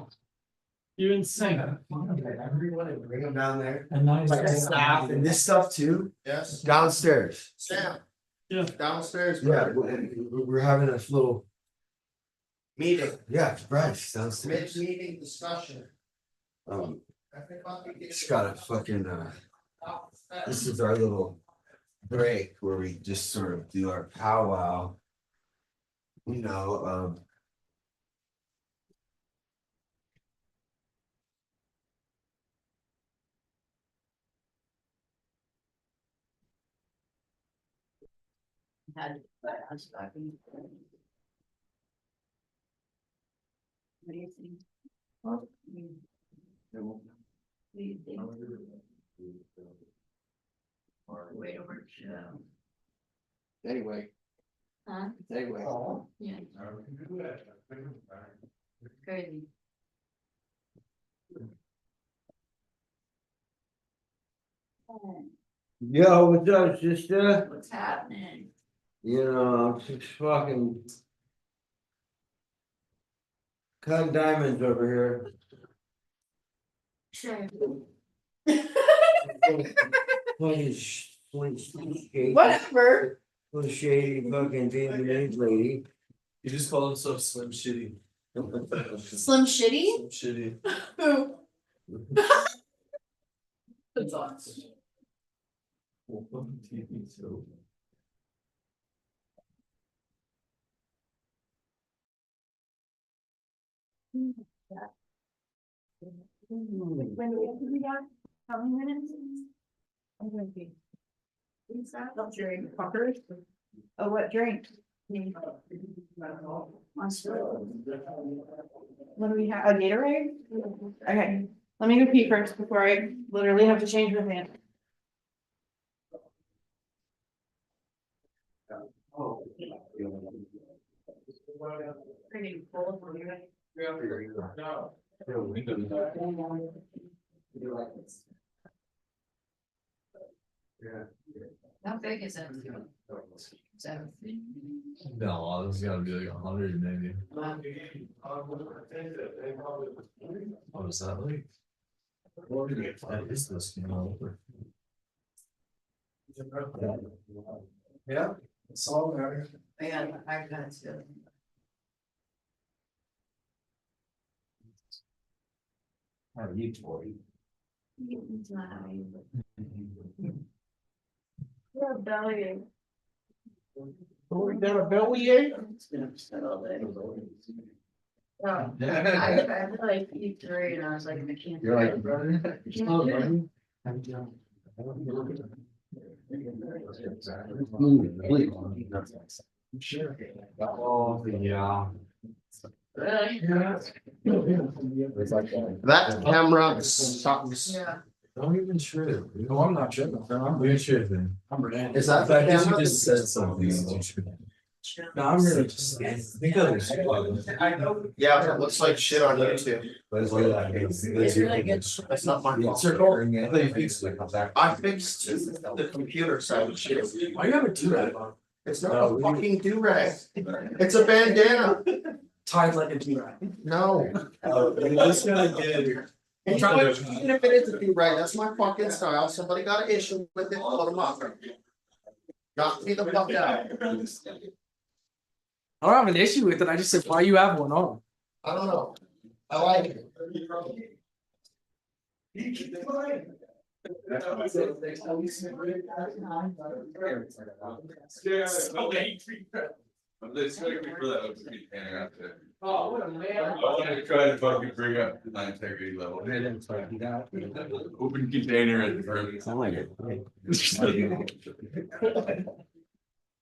You insane. Bring them down there. And nice. Like staff and this stuff too. Yes. Downstairs. Sam. Yeah. Downstairs. Yeah, brother. we're having this little, Meeting. yeah, Bryce downstairs. Mid-meeting discussion. I think I'll be Just gotta fucking, this is our little break where we just sort of do our powwow. You know, Had, but I was talking. What do you think? What do you think? Way to work, Anyway. huh? Anyway. Yeah. Crazy. Yo, what's up, sister? What's happening? You know, I'm just fucking. Cut diamonds over here. Sure. Whatever. Little shady fucking Vietnamese lady. You just call himself Slim Shitty. Slim Shitty? Slim Shitty. Who? That's awesome. When do we got? How many minutes? I'm gonna be. Don't drink puckers. Oh, what drink? What do we have? A Gatorade? Okay, let me go pee first before I literally have to change my pants. Pretty full. How big is it? 7. No, this has gotta be like 100 maybe. What is that like? That is this, you know. yeah, it's all right. Yeah, I've got to. How are you, Tori? It's not how you look. You're a belly. We got a bellyache? It's been upset all day. Oh, I tried to like eat 3 and I was like, I can't. You're like, Sure. Oh, yeah. That camera sucks. Yeah. Don't even trip. No, I'm not tripping. You're tripping. Is that the I guess you camera? just said something. No, I'm really just. I think that was. Yeah, it looks like shit on YouTube. It's really good. That's not my fault. I fixed the computer side of shit. Why you have a do-rag on? It's not a fucking do-rag. It's a bandana. Tied like a do-rag. No. You just gotta get Even if it isn't you, right, that's my fucking style, somebody got an issue with it, put them up. Got me the fuck out. I don't have an issue with it, I just said, why you have one on? I don't know, I like it. I'm just gonna for that open container out there. Oh, what a man. I wanted to try to fucking bring up my integrity level. Open container at the front. I like it.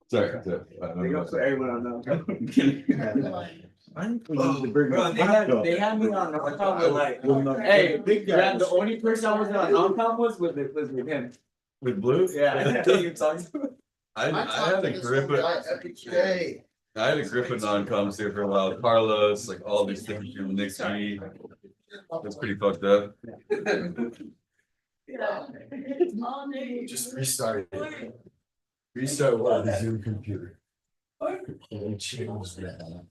Sorry. They had me on non-com with like, hey, the only person I was on non-com was him. With blue? Yeah. I had a grip of. I had a grip of non-coms here for a while. Carlos, like all these different people, Nick G. That's pretty fucked up. Just restart it. Restart what? The Zoom computer. And change that.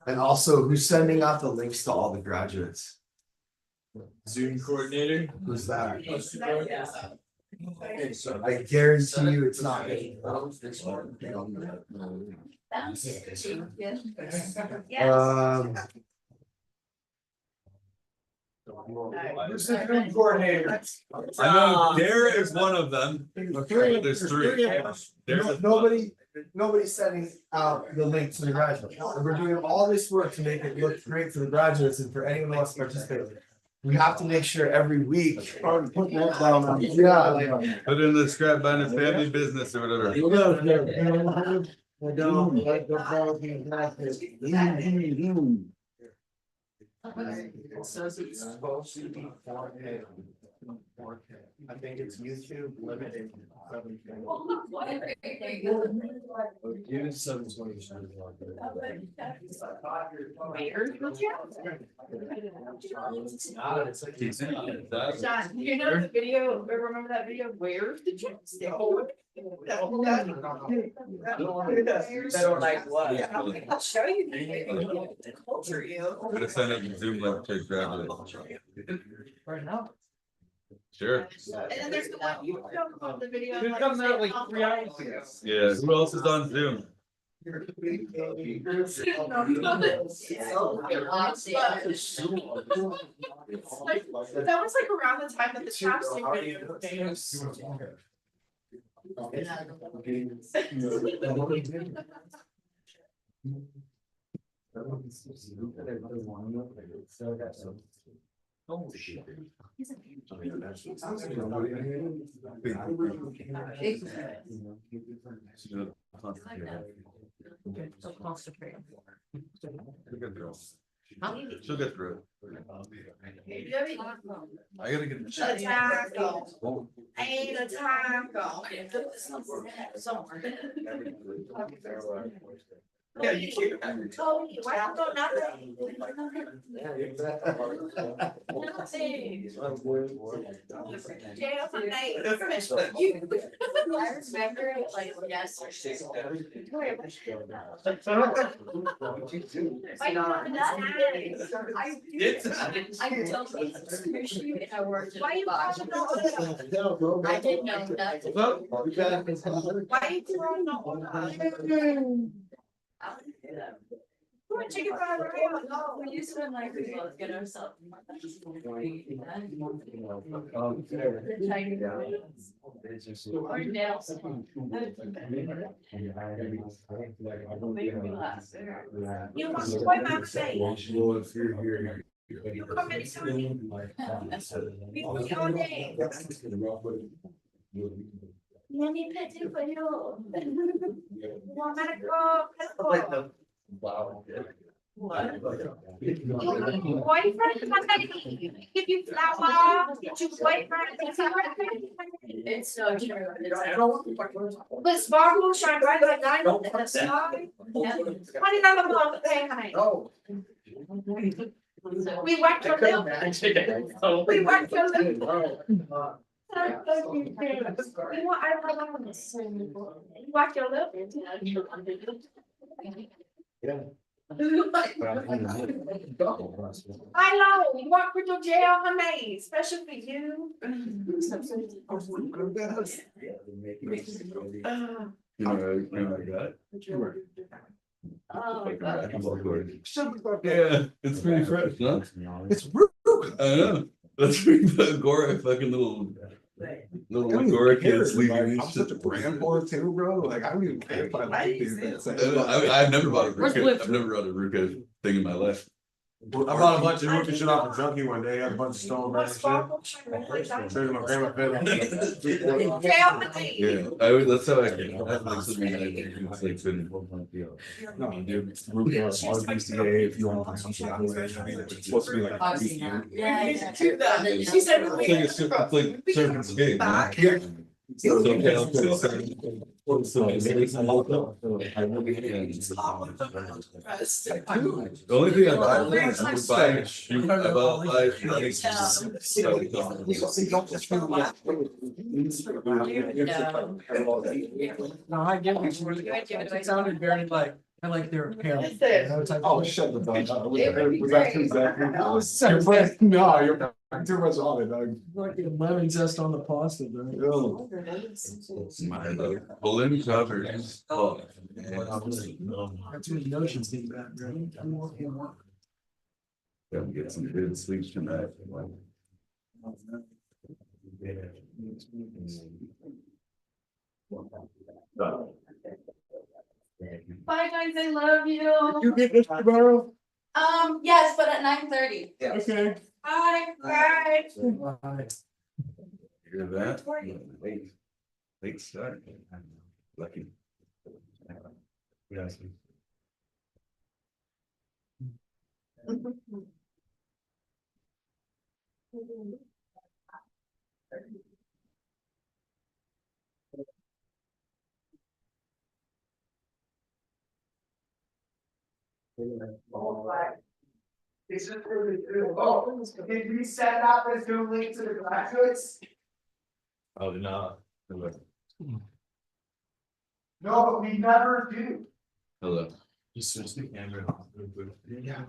And also, who's sending out the links to all the graduates? Zoom coordinator. Who's that? I guarantee you it's not me. Who's the Zoom coordinator? I know Dare is one of them. Okay, There's three. Nobody's sending out the link to the graduates. We're doing all this work to make it look great for the graduates and for anyone who wants to participate. We have to make sure every week. Yeah. Put in the scrap bind of family business or whatever. It says it's supposed to be 4K. I think it's YouTube limited. Even 720. John, you know the video, remember that video, where's the chips? That are like what? I'll show you. The culture, I'm gonna send it to Zoom link to grab it. Right now. Sure. And then there's the one you filmed on the video. It comes out like 3 hours ago. Yeah, who else is on Zoom? That was like around the time that the chapstick video came. Oh shit. So concentrate. She'll get through it. I gotta get. I ate a taco. Yeah, you can't. Oh, why don't go nothing? Jail for night. I remember like yesterday. I don't appreciate I worked at a box. I didn't know nothing. Why you throwing the chicken fried rice? No, we used to like we both get ourselves. The Chinese food. Or nails. Make me laugh. You want to play my face? You come in soon. We put your name. Let me pet you for you. You want me to go? Let's go. Wow. Your boyfriend give you flower, get your boyfriend. It's so true. But sparkle shine bright like diamond in the sky. $29 pay, honey. Oh. We whacked your little. We whacked your little. You want, I love this. You whacked your little. Yeah. I know, you walk with your jail, honey, especially for you. You know, I got. Oh, Yeah, it's pretty fresh, huh? It's rude. I know. That's the Agora fucking little Agora kids leaving. I'm such a brand boy too, bro. Like I don't even care if I like these things. I've never bought a Ruka. I've never bought a Ruka thing in my life. I bought a bunch of Ruka shit off a junkie one day. I had a bunch of stone and shit. Traded my grandma fed. Yeah, that's how I get. I have like something that it's like been. No, dude, Ruka RBCA. If you want to find something, it's supposed to be like I've seen PQ. Yeah. She said. It's like surfing's game. Yeah. So, okay, I'll put it aside. The only thing I bought is buying a shoe. I bought No, I get it. It sounded very like, I like their parents. Oh, shut the fuck up. Was that too exactly? No, you're too much on it, dog. Like the lemon zest on the pasta, bro. my balloon covers. Oh. That's what the ocean's think about, bro. Gotta get some good sleep tonight. Bye guys, I love you. You get this tomorrow? Yes, but at 9:30. Okay. Bye. Bye. Hear that? Late start. Lucky. Yes. It's just really good. Oh, did we set up as Zoom link to the graduates? Oh, no. No, but we never do. Hello. Just switch the camera off. Yeah.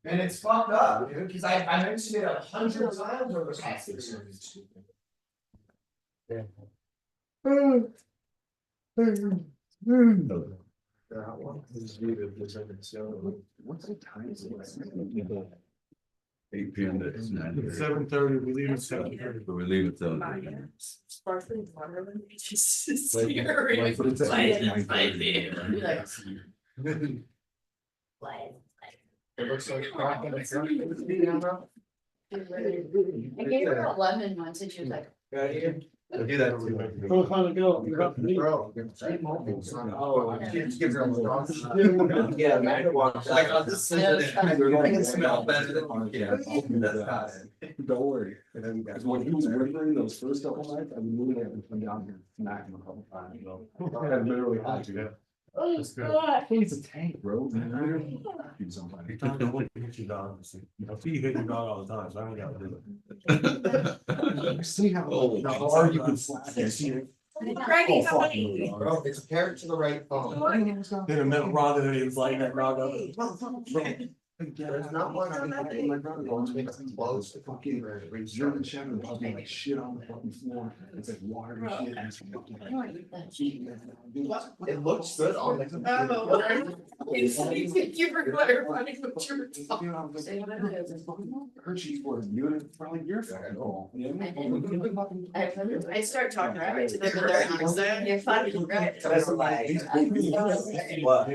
And it's fucked up, dude, because I mentioned it 100 times over the past 6 years. What's the time? 8 p.m. to 9. 7:30, we leave at 7:30. But we leave at 7. Sparkling water, just Like, scary. like, but it's at Like, 9:30. like, It looks like crap in the ground. I gave her a lemon once and she was like. I do that too. Go find a girl. You're about to leave. Bro, Oh, kids give her a yeah, Amanda walks like on the I can smell better than Don't worry. And then, because when he was whimpering those first couple nights, I literally had to come down here and smack him a couple times. I literally had to. Oh, God. He's a tank, bro. Literally. He's somebody. Hit your dog. I see you hit your dog all the time, so I don't gotta do it. You see how hard you can slap it. Greggy, somebody. Bro, it's a parrot to the right phone. In a minute, Rhonda, he's like that dog up. There's not one. My brother goes, makes them close to fucking German Shepherd, fucking like shit on the fucking floor. It's like water and shit. And it's fucking- It looks good on the. Thank you for clarifying what you were talking Hershey's for unit, probably your fucking call. I start talking right to them in their accent. You're funny, right? That's like. What?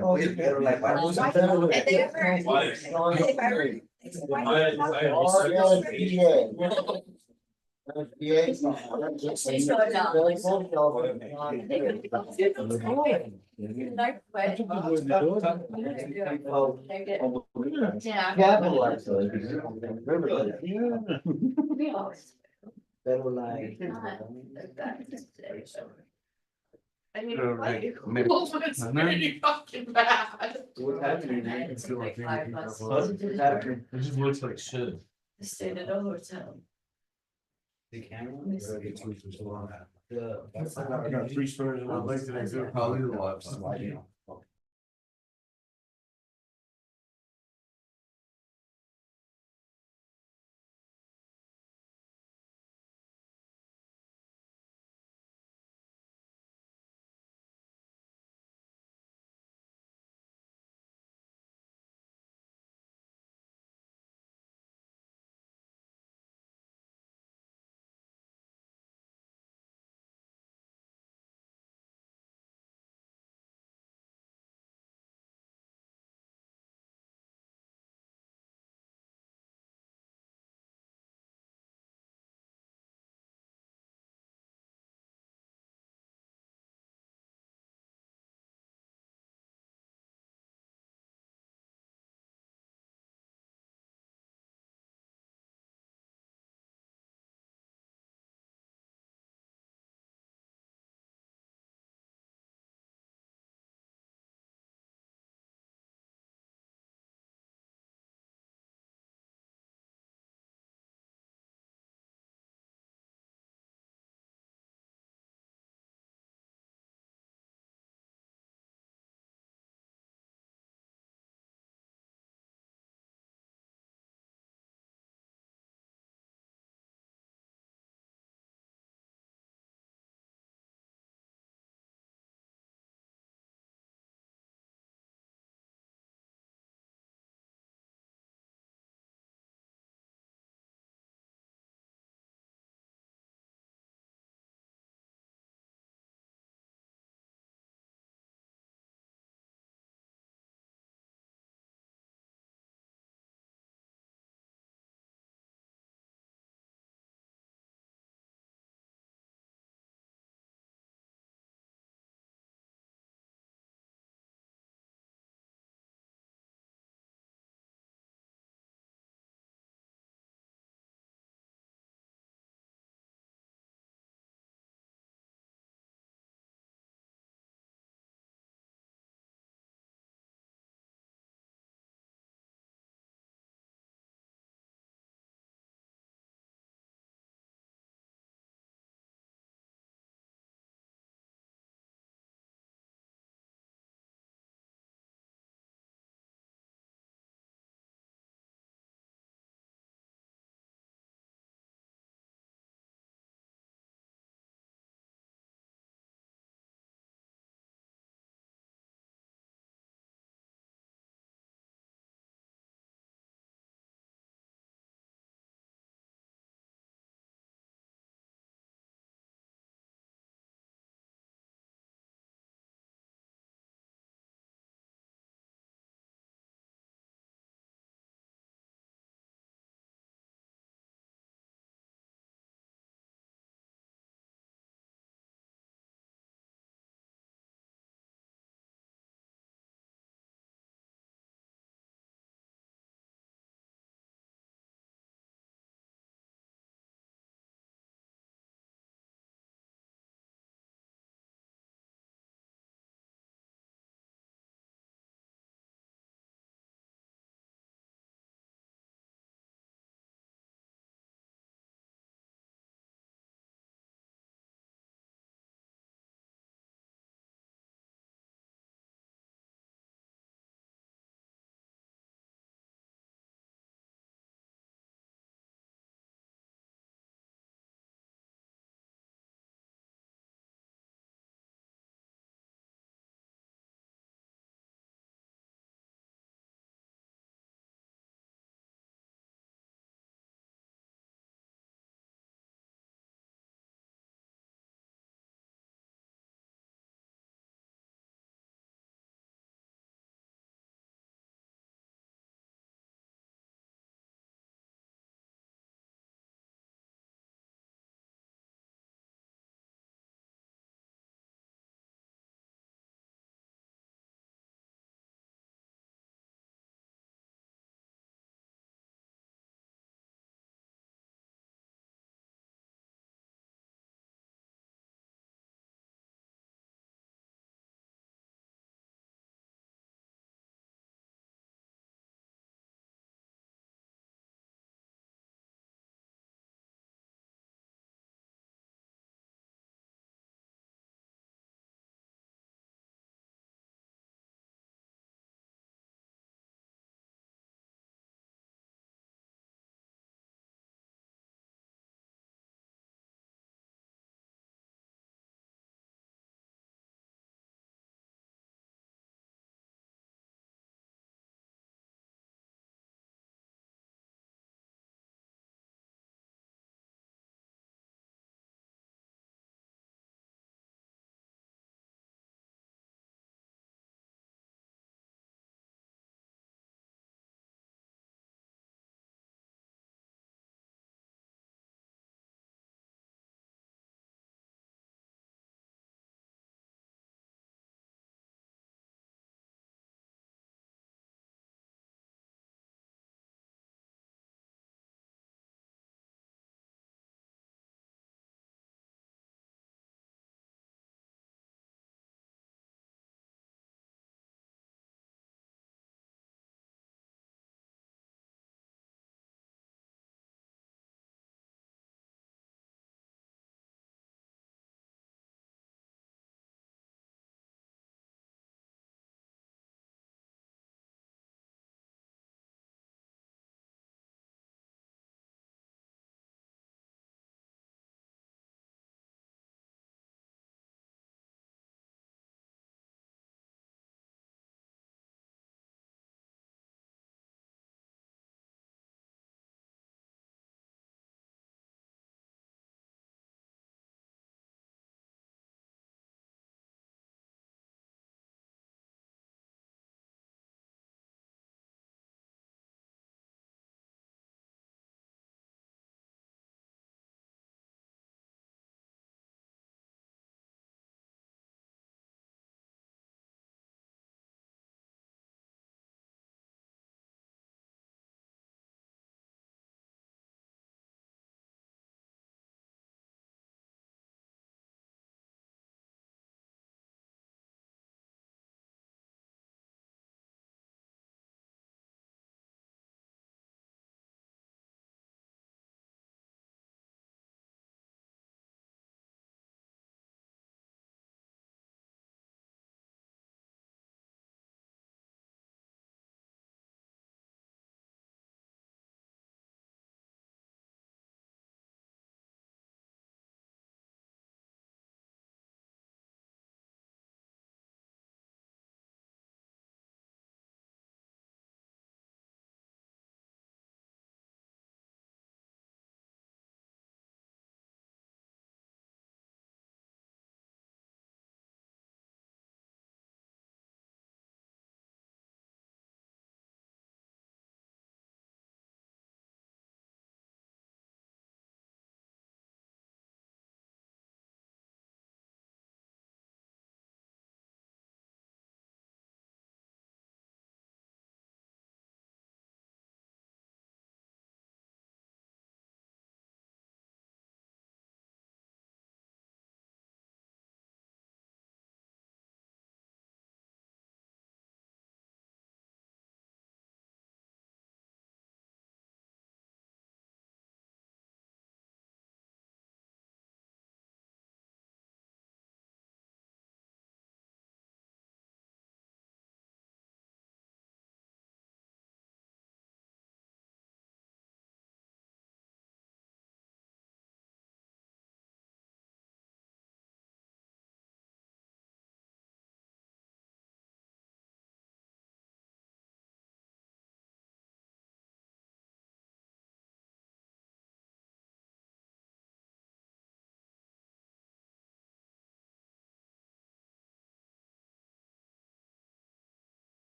Oh, it's better like. If they ever. If ever. I mean, like, it's pretty fucking bad. What's happening? It's like 5 bucks. It just looks like shit. I stayed at a hotel. The camera? I got 3 spurs in my leg today too. Probably the left.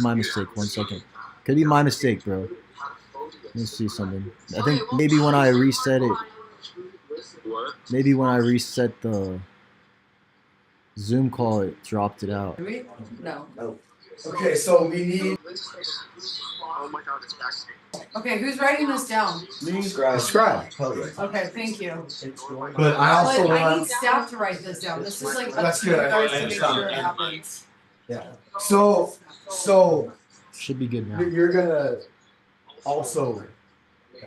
my mistake. 1 second. Could be my mistake, bro. Let me see something. I think maybe when I reset it, maybe when I reset the Zoom call, it dropped it out. No. Okay, so we need. Okay, who's writing this down? Scribe. Okay, thank you. But I also But I want. need staff to write this down. This is like. That's good. You guys to make sure it happens. Yeah. So Should be good now. you're gonna also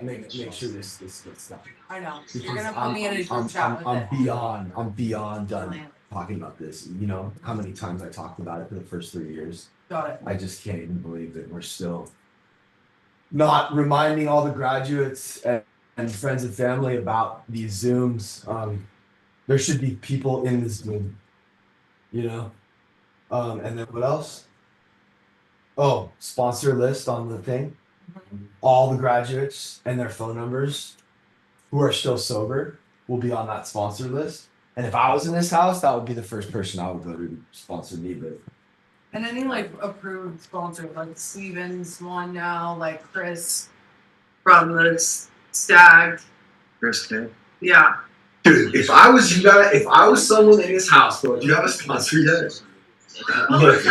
make sure this gets done. I know. You're Because gonna put me in a group chat with it. I'm beyond done talking about this. You know how many times I talked about it for the first 3 years. Got it. I just can't even believe that we're still not reminding all the graduates and friends and family about these Zooms. There should be people in this Zoom, you know. And then what else? Oh, sponsor list on the thing. All the graduates and their phone numbers who are still sober will be on that sponsor list. And if I was in this house, that would be the first person I would go to sponsor me. But And any like approved sponsor, like Stevens one now, like Chris from the Stag. Chris K. Yeah. dude, if I was if I was someone in this house, bro, do you have a sponsor yet? Look,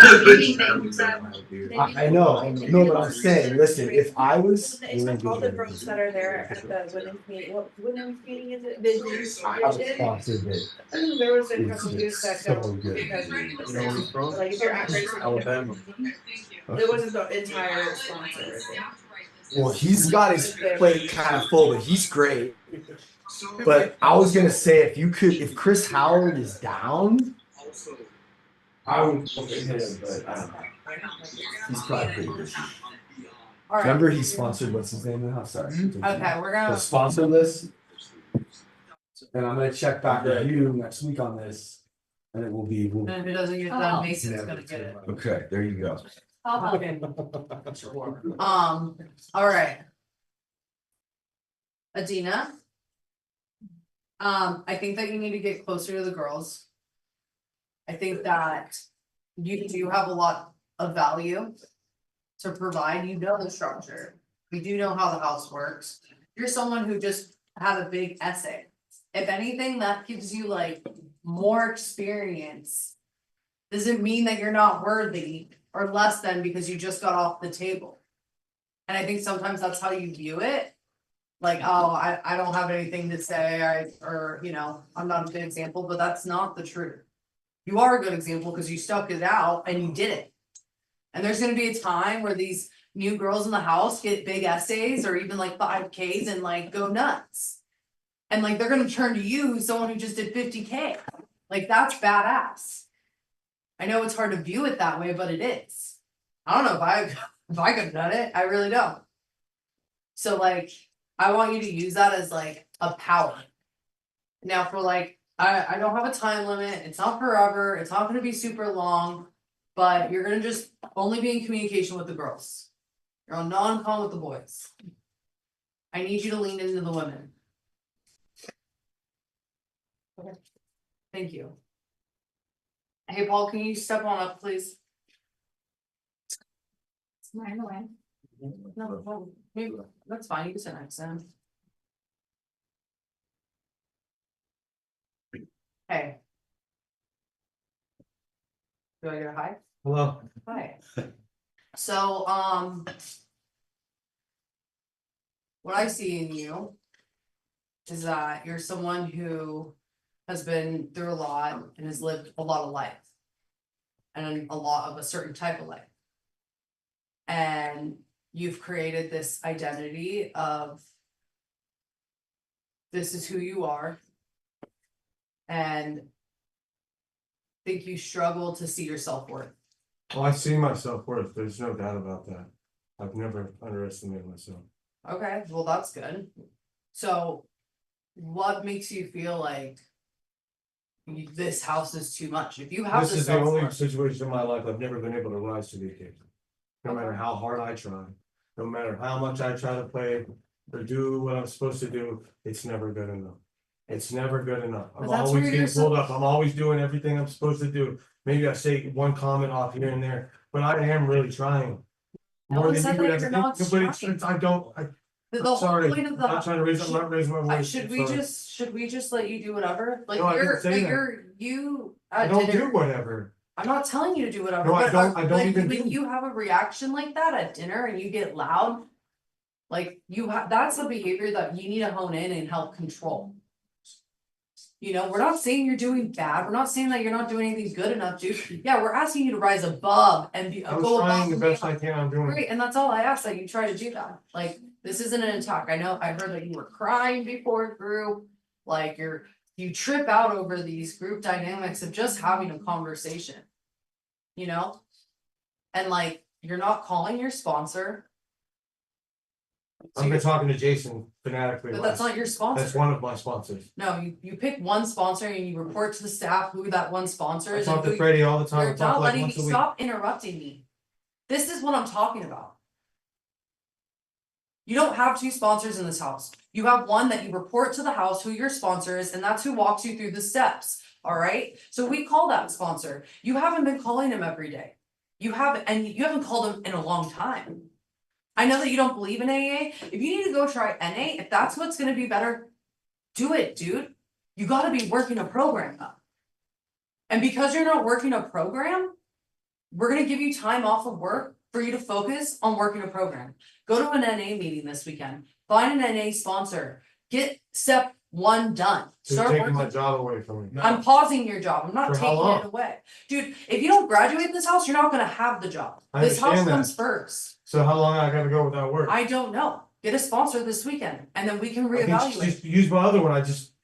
I know, but I'm saying, listen, if I was. All the girls that are there at the women's meeting, what women's meeting is it? Vision. I have a sponsor that There was a is couple years that so don't. good. Because, You know where he's from? like if you're at Graceland. Alabama. It wasn't the entire sponsor. Well, he's got his plate kind of full, but he's great. But I was gonna say, if Chris Howard is down, I would look at him, but I don't know. He's probably pretty good. All right. Remember, he sponsored what's his name in the house? Sorry. Okay, we're gonna. The sponsor list. And I'm gonna check back with you next week on this, and it will be. And if it doesn't get done, Mason's gonna get it. Okay, there you go. Okay. All right. Adina. I think that you need to get closer to the girls. I think that you do have a lot of value to provide. You know the structure. You do know how the house works. You're someone who just had a big essay. If anything, that gives you like more experience. Doesn't mean that you're not worthy or less than because you just got off the table. And I think sometimes that's how you view it. Like, oh, I don't have anything to say, I'm not a good example, but that's not the truth. You are a good example because you stuck it out and you did it. And there's gonna be a time where these new girls in the house get big essays or even like 5Ks and like go nuts. And like they're gonna turn to you, someone who just did 50K. Like that's badass. I know it's hard to view it that way, but it is. I don't know if I could have done it. I really don't. So like, I want you to use that as like a power. Now for like, I don't have a time limit. It's not forever. It's not gonna be super long, but you're gonna just only be in communication with the girls. You're on non-call with the boys. I need you to lean into the women. Okay. Thank you. Hey, Paul, can you step on up, please? Right away. No, maybe, that's fine. You can sit next to him. Hey. Do I get a hi? Hello. Hi. So, what I see in you is that you're someone who has been through a lot and has lived a lot of life. And a lot of a certain type of life. And you've created this identity of this is who you are. And think you struggle to see your self-worth. Well, I see my self-worth, there's no doubt about that. I've never underestimated myself. Okay, well, that's good. So what makes you feel like this house is too much? If you have This this is the only self-worth, situation in my life I've never been able to rise to the occasion. No matter how hard I try, no matter how much I try to play or do what I'm supposed to do, it's never good enough. It's never good enough. I'm But that's always where getting you're so- pulled up. I'm always doing everything I'm supposed to do. Maybe I say one comment off here and there, but I am really trying. No More one than said you would that ever you're think, not but it's, trying. I don't, The I'm whole sorry. point of I'm not trying to raise, I'm not raising my voice. should I'm we sorry. just let you do whatever? Like No, I didn't you're, say but that. you I at don't do dinner. whatever. I'm not telling you to do whatever. No, I but don't- I don't like, even when do. you have a reaction like that at dinner and you get loud. Like that's a behavior that you need to hone in and help control. You know, we're not saying you're doing bad. We're not saying that you're not doing anything good enough, dude. Yeah, we're asking you to rise above and I'm go above. trying the and best beyond. I can. I'm doing. Great, and that's all I ask, that you try to do that. Like, this isn't an attack. I know, I heard that you were crying before group. Like you trip out over these group dynamics of just having a conversation. You know? And like, you're not calling your sponsor. I've been talking to Jason fanatically. But that's not your sponsor. That's one of my sponsors. No, you pick one sponsor and you report to the staff who that one sponsor I is. talk and to who- Freddie all the time. I You're talk not like letting me once a week. stop interrupting me. This is what I'm talking about. You don't have two sponsors in this house. You have one that you report to the house who your sponsor is, and that's who walks you through the steps. All right, so we call that sponsor. You haven't been calling him every day. You haven't, and you haven't called him in a long time. I know that you don't believe in AA. If you need to go try NA, if that's what's gonna be better, do it, dude. You gotta be working a program up. And because you're not working a program, we're gonna give you time off of work for you to focus on working a program. Go to an NA meeting this weekend, find an NA sponsor, get step one done. You're Start taking my working. job away from me. I'm pausing your job. I'm not For how taking long? it away. Dude, if you don't graduate this house, you're not gonna have the job. I This house understand that. comes first. So how long I gotta go without work? I don't know. Get a sponsor this weekend and then we can I can reevaluate. just use my other one.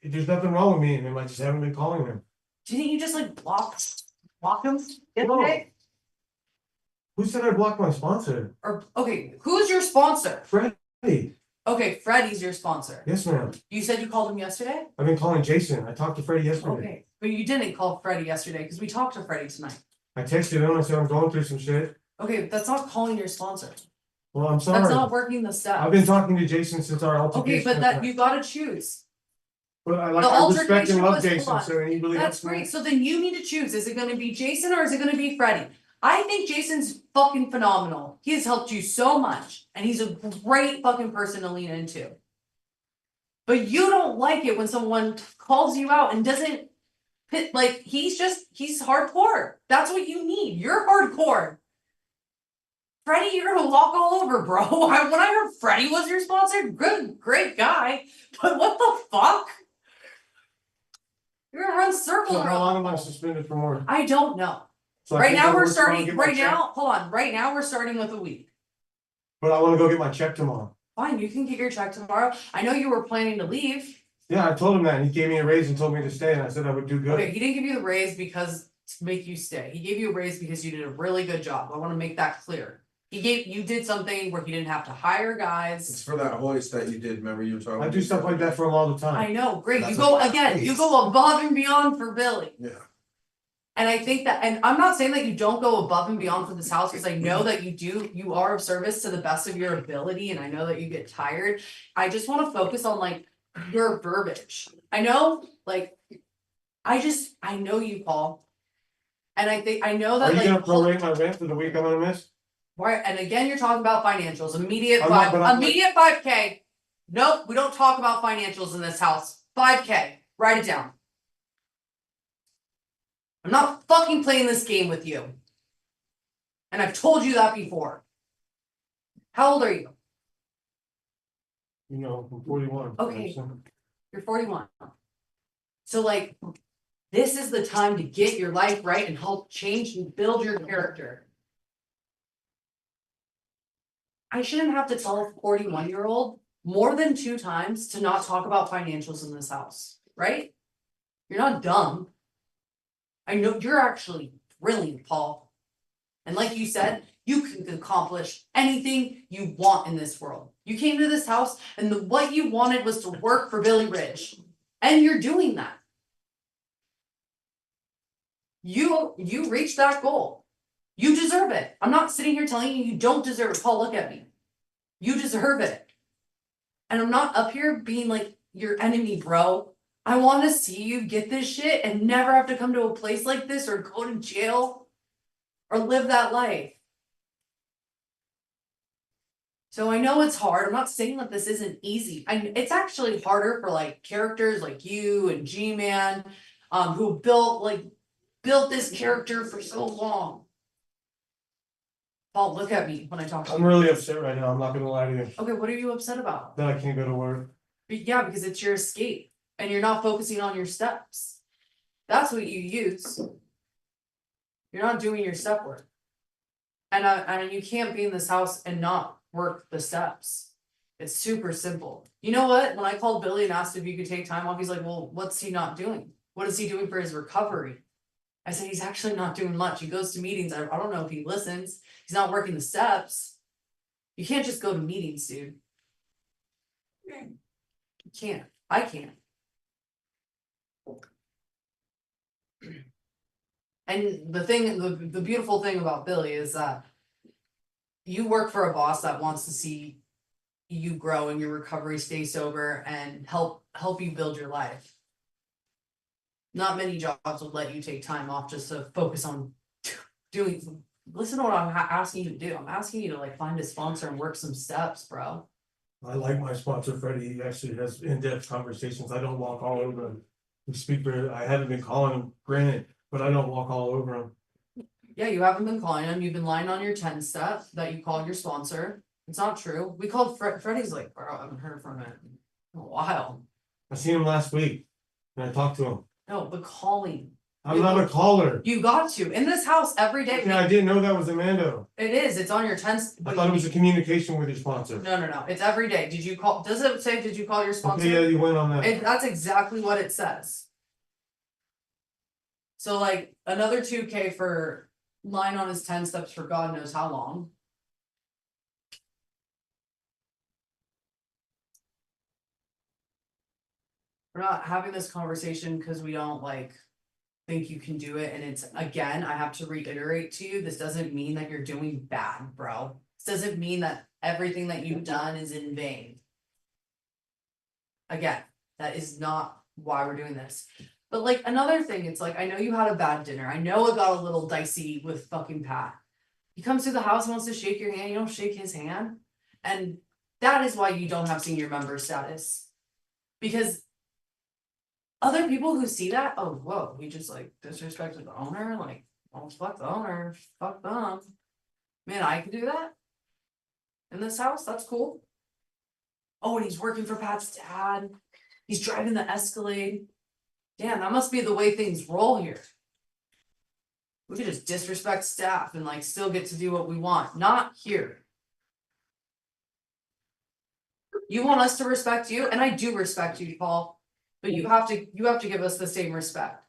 There's nothing wrong with me and him. I just haven't been calling him. Didn't you just like block him? No. Okay, Who said I blocked my sponsor? or okay, who's your sponsor? Freddie. Okay, Freddie's your sponsor. Yes, ma'am. You said you called him yesterday? I've been calling Jason. I talked to Freddie yesterday. Okay, but you didn't call Freddie yesterday because we talked to Freddie tonight. I texted him. I said I'm going through some shit. Okay, that's not calling your sponsor. Well, I'm That's sorry. not working the steps. I've been talking to Jason since our Okay, altercation. but that you gotta choose. But I The respect altercation and love was Jason, fun. so he really That's helps me. great, so then you need to choose, is it gonna be Jason or is it gonna be Freddie? I think Jason's fucking phenomenal, he has helped you so much, and he's a great fucking person to lean into. But you don't like it when someone calls you out and doesn't pit, like, he's hardcore, that's what you need, you're hardcore. Freddie, you're gonna walk all over, bro. When I heard Freddie was your sponsor, good, great guy, but what the fuck? You're gonna run circles So how around. long am I suspended from work? I don't know. So I Right can now, go we're work tomorrow and starting, get my right check? now, hold on, right now, we're starting with a week. But I wanna go get my check tomorrow. Fine, you can get your check tomorrow. I know you were planning to leave. Yeah, I told him that, and he gave me a raise and told me to stay, and I said I would do Okay, good. he didn't give you the raise because to make you stay. He gave you a raise because you did a really good job. I wanna make that clear. You did something where he didn't have to hire guys. It's for that hoist that you did, remember you were talking. I do stuff like that for him all the time. I know, great. You That's go, a again, you raise. go above and beyond for Billy. Yeah. And I think that, and I'm not saying that you don't go above and beyond for this house, because I know that you are of service to the best of your ability, and I know that you get tired. I just wanna focus on like your verbiage. I know, like, I know you, Paul. And I know Are that you like. gonna prorate my rent for the week I'm gonna miss? Right, and again, you're talking about financials, immediate I'm not, five, but I'm- immediate 5K. Nope, we don't talk about financials in this house. 5K, write it down. I'm not fucking playing this game with you. And I've told you that before. How old are you? You know, I'm 41. Okay. You're 41. So like, this is the time to get your life right and help change and build your character. I shouldn't have to tell a 41-year-old more than 2 times to not talk about financials in this house, right? You're not dumb. I know you're actually brilliant, Paul. And like you said, you can accomplish anything you want in this world. You came to this house and what you wanted was to work for Billy Rich. And you're doing that. You reached that goal. You deserve it. I'm not sitting here telling you you don't deserve it. Paul, look at me. You deserve it. And I'm not up here being like your enemy, bro. I wanna see you get this shit and never have to come to a place like this or go to jail. Or live that life. So I know it's hard, I'm not saying that this isn't easy, it's actually harder for like characters like you and G-Man. Who built this character for so long. Paul, look at me when I talk to you. I'm really upset right now, I'm not gonna lie to you, Okay, what are you upset about? that I can't go to work. Yeah, because it's your escape and you're not focusing on your steps. That's what you use. You're not doing your step work. And you can't be in this house and not work the steps. It's super simple. You know what? When I called Billy and asked if you could take time off, he's like, well, what's he not doing? What is he doing for his recovery? I said, he's actually not doing much. He goes to meetings. I don't know if he listens. He's not working the steps. You can't just go to meetings, dude. You can't. I can't. And the beautiful thing about Billy is that you work for a boss that wants to see you grow in your recovery, stay sober, and help you build your life. Not many jobs would let you take time off just to focus on doing. Listen to what I'm asking you to do. I'm asking you to like find a sponsor and work some steps, bro. I like my sponsor Freddie, he actually has in-depth conversations, I don't walk all over him. We speak for, I haven't been calling him, granted, but I don't walk all over him. Yeah, you haven't been calling him. You've been lying on your 10 step that you called your sponsor. It's not true. We called Freddie's like, bro, I haven't heard from him in a while. I seen him last week, and I talked to him. No, but calling. I'm not a caller. You got to in this house every day. Yeah, I didn't know that was Amanda. It is. It's on your 10. I thought it was a communication with your sponsor. No. It's every day. Did you call? Does it say? Did you call your sponsor? Okay, yeah, you went on that. That's exactly what it says. So like another 2K for lying on his 10 steps for God knows how long. We're not having this conversation because we don't like think you can do it. And it's again, I have to reiterate to you, this doesn't mean that you're doing bad, bro. This doesn't mean that everything that you've done is in vain. Again, that is not why we're doing this. But like another thing, it's like, I know you had a bad dinner. I know it got a little dicey with fucking Pat. He comes to the house and wants to shake your hand. You don't shake his hand. And that is why you don't have senior member status. Because other people who see that, oh, whoa, we just like disrespected the owner. Like, oh, fuck the owner. Fuck them. Man, I can do that in this house. That's cool. Oh, and he's working for Pat's dad. He's driving the Escalade. Damn, that must be the way things roll here. We could just disrespect staff and like still get to do what we want. Not here. You want us to respect you, and I do respect you, Paul. But you have to give us the same respect.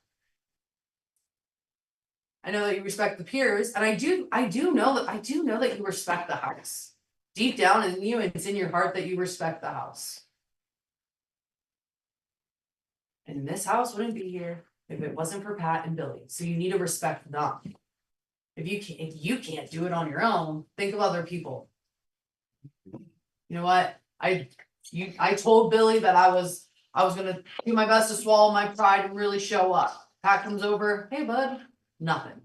I know that you respect the peers, and I do know that you respect the house. Deep down in you, it's in your heart that you respect the house. And this house wouldn't be here if it wasn't for Pat and Billy. So you need to respect them. If you can't do it on your own, think of other people. You know what? I told Billy that I was gonna do my best to swallow my pride and really show up. Pat comes over, hey bud, nothing.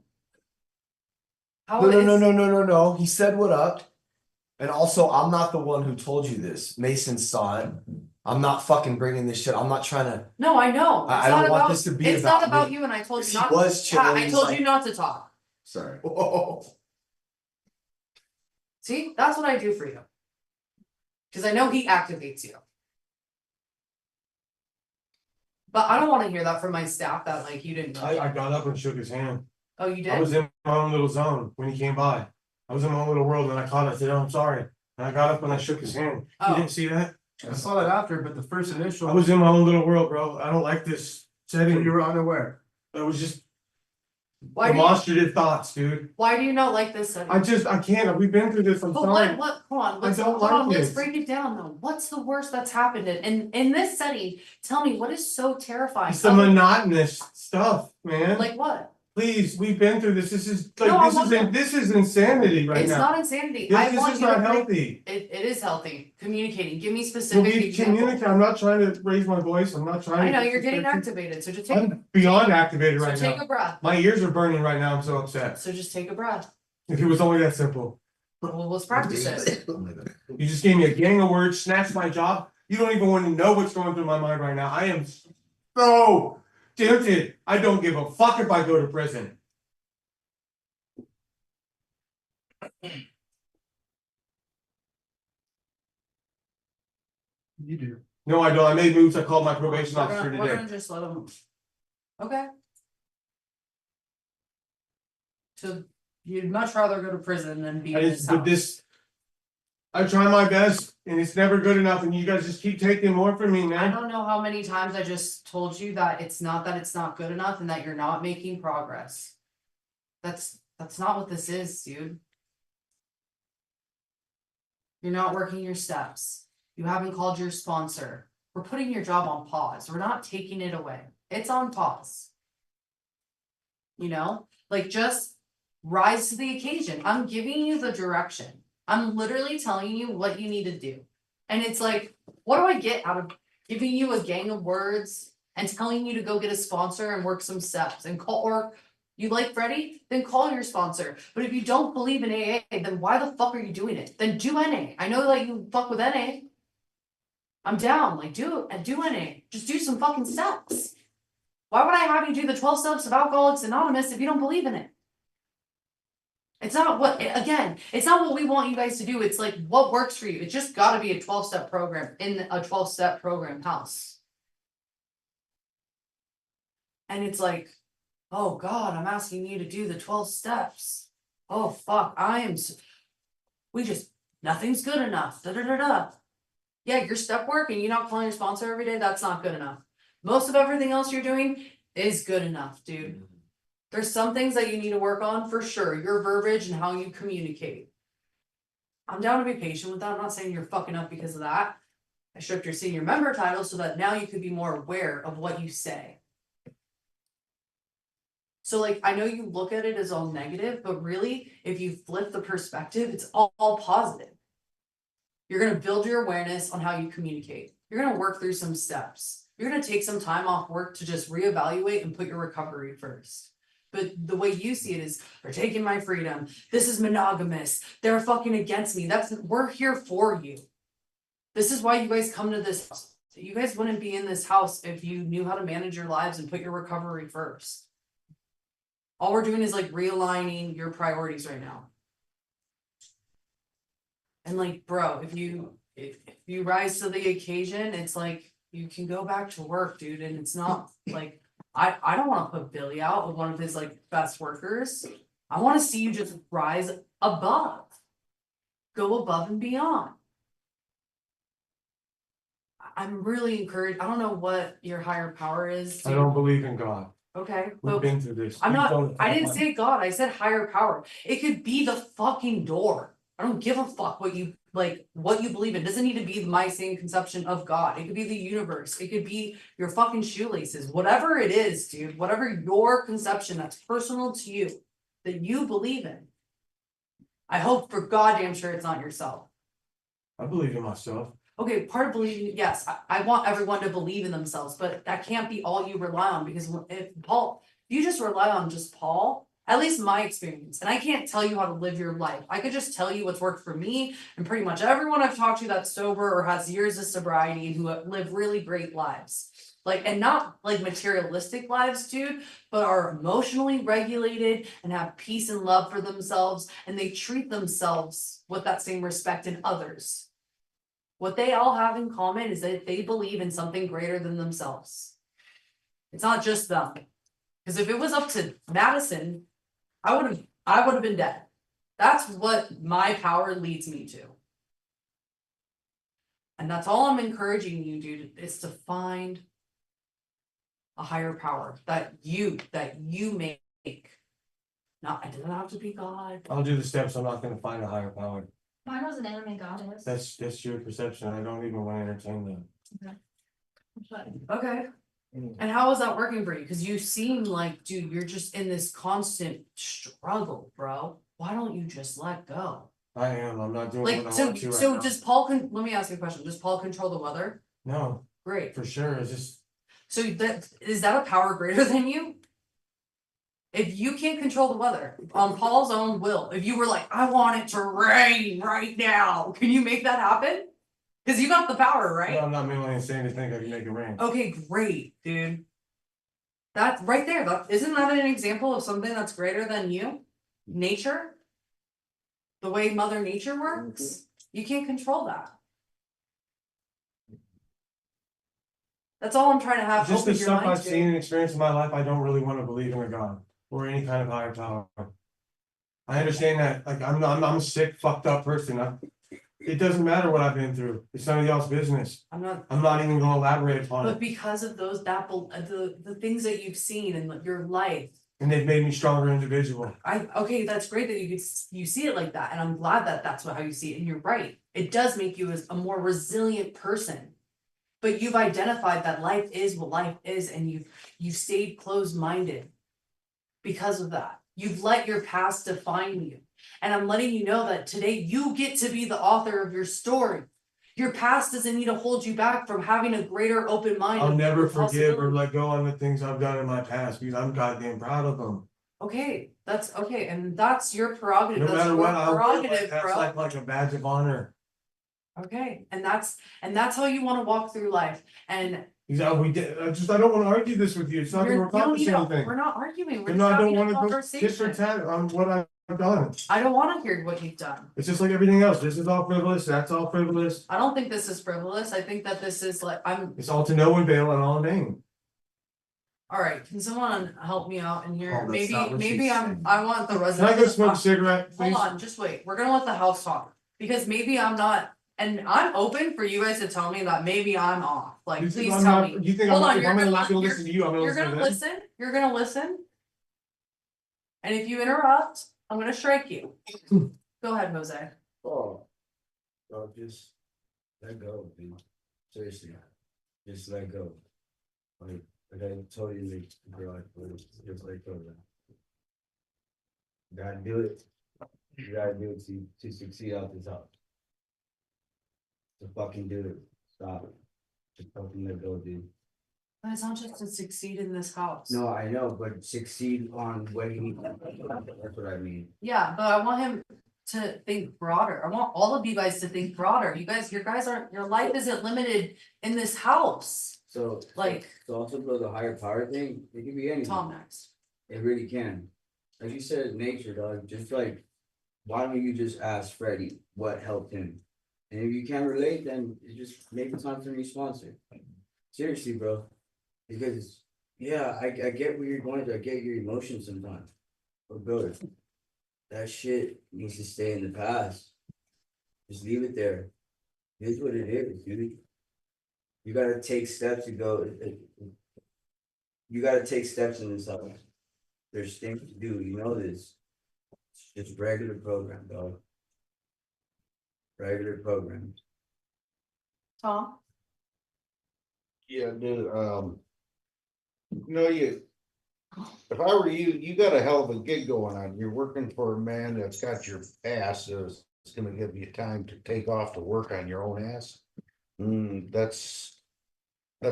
No. He said what up. And also, I'm not the one who told you this. Mason saw it. I'm not fucking bringing this shit. I'm not trying to. No, I know. I don't want this to be it's about not about me. you, and I told you He not was to. chilling, Pat, I he's told like- you not to talk. Sorry. See, that's what I do for you. Because I know he activates you. But I don't want to hear that from my staff that like you didn't know. I got up and shook his hand. Oh, you did? I was in my own little zone when he came by. I was in my own little world and I caught it. I said, oh, I'm sorry. And I got up and I shook his hand. You didn't see that? I saw that after, but the first initial. I was in my own little world, bro. I don't like this setting. You were unaware. I was just Why do you- demonstrative thoughts, dude. Why do you not like this setting? I can't. We've been through this. I'm But sorry. hold on, let's break it down though. What's the worst that's happened in this setting? Tell me what is so terrifying. It's the monotonous stuff, man. Like what? Please, we've been through this. This is like, No, I want this is insanity right It's now. not insanity. Yeah, I this want is you to not break- healthy. It is healthy. Communicating. Give me Well, specific we examples. communicate. I'm not trying to raise my voice. I'm not trying. I know to you're getting disrespect you. activated, so just take. I'm beyond activated So right take now. a breath. My ears are burning right now. I'm so upset. So just take a breath. If it was only that simple. Well, let's practice it. You just gave me a gang of words, snatched my job. You don't even want to know what's going through my mind right now. I am so tempted. I don't give a fuck if I go to prison. You do. No, I don't. I made moves. I called my probation We're officer gonna today. just let them. Okay. So you'd much rather go to prison than be I in just, this but house. this, I try my best and it's never good enough and you guys just keep taking more from me, I man. don't know how many times I just told you that it's not good enough and that you're not making progress. That's not what this is, dude. You're not working your steps. You haven't called your sponsor. We're putting your job on pause. We're not taking it away. It's on pause. You know, like just rise to the occasion. I'm giving you the direction. I'm literally telling you what you need to do. And it's like, what do I get out of giving you a gang of words and telling you to go get a sponsor and work some steps and call, or you like Freddie, then call your sponsor. But if you don't believe in AA, then why the fuck are you doing it? Then do NA. I know that you fuck with NA. I'm down, like do NA. Just do some fucking steps. Why would I have you do the 12 steps of Alcoholics Anonymous if you don't believe in it? It's not what, again, it's not what we want you guys to do. It's like what works for you. It's just gotta be a 12-step program in a 12-step program house. And it's like, oh God, I'm asking you to do the 12 steps. Oh fuck, nothing's good enough. Yeah, your step work and you're not calling your sponsor every day, that's not good enough. Most of everything else you're doing is good enough, dude. There's some things that you need to work on for sure. Your verbiage and how you communicate. I'm down to be patient with that. I'm not saying you're fucking up because of that. I stripped your senior member title so that now you could be more aware of what you say. So like, I know you look at it as all negative, but really, if you flip the perspective, it's all positive. You're going to build your awareness on how you communicate. You're going to work through some steps. You're going to take some time off work to just reevaluate and put your recovery first. But the way you see it is, they're taking my freedom. This is monogamous. They're fucking against me. We're here for you. This is why you guys come to this house. You guys wouldn't be in this house if you knew how to manage your lives and put your recovery first. All we're doing is like realigning your priorities right now. And like, bro, if you rise to the occasion, it's like you can go back to work, dude. And it's not like I don't want to put Billy out with one of his like best workers. I want to see you just rise above. Go above and beyond. I'm really encouraged. I don't know what your higher power is. I don't believe in God. Okay. We've been through this. I didn't say God, I said higher power. It could be the fucking door. I don't give a fuck what you believe in. It doesn't need to be my same conception of God. It could be the universe. It could be your fucking shoelaces. Whatever it is, dude, whatever your conception that's personal to you, that you believe in. I hope for goddamn sure it's not yourself. I believe in myself. Okay, part of believing, yes, I want everyone to believe in themselves, but that can't be all you rely on, because if you just rely on just Paul, at least my experience, and I can't tell you how to live your life. I could just tell you what's worked for me and pretty much everyone I've talked to that's sober or has years of sobriety and who live really great lives. Like, and not like materialistic lives, dude, but are emotionally regulated and have peace and love for themselves, and they treat themselves with that same respect in others. What they all have in common is that they believe in something greater than themselves. It's not just them. Because if it was up to Madison, I would have been dead. That's what my power leads me to. And that's all I'm encouraging you, dude, is to find a higher power that you make. Not, it doesn't have to be God. I'll do the steps. I'm not gonna find a higher power. Mine was an anime goddess. That's your perception. I don't even want to entertain that. Okay. And how is that working for you? Cause you seem like, dude, you're just in this constant struggle, bro. Why don't you just let go? I am, I'm not doing Like, what I so, want to right so now. does let me ask you a question. Does Paul control the weather? No, Great. for sure, it's just, So is that a power greater than you? If you can't control the weather on Paul's own will, if you were like, I want it to rain right now, can you make that happen? Cause you got the power, right? no, I'm not merely insane to think I can make it rain. Okay, great, dude. That's right there, isn't that an example of something that's greater than you? Nature? The way Mother Nature works? You can't control that. That's all I'm trying to have Just open the your stuff mind I've to. seen and experienced in my life, I don't really wanna believe in a God or any kind of higher power. I understand that, like, I'm a sick, fucked up person, it doesn't matter what I've been through, it's none of y'all's business. I'm not even gonna elaborate upon But it, because of those, the things that you've seen in your life, and they've made me stronger individual. okay, that's great that you see it like that, and I'm glad that that's how you see it, and you're right. It does make you as a more resilient person. But you've identified that life is what life is, and you've stayed closed-minded because of that. You've let your past define you. And I'm letting you know that today you get to be the author of your story. Your past doesn't need to hold you back from having a greater open mind. I'll of never forgive or possibility. let go on the things I've done in my past because I'm goddamn proud of them. Okay, that's okay, and that's your prerogative. No That's matter your what, I'll wear prerogative, that's bro. like a badge of honor. Okay, and that's how you want to walk through life. And We did, I don't wanna argue this with you, it's not gonna you don't accomplish need to, anything. we're not arguing, we're And just I don't having a wanna go tit for conversation. tat on what I've done. I don't wanna hear what you've done. It's just like everything else, this is all frivolous, that's all frivolous, I don't think this is frivolous. I think that this is like, it's all to no avail and all in vain. alright, can someone help me out in here? Oh, that's not what Maybe she's I want the Can I resident. go smoke a cigarette, Hold please? on, just wait. We're gonna let the house talk. Because maybe I'm not, and I'm open for you guys to tell me that maybe I'm off. Like, You think please I'm tell not- me. you think Hold I'm on, if you're I'm gonna not gonna you're- listen to you, I'm gonna You're listen to gonna them? listen, you're gonna listen. And if you interrupt, I'm gonna strike you. Go ahead, Jose. Oh. Bro, just let go, dude. Seriously, just let go. Like I told you, just let go. Man. You gotta do it. You gotta do it to succeed out the top. To fucking do it. Stop it. Just fucking let go, dude. But it's not just to succeed in this house. No, I know, but succeed on what you need. That's what I mean. Yeah, but I want him to think broader. I want all of you guys to think broader. Your life isn't limited in this house. So Like, so also for the higher power thing, it can be anything. Tom next. It really can. Like you said, nature, dog. Just like, why don't you just ask Freddie what helped him? And if you can't relate, then it just maybe it's time for a new sponsor. Seriously, bro. Because yeah, I get where you're going to. I get your emotions sometimes. But bro, that shit needs to stay in the past. Just leave it there. Here's what it is, dude. You gotta take steps to go. You gotta take steps in this house. There's things to do, you know this. It's regular program, dog. Regular program. Tom? Yeah, dude, if I were you, you got a hell of a gig going on. You're working for a man that's got your ass, so it's gonna give you time to take off to work on your own ass. That's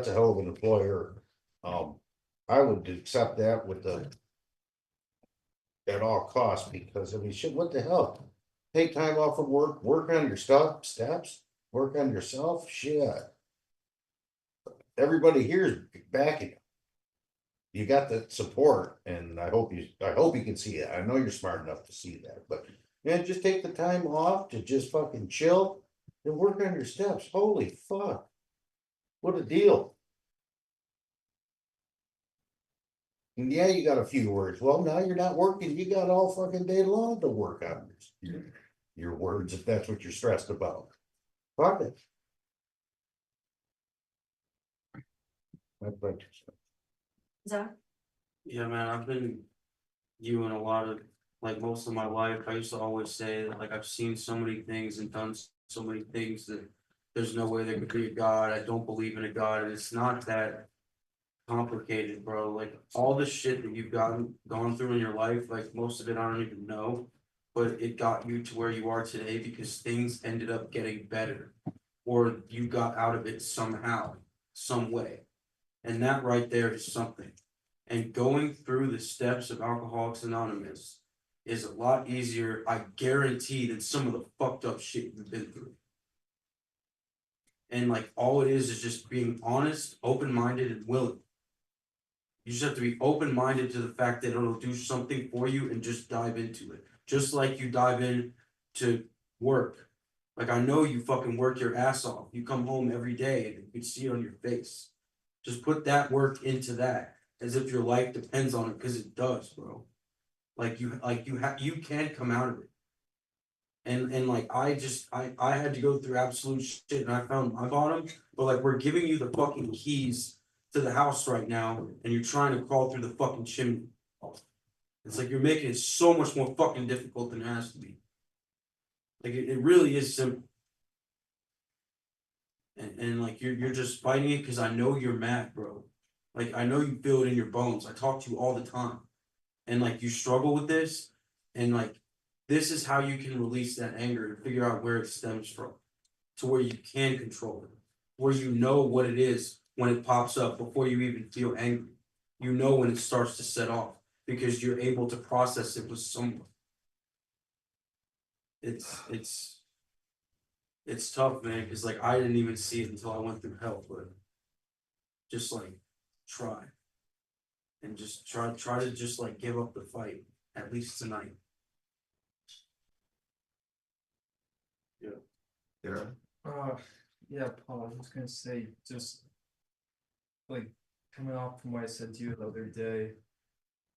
a hell of an employer. I would accept that at all costs, because I mean, shit, what the hell? Take time off from work, work on your steps, work on yourself, shit. Everybody here is backing you. You got the support, and I hope you can see it. I know you're smart enough to see that, but man, just take the time off to just fucking chill and work on your steps. Holy fuck. What a deal. And yeah, you got a few words. Well, now you're not working. You got all fucking day long to work on your words, if that's what you're stressed about. Fuck it. Zach? Yeah, man, I've been viewing a lot of, like, most of my life. I used to always say that, like, I've seen so many things and done so many things that there's no way there could be a God. I don't believe in a God, and it's not that complicated, bro. Like all the shit that you've gone through in your life, like most of it I don't even know. But it got you to where you are today because things ended up getting better. Or you got out of it somehow, some way. And that right there is something. And going through the steps of Alcoholics Anonymous is a lot easier, I guarantee, than some of the fucked up shit you've been through. And like all it is just being honest, open-minded, and willing. You just have to be open-minded to the fact that it'll do something for you and just dive into it. Just like you dive in to work. Like I know you fucking work your ass off. You come home every day and you can see it on your face. Just put that work into that as if your life depends on it, because it does, bro. You can come out of it. And like I had to go through absolute shit and I found my bottom, but like we're giving you the fucking keys to the house right now and you're trying to crawl through the fucking chimney. It's like you're making it so much more fucking difficult than it has to be. Like it really is simple. And like you're just fighting it because I know you're mad, bro. Like I know you feel it in your bones. I talk to you all the time. And like you struggle with this, and like this is how you can release that anger and figure out where it stems from, to where you can control it, where you know what it is when it pops up before you even feel angry. You know when it starts to set off because you're able to process it with someone. It's tough, man, because like I didn't even see it until I went through hell, but just like try. And just try to just like give up the fight, at least tonight. Yeah. Yeah, Paul, I was gonna say, just like coming off from what I said to you the other day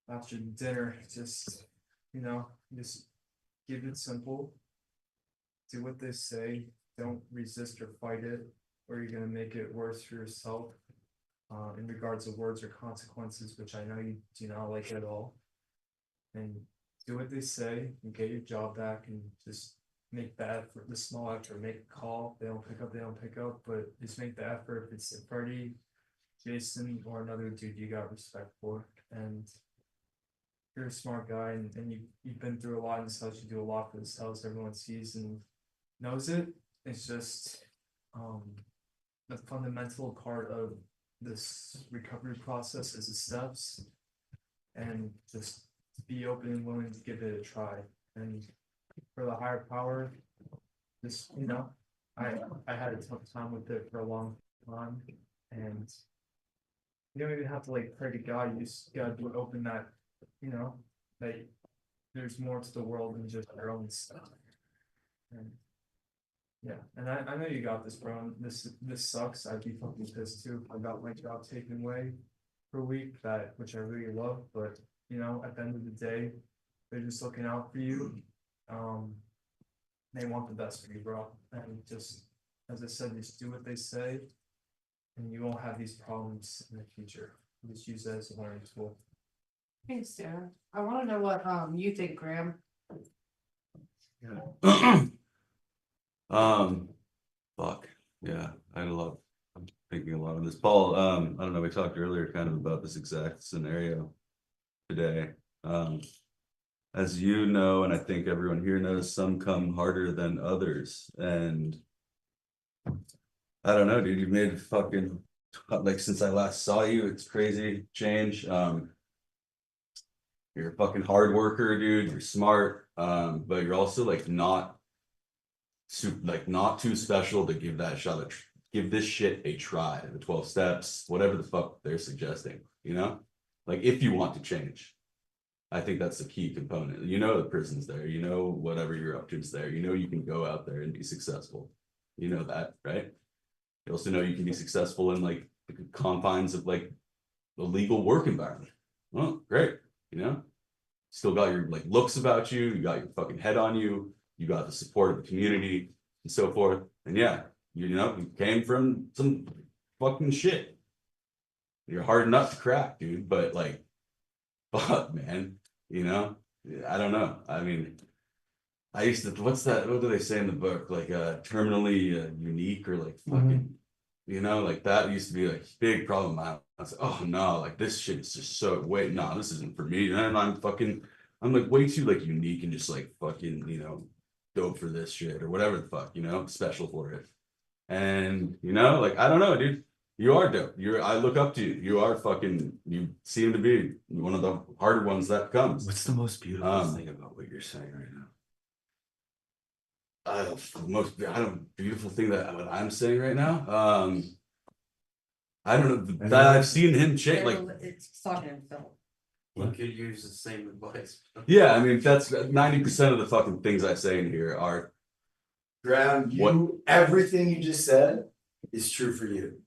after dinner, just, just keep it simple. Do what they say, don't resist or fight it, or you're gonna make it worse for yourself. In regards to words or consequences, which I know you do not like at all. And do what they say and get your job back and just make the effort, the small effort, make a call. They don't pick up, but just make the effort. If it's Freddie, Jason, or another dude you got respect for. And you're a smart guy and you've been through a lot in this house, you do a lot for this house, everyone sees and knows it. It's just the fundamental part of this recovery process is the steps, and just be open and willing to give it a try. And for the higher power, just I had a tough time with it for a long time, and you don't even have to like pray to God. You just gotta be open that that there's more to the world than just your own stuff. And yeah, and I know you got this, bro. This sucks. I'd be fucking pissed too if I got my job taken away for a week, which I really love, but at the end of the day, they're just looking out for you. They want the best for you, bro. And just as I said, just do what they say, and you won't have these problems in the future. Just use that as a learning tool. Thanks, Sarah. I wanna know what you think, Graham. Yeah. Fuck. Yeah, I'm thinking a lot on this. Paul, I don't know, we talked earlier kind of about this exact scenario today. As you know, and I think everyone here knows, some come harder than others. And I don't know, dude, you've made fucking, like, since I last saw you, it's crazy change. You're a fucking hard worker, dude. You're smart, but you're also like not too special to give that shot. Give this shit a try. The 12 steps, whatever the fuck they're suggesting. Like if you want to change, I think that's the key component. The prison's there. Whatever you're up to is there. You can go out there and be successful. You know that, right? You also know you can be successful in like the confines of like the legal work environment. Well, great. Still got your like looks about you. You got your fucking head on you. You got the support of the community and so forth. And yeah, you came from some fucking shit. You're hard enough to crack, dude. But like, fuck, man. I don't know. I mean, I used to. What's that? What do they say in the book? Like, terminally unique or like fucking. Like that used to be like a big problem in my I was like, oh no, like this shit is just so wait, no, this isn't for me. And I'm like way too like unique and just like fucking, dope for this shit or whatever the fuck, special for it. And like I don't know, dude. You are dope. I look up to you. You are fucking, you seem to be one of the harder ones that comes. What's the most beautiful thing about what you're saying right now? Beautiful thing that what I'm saying right now. I don't know that I've seen him change. Like It's talking himself. He could use the same advice. yeah, I mean that's 90% of the fucking things I say in here are Graham, everything you just said is true for you.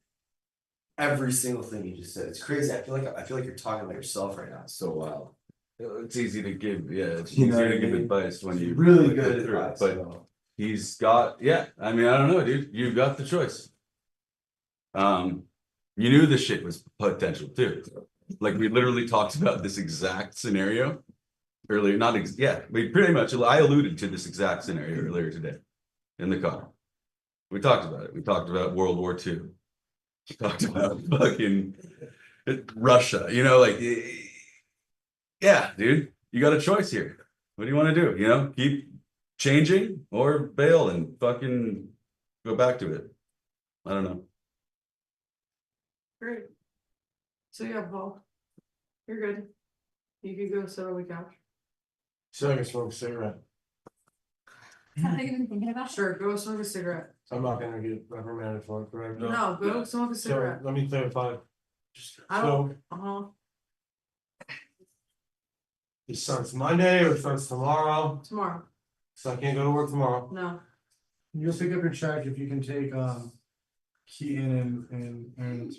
Every single thing you just said. It's crazy. I feel like you're talking about yourself right now. It's so wild. It's easy to give, it's You know easier what to I give mean? advice when you Really go good through it, advice, but though. he's got, I mean, I don't know, dude. You've got the choice. You knew this shit was potential too. Like we literally talked about this exact scenario earlier. We pretty much I alluded to this exact scenario earlier today in the car. We talked about it. We talked about World War II. We talked about fucking Russia, yeah, dude, you got a choice here. What do you want to do? Keep changing or bail and fucking go back to it. I don't know. Great. So yeah, Paul, you're good. You could go sit on the couch. So I can smoke a cigarette. Have you been thinking about? Sure, go smoke a cigarette. I'm not gonna get reprimanded for it, correct? No, go smoke a So cigarette. let me clarify. I don't, uh-huh, It starts Monday or it starts tomorrow, tomorrow, so I can't go to work tomorrow. no. You'll pick up your check if you can take, Keaton and.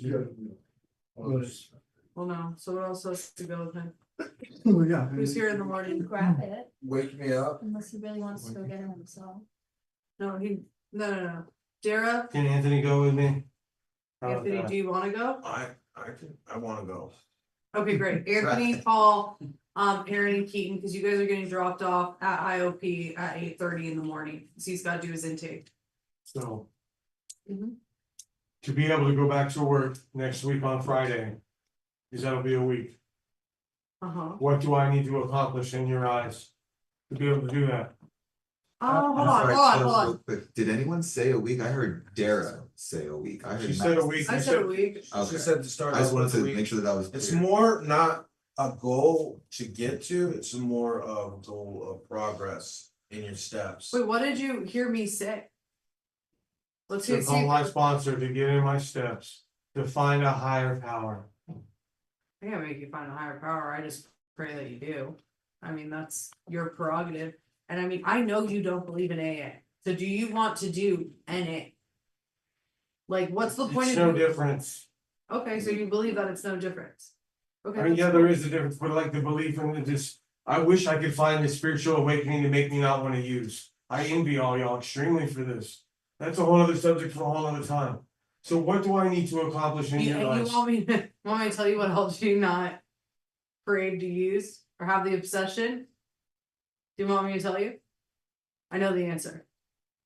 Well, no, so what else has to go with him? Oh, yeah. Who's here in the morning? Grab it, Wake me up. unless he really wants to go get it himself. No, no. Dara, Can Anthony go with me? How about Anthony, that? do you wanna go? I wanna go. Okay, great. Anthony, Paul, Aaron and Keaton, cause you guys are getting dropped off at IOP at 8:30 in the morning. So he's gotta do his intake. So. Mhm. To be able to go back to work next week on Friday, because that'll be a week, Uh-huh. what do I need to accomplish in your eyes? To be able to do that? Oh, hold on. Did anyone say a week? I heard Dara say a week. I heard. She said a week. I said a week. Okay. She said to start. I just off wanted with to a week. make sure that was It's clear. more not a goal to get to, it's more of a goal of progress in your steps. Wait, what did you hear me say? Let's To see. call my sponsor to get in my steps, to find a higher power. I can't make you find a higher power, I just pray that you do. I mean, that's your prerogative, and I mean, I know you don't believe in AA, so do you want to do NA? Like, what's the point It's of? no difference. Okay, so you believe that it's no difference? I mean, Okay, yeah, there is a difference, but like the belief in it just, I wish I could find the spiritual awakening to make me not wanna use. I envy all y'all extremely for this. That's a whole other subject for a whole other time. So what do I need to accomplish in you, your and you life? want me to tell you what else you not afraid to use, or have the obsession? Do you want me to tell you? I know the answer.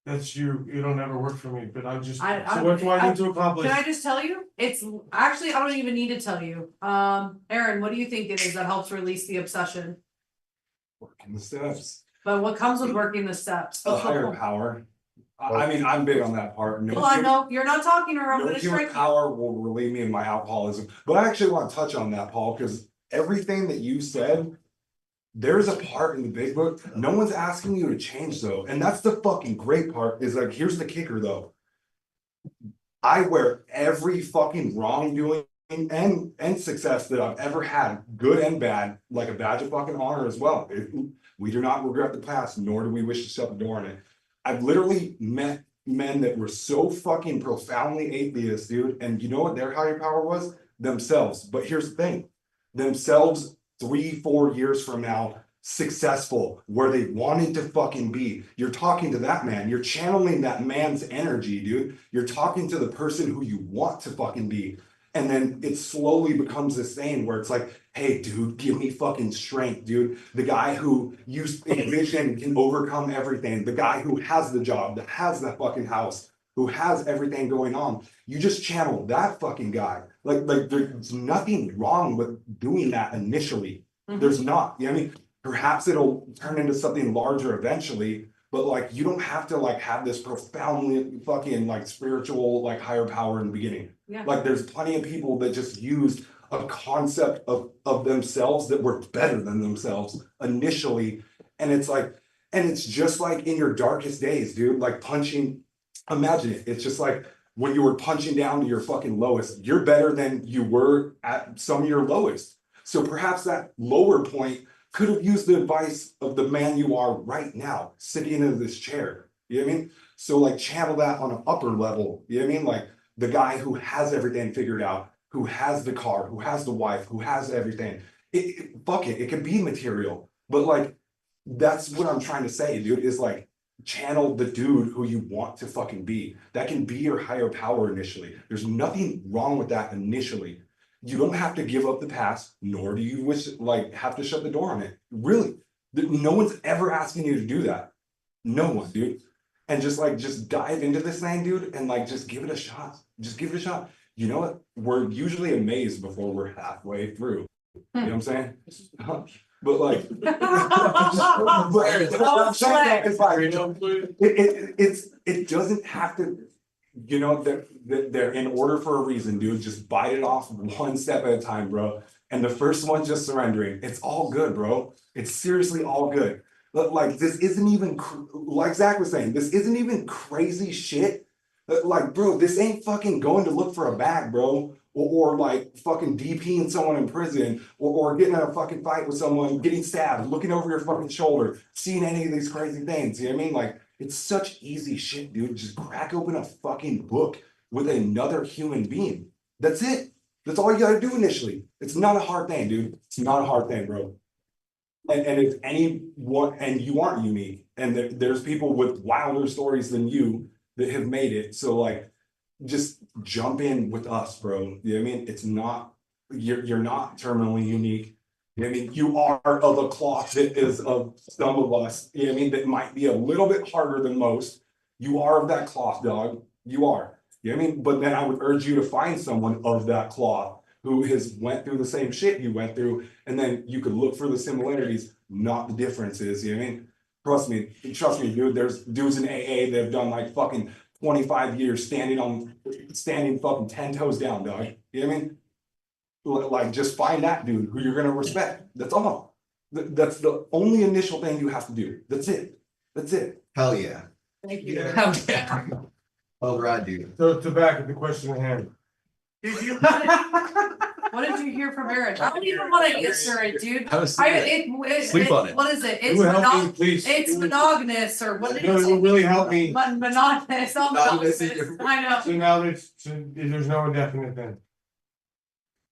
That's you, it'll never work for me, but I'm just, I- so what do I need to accomplish? Can I just tell you? It's actually, I don't even need to tell you. Aaron, what do you think it is that helps release the obsession? Working the steps. But what comes with working the steps? A higher power. I mean, I'm big on that part. Well, I know, you're not talking, or I'm No gonna human strike you. power will relieve me of my alcoholism, but I actually want to touch on that, Paul, because everything that you said. There's a part in the big book, no one's asking you to change though, and that's the fucking great part, is like, here's the kicker though. I wear every fucking wrongdoing and success that I've ever had, good and bad, like a badge of fucking honor as well. We do not regret the past, nor do we wish to shut the door on it. I've literally met men that were so fucking profoundly atheist, dude, and you know what their higher power was? Themselves. But here's the thing, themselves 3-4 years from now, successful where they wanted to fucking be. You're talking to that man, you're channeling that man's energy, dude. You're talking to the person who you want to fucking be. And then it slowly becomes this thing where it's like, hey, dude, give me fucking strength, dude. The guy who you envision can overcome everything. The guy who has the job, that has the fucking house, who has everything going on. You just channel that fucking guy. Like there's nothing wrong with doing that initially. There's not, you know what I mean? Perhaps it'll turn into something larger eventually, but like you don't have to like have this profoundly fucking like spiritual, like higher power in the beginning. Yeah. Like there's plenty of people that just used a concept of themselves that were better than themselves initially. And it's like, and it's just like in your darkest days, dude, like punching, imagine it. It's just like when you were punching down to your fucking lowest, you're better than you were at some of your lowest. So perhaps that lower point could have used the advice of the man you are right now, sitting in this chair. You know what I mean? So like channel that on an upper level. You know what I mean? Like the guy who has everything figured out, who has the car, who has the wife, who has everything. Fuck it, it could be material. But like, that's what I'm trying to say, dude, is like channel the dude who you want to fucking be. That can be your higher power initially. There's nothing wrong with that initially. You don't have to give up the past, nor do you have to shut the door on it. Really, no one's ever asking you to do that. No one, dude. And just dive into this thing, dude, and like just give it a shot. Just give it a shot. You know what? We're usually amazed before we're halfway through. You know what I'm saying? But like, it doesn't have to, you know, they're in order for a reason, dude. Just bite it off one step at a time, bro. And the first one's just surrendering. It's all good, bro. It's seriously all good. But like, this isn't even, like Zach was saying, this isn't even crazy shit. Like, bro, this ain't fucking going to look for a bag, bro. Or like fucking DPing someone in prison, or getting in a fucking fight with someone, getting stabbed, looking over your fucking shoulder, seeing any of these crazy things. You know what I mean? Like, it's such easy shit, dude. Just crack open a fucking book with another human being. That's it. That's all you gotta do initially. It's not a hard thing, dude. It's not a hard thing, bro. And if anyone, and you aren't unique, and there's people with wilder stories than you that have made it. So like, just jump in with us, bro. You know what I mean? It's not, you're not terminally unique. You know what I mean? You are of a cloth that is of some of us, you know what I mean, that might be a little bit harder than most. You are of that cloth, dog. You are. You know what I mean? But then I would urge you to find someone of that cloth who has went through the same shit you went through, and then you could look for the similarities, not the differences. You know what I mean? Trust me, dude. There's dudes in AA that have done like fucking 25 years standing fucking 10 toes down, dog. You know what I mean? Like, just find that dude who you're gonna respect. That's all. That's the only initial thing you have to do. That's it. That's it. Hell yeah. Thank you. Hell yeah. All right, dude. So to back at the question at hand. Did you? What did you hear from Aaron? I don't even want to answer it, dude. Sleep on it. What is it? It It's would help me, please. it's monogamous or what did No, you it say? will really help me. Monogamous, not monogamous. I know. So now there's no indefinite then.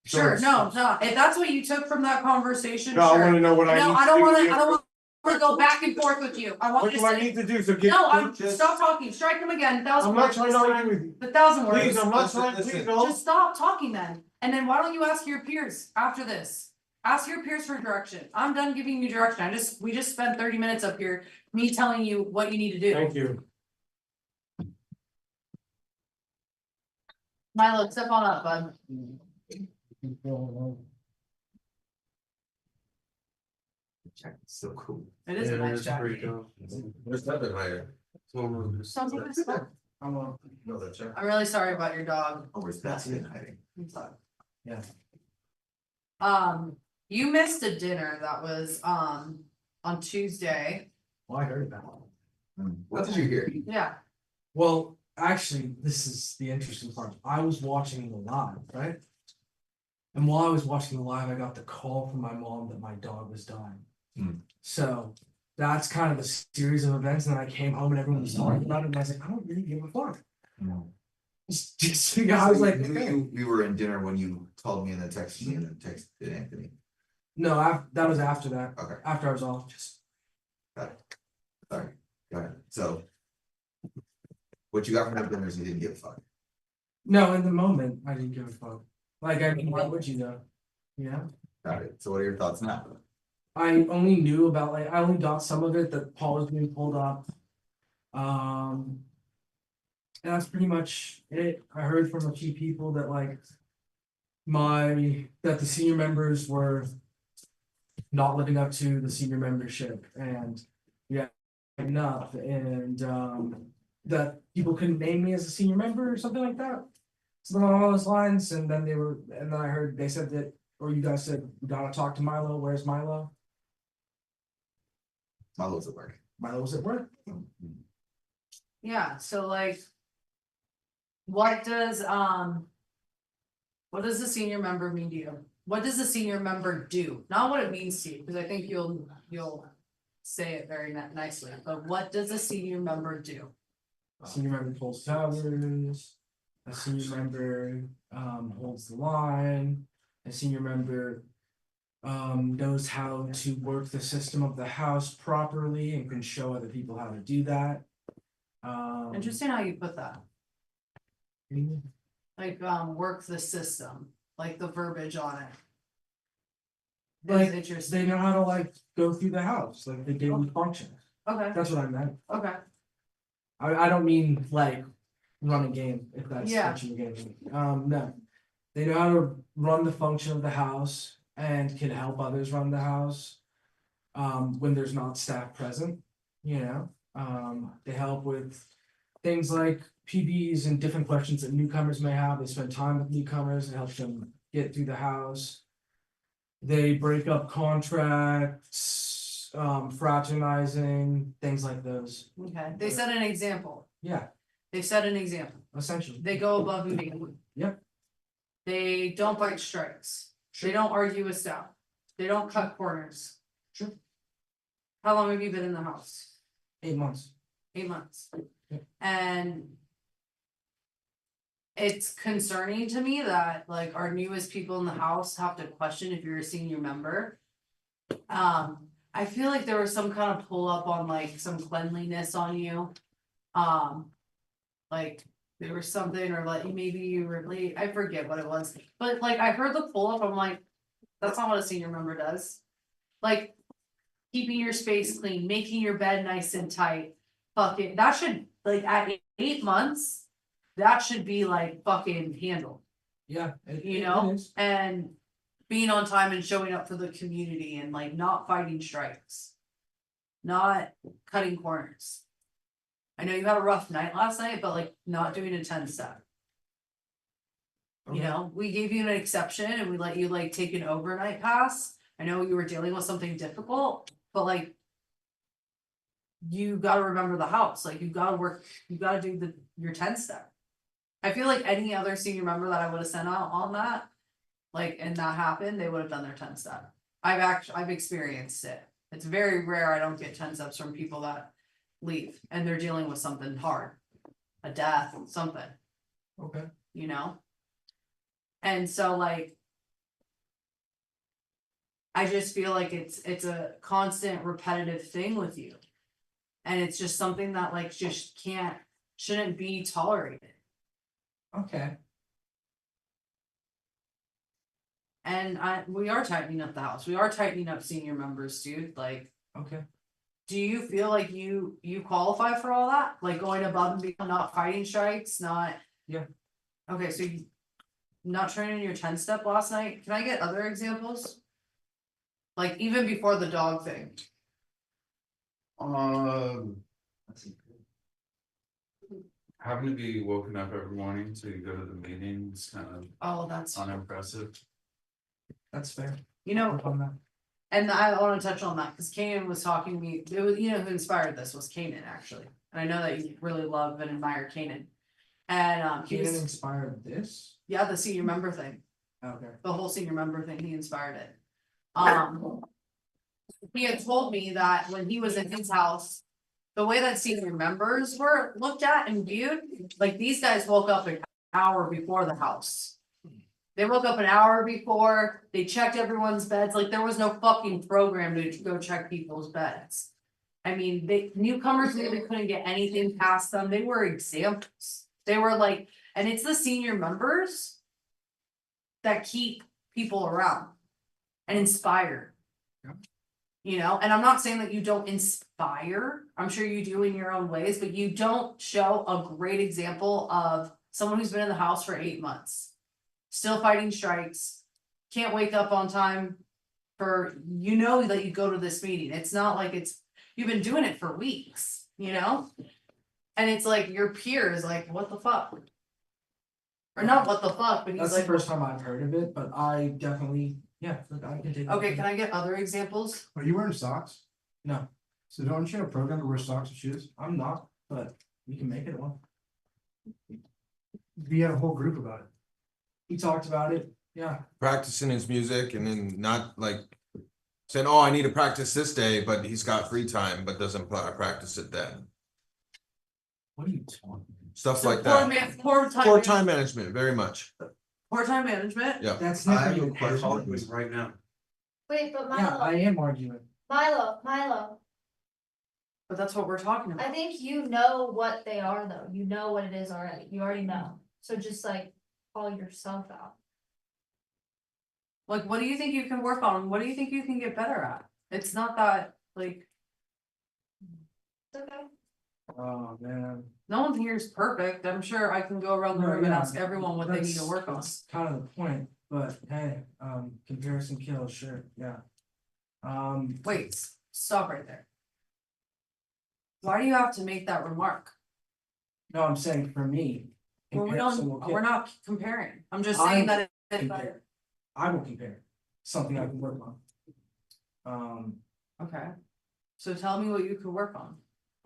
So Sure, it's- no, if that's what you took from that conversation, No, I sure. wanna know what I No, need I to don't do wanna, to I get- don't wanna go back and forth with you. I want What you do to I say. need to do? So get. No, stop talking, strike him again, 1,000 I'm words. not trying to argue with you. 1,000 words. Please, I'm not trying, please, no. Just stop talking then, and then why don't you ask your peers after this? Ask your peers for direction. I'm done giving you direction. We just spent 30 minutes up here, me telling you what you need to do. Thank you. Milo, step on up, bud. So cool. It is a nice jacket. There's nothing higher. Don't take this back. No, that's right. I'm really sorry about your dog. Oh, where's that in hiding? I'm sorry. Yeah. You missed a dinner that was, on Tuesday. Well, I heard that. What did you hear? Yeah. Well, actually, this is the interesting part. I was watching the live, right? And while I was watching the live, I got the call from my mom that my dog was dying. So that's kind of the series of events. And then I came home and everyone was talking about it. And I was like, I don't really give a fuck. I was like, we were in dinner when you called me and then texted me and then texted Anthony. no, that was after that. Okay. After I was off. Got it. Sorry. Got it. So what you got from that dinner is you didn't give a fuck. No, in the moment, I didn't give a fuck. Like, I mean, why would you know? Yeah. Got it. So what are your thoughts now? I only knew about, like, I only got some of it that Paul was being pulled up. And that's pretty much it. I heard from a few people that, like, that the senior members were not living up to the senior membership and yeah, enough and that people couldn't name me as a senior member or something like that. Something along those lines, and then I heard they said that, or you guys said, we gotta talk to Milo. Where's Milo? Milo's at work. Milo's at work. Yeah, so like. What does the senior member mean to you? What does the senior member do? Not what it means to you, because I think you'll say it very nicely, but what does a senior member do? A senior member pulls towers, a senior member holds the line, a senior member knows how to work the system of the house properly and can show other people how to do that. Interesting how you put that. Like work the system, like the verbiage on it. Like they know how to like go through the house, like the daily function. Okay. That's what I meant. Okay. I don't mean like run a game, if that's Yeah. what you get. No. They know how to run the function of the house and can help others run the house. When there's not staff present, you know, they help with things like PBs and different questions that newcomers may have. They spend time with newcomers and help them get through the house. They break up contracts, fraternizing, things like those. Okay, they set an example. Yeah, They set an example. essentially. They go above and beyond. Yep. They don't bite strikes. They don't argue with staff. They don't cut corners. Sure. How long have you been in the house? 8 months. 8 months. Yeah. And it's concerning to me that like our newest people in the house have to question if you're a senior member. I feel like there was some kind of pull up on like some cleanliness on you. Like there was something or like maybe you were late, I forget what it was, but like I heard the pull up, I'm like, that's not what a senior member does. Like keeping your space clean, making your bed nice and tight, fucking, that should, like at 8 months, that should be like fucking handled, Yeah. you know, and being on time and showing up for the community and like not fighting strikes. Not cutting corners. I know you had a rough night last night, but like not doing a 10-step. You know, we gave you an exception and we let you like take an overnight pass. I know you were dealing with something difficult, but like. You gotta remember the house, like you gotta work, you gotta do your 10-step. I feel like any other senior member that I would have sent out on that. Like, and that happened, they would have done their 10-step. I've experienced it. It's very rare I don't get 10-steps from people that leave and they're dealing with something hard. A death, something, Okay. you know? And so like. I just feel like it's a constant repetitive thing with you. And it's just something that like just shouldn't be tolerated. Okay. And we are tightening up the house. We are tightening up senior members, dude. Like, Okay. do you feel like you qualify for all that? Like going above and beyond, not fighting strikes, not. Yeah. Okay, so you not turning in your 10-step last night. Can I get other examples? Like even before the dog thing. Having to be woken up every morning to go to the meetings, kind of Oh, that's unimpressive. That's fair. You know, Work on that. and I wanna touch on that, cause Kanan was talking to me, it was, you know, who inspired this was Kanan, actually. And I know that you really love and admire Kanan. And he Kanan was, inspired this? yeah, the senior member thing, Okay. the whole senior member thing, he inspired it. He had told me that when he was in his house, the way that senior members were looked at and viewed, like these guys woke up an hour before the house. They woke up an hour before, they checked everyone's beds, like there was no fucking program to go check people's beds. I mean, newcomers really couldn't get anything past them, they were examples. They were like, and it's the senior members that keep people around and inspire. You know, and I'm not saying that you don't inspire, I'm sure you do in your own ways, but you don't show a great example of someone who's been in the house for 8 months. still fighting strikes, can't wake up on time for, you know that you go to this meeting, it's not like you've been doing it for weeks, you know? And it's like your peer is like, what the fuck? Or not what the fuck, but he's That's the like, first time I've heard of it, but I definitely, yeah, I can take. okay, can I get other examples? Are you wearing socks? No, So don't you have a program to wear socks and shoes? I'm not, but you can make it one. We had a whole group about it. We talked about it, yeah. Practicing his music and then not like saying, oh, I need to practice this day, but he's got free time, but doesn't practice it then. What are you talking? Stuff So like poor that. poor Time management, very much. Poor time management? Yeah. That's I never have a even question arguing. right now. Wait, but Yeah, I am arguing. Milo, But that's what we're talking I about. think you know what they are though, you know what it is already, you already know, so just like call yourself out. Like, what do you think you can work on? What do you think you can get better at? It's not that, like, It's okay. Oh, man. no one here is perfect. I'm sure I can go around the No, room and yeah, ask everyone what they need to that's- work on. that's kind of the point, but hey, comparison kills, sure, yeah. Wait, stop right there. Why do you have to make that remark? No, I'm saying for me. Well, comparison will we're kill. not comparing. I'm just I saying will that it's compare. better. I will compare, something I can work on. Okay. So tell me what you could work on.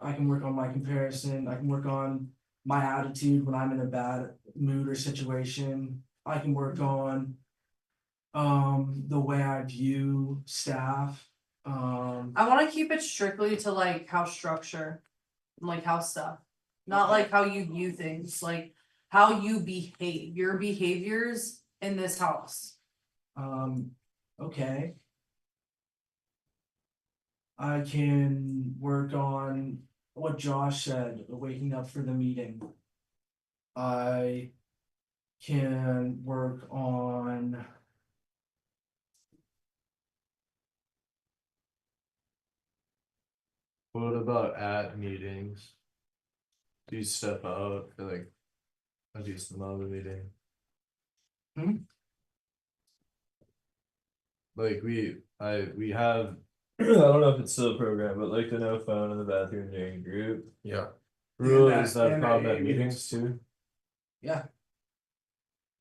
I can work on my comparison, I can work on my attitude when I'm in a bad mood or situation, I can work on. The way I view staff, I wanna keep it strictly to like house structure, like house stuff. Not like how you view things, like how you behave, your behaviors in this house. okay. I can work on what Josh said, waking up for the meeting. I can work on. What about at meetings? Do you step out for like a decent amount of the meeting? Like we have, I don't know if it's still a program, but like the no phone in the bathroom during group. Yeah. Rule And is that and problem AA at meetings too. Yeah,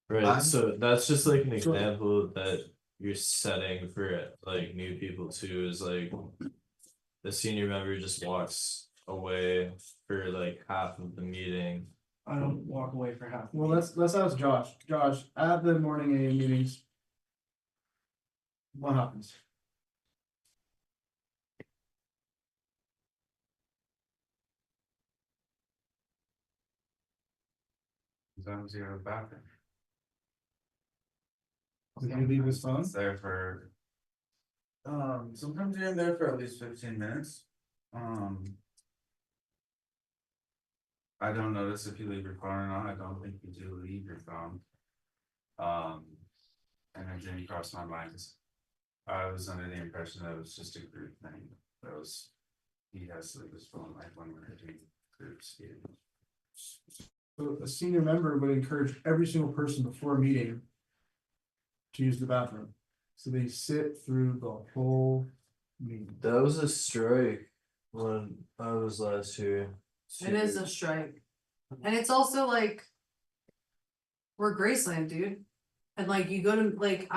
Right, so that's just like an example that you're setting for like new people too, is like. The senior member just walks away for like half of the meeting. I don't walk away for half. Well, let's ask Josh. Josh, at the morning AA meetings. What happens? Sometimes you go to the bathroom. Did he leave his phone? It's there for. Sometimes you're in there for at least 15 minutes. I don't notice if you leave your phone or not. I don't think you do leave your phone. And it didn't cross my mind, 'cause I was under the impression that it was just a group thing. That was, he has to leave his phone like when we're doing groups. So a senior member would encourage every single person before a meeting. To use the bathroom, so they sit through the whole meeting. That was a strike when I was last year. It is a strike. And it's also like. We're Graceland, dude. And like you go to like,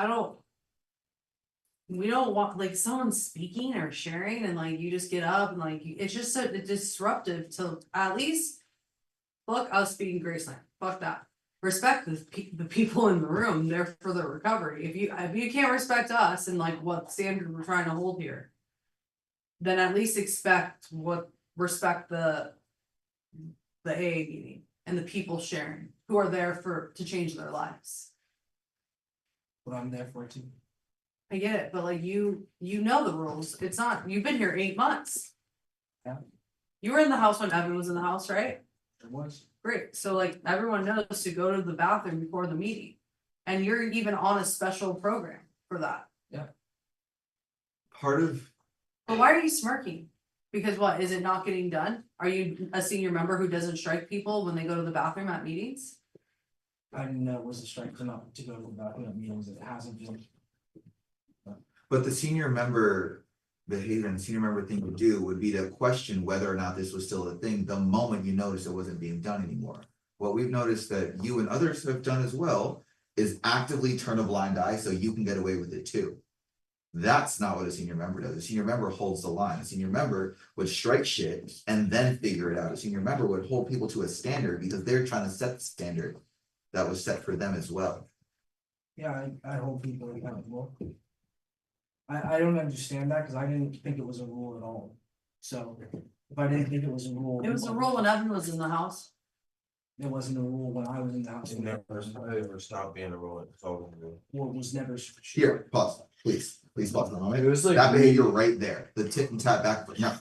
we don't want like someone speaking or sharing and like you just get up and like, it's just so disruptive to at least. Fuck us being Graceland, fuck that. Respect the people in the room, they're for the recovery. If you can't respect us and like what standard we're trying to hold here. Then at least respect the AA meeting and the people sharing, who are there to change their lives. What I'm there for too. I get it, but like you know the rules, it's not, you've been here 8 months. Yeah. You were in the house when Evan was in the house, right? It was. Great, so like everyone knows to go to the bathroom before the meeting. And you're even on a special program for that. Yeah. Part of, But why are you smirking? Because what, is it not getting done? Are you a senior member who doesn't strike people when they go to the bathroom at meetings? I didn't know it was a strength enough to go to the meetings, it hasn't been. But the senior member behavior and the senior member thing to do would be to question whether or not this was still a thing the moment you notice it wasn't being done anymore. What we've noticed that you and others have done as well is actively turn a blind eye so you can get away with it too. That's not what a senior member does. A senior member holds the line. A senior member would strike shit and then figure it out. A senior member would hold people to a standard because they're trying to set the standard that was set for them as well. Yeah, I hold people accountable. I don't understand that, cause I didn't think it was a rule at all, so if I didn't think it was a rule. It was a rule when Evan was in the house. It wasn't a rule when I was in the house. It never stopped being a rule, it's always a rule. Well, it was never. Here, pause, please pause for a moment. It was like that behavior right there, the tit and tat back, no,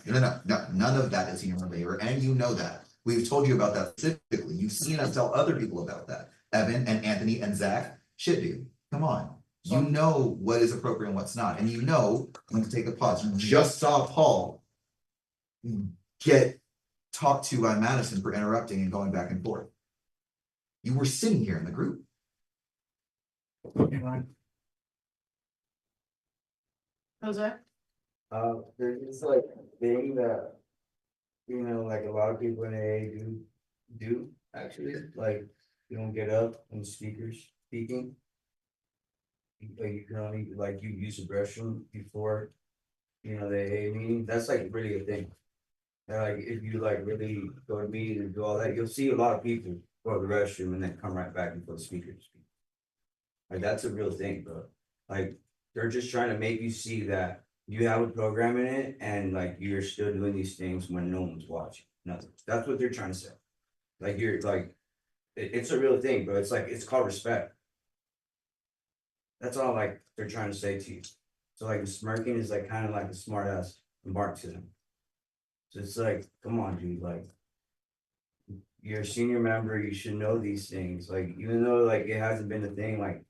none of that is senior member behavior, and you know that. We've told you about that specifically. You've seen us tell other people about that. Evan and Anthony and Zach, shit, dude, come on. You know what is appropriate and what's not, and you know when to take a pause. You just saw Paul get talked to by Madison for interrupting and going back and forth. You were sitting here in the group. Jose? There's this like thing that, you know, like a lot of people in AA do actually, like, you don't get up when speakers speaking. Like you can only, like, you use the restroom before, you know, the AA meeting, that's like really a thing. And like, if you like really go to meetings and do all that, you'll see a lot of people go to the restroom and then come right back before the speaker to speak. Like, that's a real thing, bro. Like, they're just trying to make you see that you have a program in it and like you're still doing these things when no one's watching. Nothing. That's what they're trying to say. Like, you're like, it's a real thing, bro. It's like, it's called respect. That's all like they're trying to say to you. So like smirking is like kind of like a smart ass remark to them. So it's like, come on, dude, like you're a senior member, you should know these things. Like, even though like it hasn't been a thing, like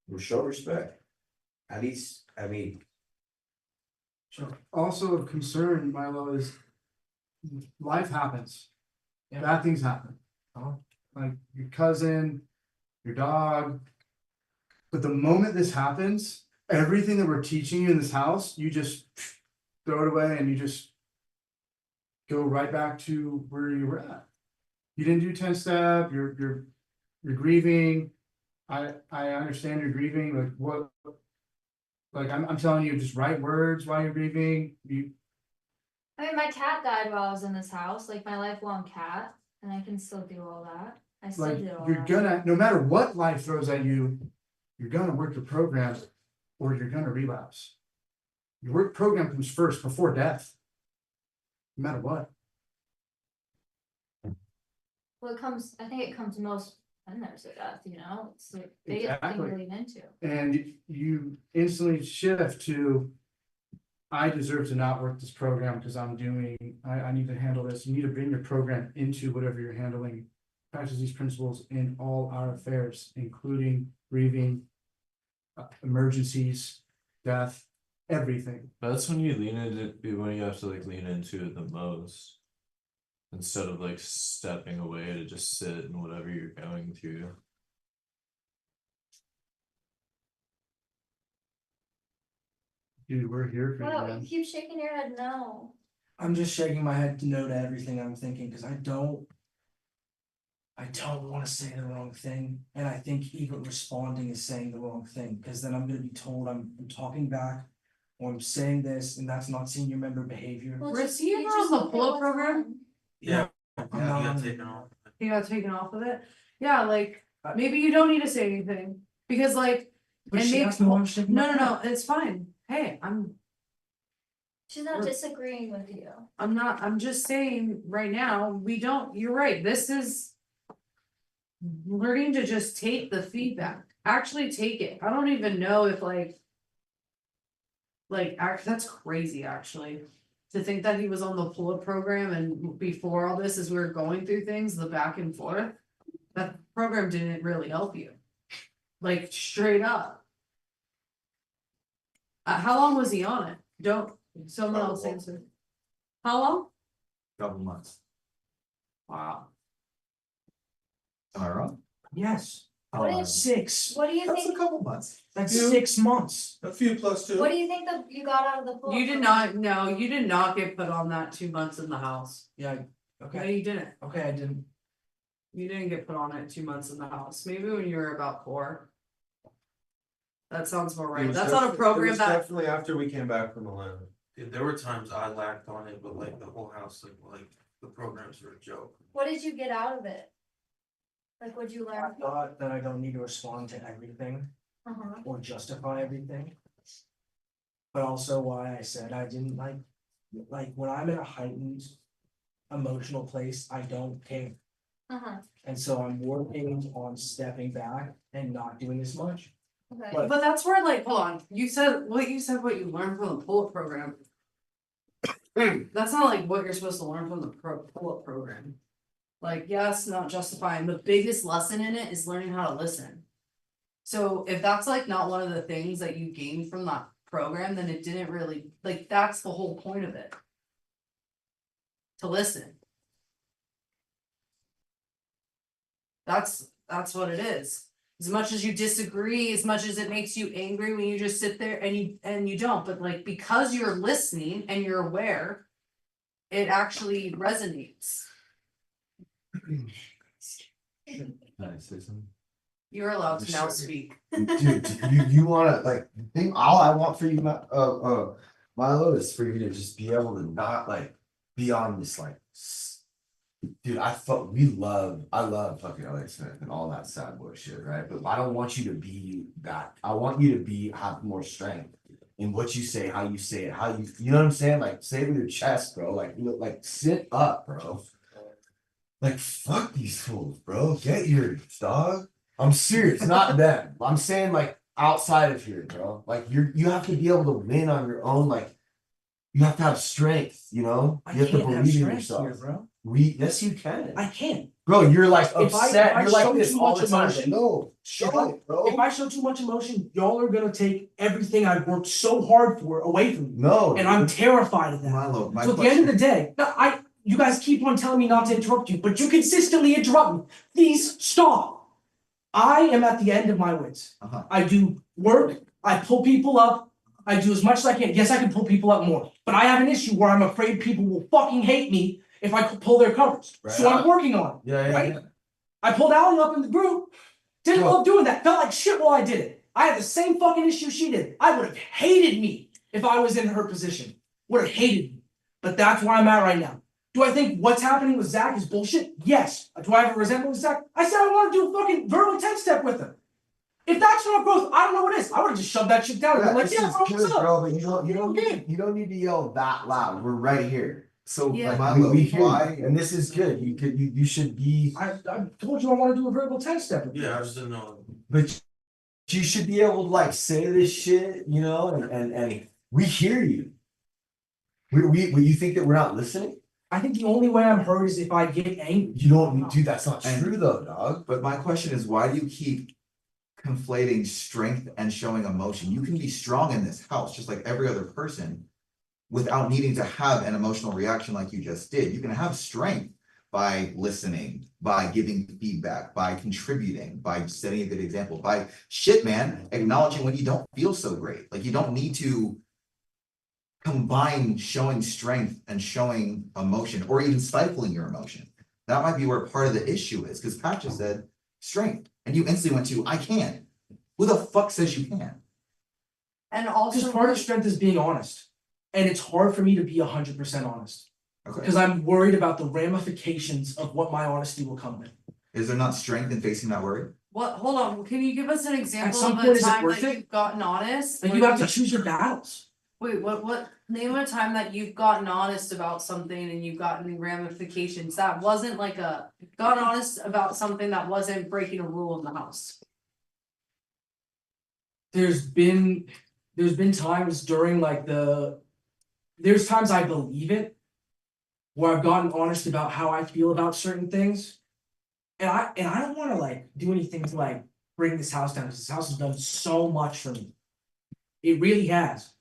we'll show respect. At least, I mean. Sure. Also of concern, Milo, is life happens. Yeah. Bad things happen. Like your cousin, your dog. But the moment this happens, everything that we're teaching you in this house, you just throw it away and you just go right back to where you were at. You didn't do 10-step, you're grieving. I understand you're grieving, like what, like I'm telling you, just write words while you're grieving. I mean, my cat died while I was in this house, like my lifelong cat, and I can still do all that. I still Like, do all you're that. gonna, no matter what life throws at you, you're gonna work your program or you're gonna relapse. Your work program comes first before death. No matter what. Well, I think it comes most when there's a death, you know, it's the biggest thing Exactly. to lean into. And you instantly shift to, I deserve to not work this program because I need to handle this. You need to bring your program into whatever you're handling. Practice these principles in all our affairs, including grieving, emergencies, death, everything. That's when you lean into when you have to like lean into it the most. Instead of like stepping away to just sit in whatever you're going through. Dude, we're here for you, Wow, man. you keep shaking your head no. I'm just shaking my head no to everything I'm thinking, cause I don't wanna say the wrong thing, and I think even responding is saying the wrong thing, cause then I'm gonna be told I'm talking back. Or I'm saying this, and that's not senior member behavior. Well, Was he ever on the pull-up program? Yeah, I'm he not got on- taken off. He got taken off of it? Yeah, like, maybe you don't need to say anything, because like. But and she maybe- asked me why I'm shaking my No, head. it's fine. Hey, She's not disagreeing with you. I'm just saying right now, you're right, this is. Learning to just take the feedback, actually take it. I don't even know if like. That's crazy, actually. To think that he was on the pull-up program and before all this, as we were going through things, the back and forth. That program didn't really help you. Like, straight up. How long was he on it? Someone else answer. How long? Couple months. Wow. Am I wrong? Yes, 6, What do you That's a think, couple months. that's You- 6 months. A few plus two. what do you think that you got out of the pool? You did not, no, you did not get put on that 2 months in the house. Yeah, No, okay, you didn't. okay, I didn't. You didn't get put on it 2 months in the house, maybe when you were about 4. That sounds more It right, was that's not a defi- it program was that, Definitely after we came back from Atlanta. There were times I lacked on it, but like the whole house, like the programs were a joke. What did you get out of it? Like, what'd you I learn? thought that I don't need to respond to everything Uh-huh. or justify everything. But also why I said I didn't like when I'm in a heightened emotional place, I don't care. Uh-huh, And so I'm working on stepping back and not doing as much. okay. but that's where like, hold on, you said what you learned from the pull-up program. That's not like what you're supposed to learn from the pull-up program. Like, yes, not justifying, the biggest lesson in it is learning how to listen. So if that's like not one of the things that you gained from that program, then it didn't really, like, that's the whole point of it. To listen. That's what it is. As much as you disagree, as much as it makes you angry when you just sit there and you don't, but like, because you're listening and you're aware, it actually resonates. Can I say something? You're allowed to now speak. Dude, you wanna like, the thing, all I want for you, Milo, is for you to just be able to not like be on this like. Dude, I love fucking Alex Smith and all that sad boy shit, right? But I don't want you to be that. I want you to have more strength in what you say, how you say it, you know what I'm saying? Like, say it with your chest, bro. Like, like sit up, bro. Like, fuck these fools, bro. Get yours, dog. I'm serious, not them. I'm saying like outside of here, bro. Like you have to be able to win on your own. Like, you have to have strength, you know? I You have to can't have believe in strength yourself. here, bro. Yes, you can. I can't. Bro, you're like If I upset. You're like show this too all much the time. emotion- No, show it, bro. If I show too much emotion, y'all are gonna take everything I've worked so hard for away from me. No. And I'm terrified of that. Milo, my So at the end of question, the day, no, you guys keep on telling me not to interrupt you, but you consistently interrupt me. Please stop. I am at the end of my wits. Uh-huh. I do work, I pull people up, I do as much as I can. Yes, I can pull people up more, but I have an issue where I'm afraid people will fucking hate me if I pull their covers. Right. So I'm working on it. Yeah, right? yeah. I pulled Allie up in the group. Didn't Bro. love doing that. Felt like shit while I did it. I had the same fucking issue she did. I would have hated me if I was in her position. Would have hated me. But that's where I'm at right now. Do I think what's happening with Zach is bullshit? Yes. Do I have a resentment with Zach? I said I want to do a fucking verbal 10-step with him. If that's not growth, I don't know what is. I would have just shoved that shit down and been like, This yeah, is bro, good, what's up? bro, but you don't need to yell that loud. We're right here. so Yeah. Milo, We hear you, why, and this is good. You should be, I told you I want to do a verbal 10-step with you. Yeah, I just didn't know. but you should be able to like say this shit, you know, and we hear you. You think that we're not listening? I think the only way I'm heard is if I get angry. You don't, dude, that's not And- true though, dog. but my question is, why do you keep conflating strength and showing emotion? You can be strong in this house, just like every other person, without needing to have an emotional reaction like you just did. You can have strength by listening, by giving feedback, by contributing, by setting a good example, by shit, man, acknowledging when you don't feel so great. Like, you don't need to combine showing strength and showing emotion, or even stifling your emotion. That might be where part of the issue is, because Pat just said strength, and you instantly went to, I can. Who the fuck says you can? And Because also, part of strength is being honest. And it's hard for me to be 100% honest. Okay, Because I'm worried about the ramifications of what my honesty will come with. is there not strength in facing that worry? what, hold on, can you give us an example some of point, a is it time worth that it? you've gotten honest? Like, you have to choose your battles. Wait, what, name a time that you've gotten honest about something and you've gotten ramifications, that wasn't like gotten honest about something that wasn't breaking a rule in the house. There's been times during like there's times I believe it, where I've gotten honest about how I feel about certain things. And I don't want to like do anything to like bring this house down, because this house has done so much for me. It really has.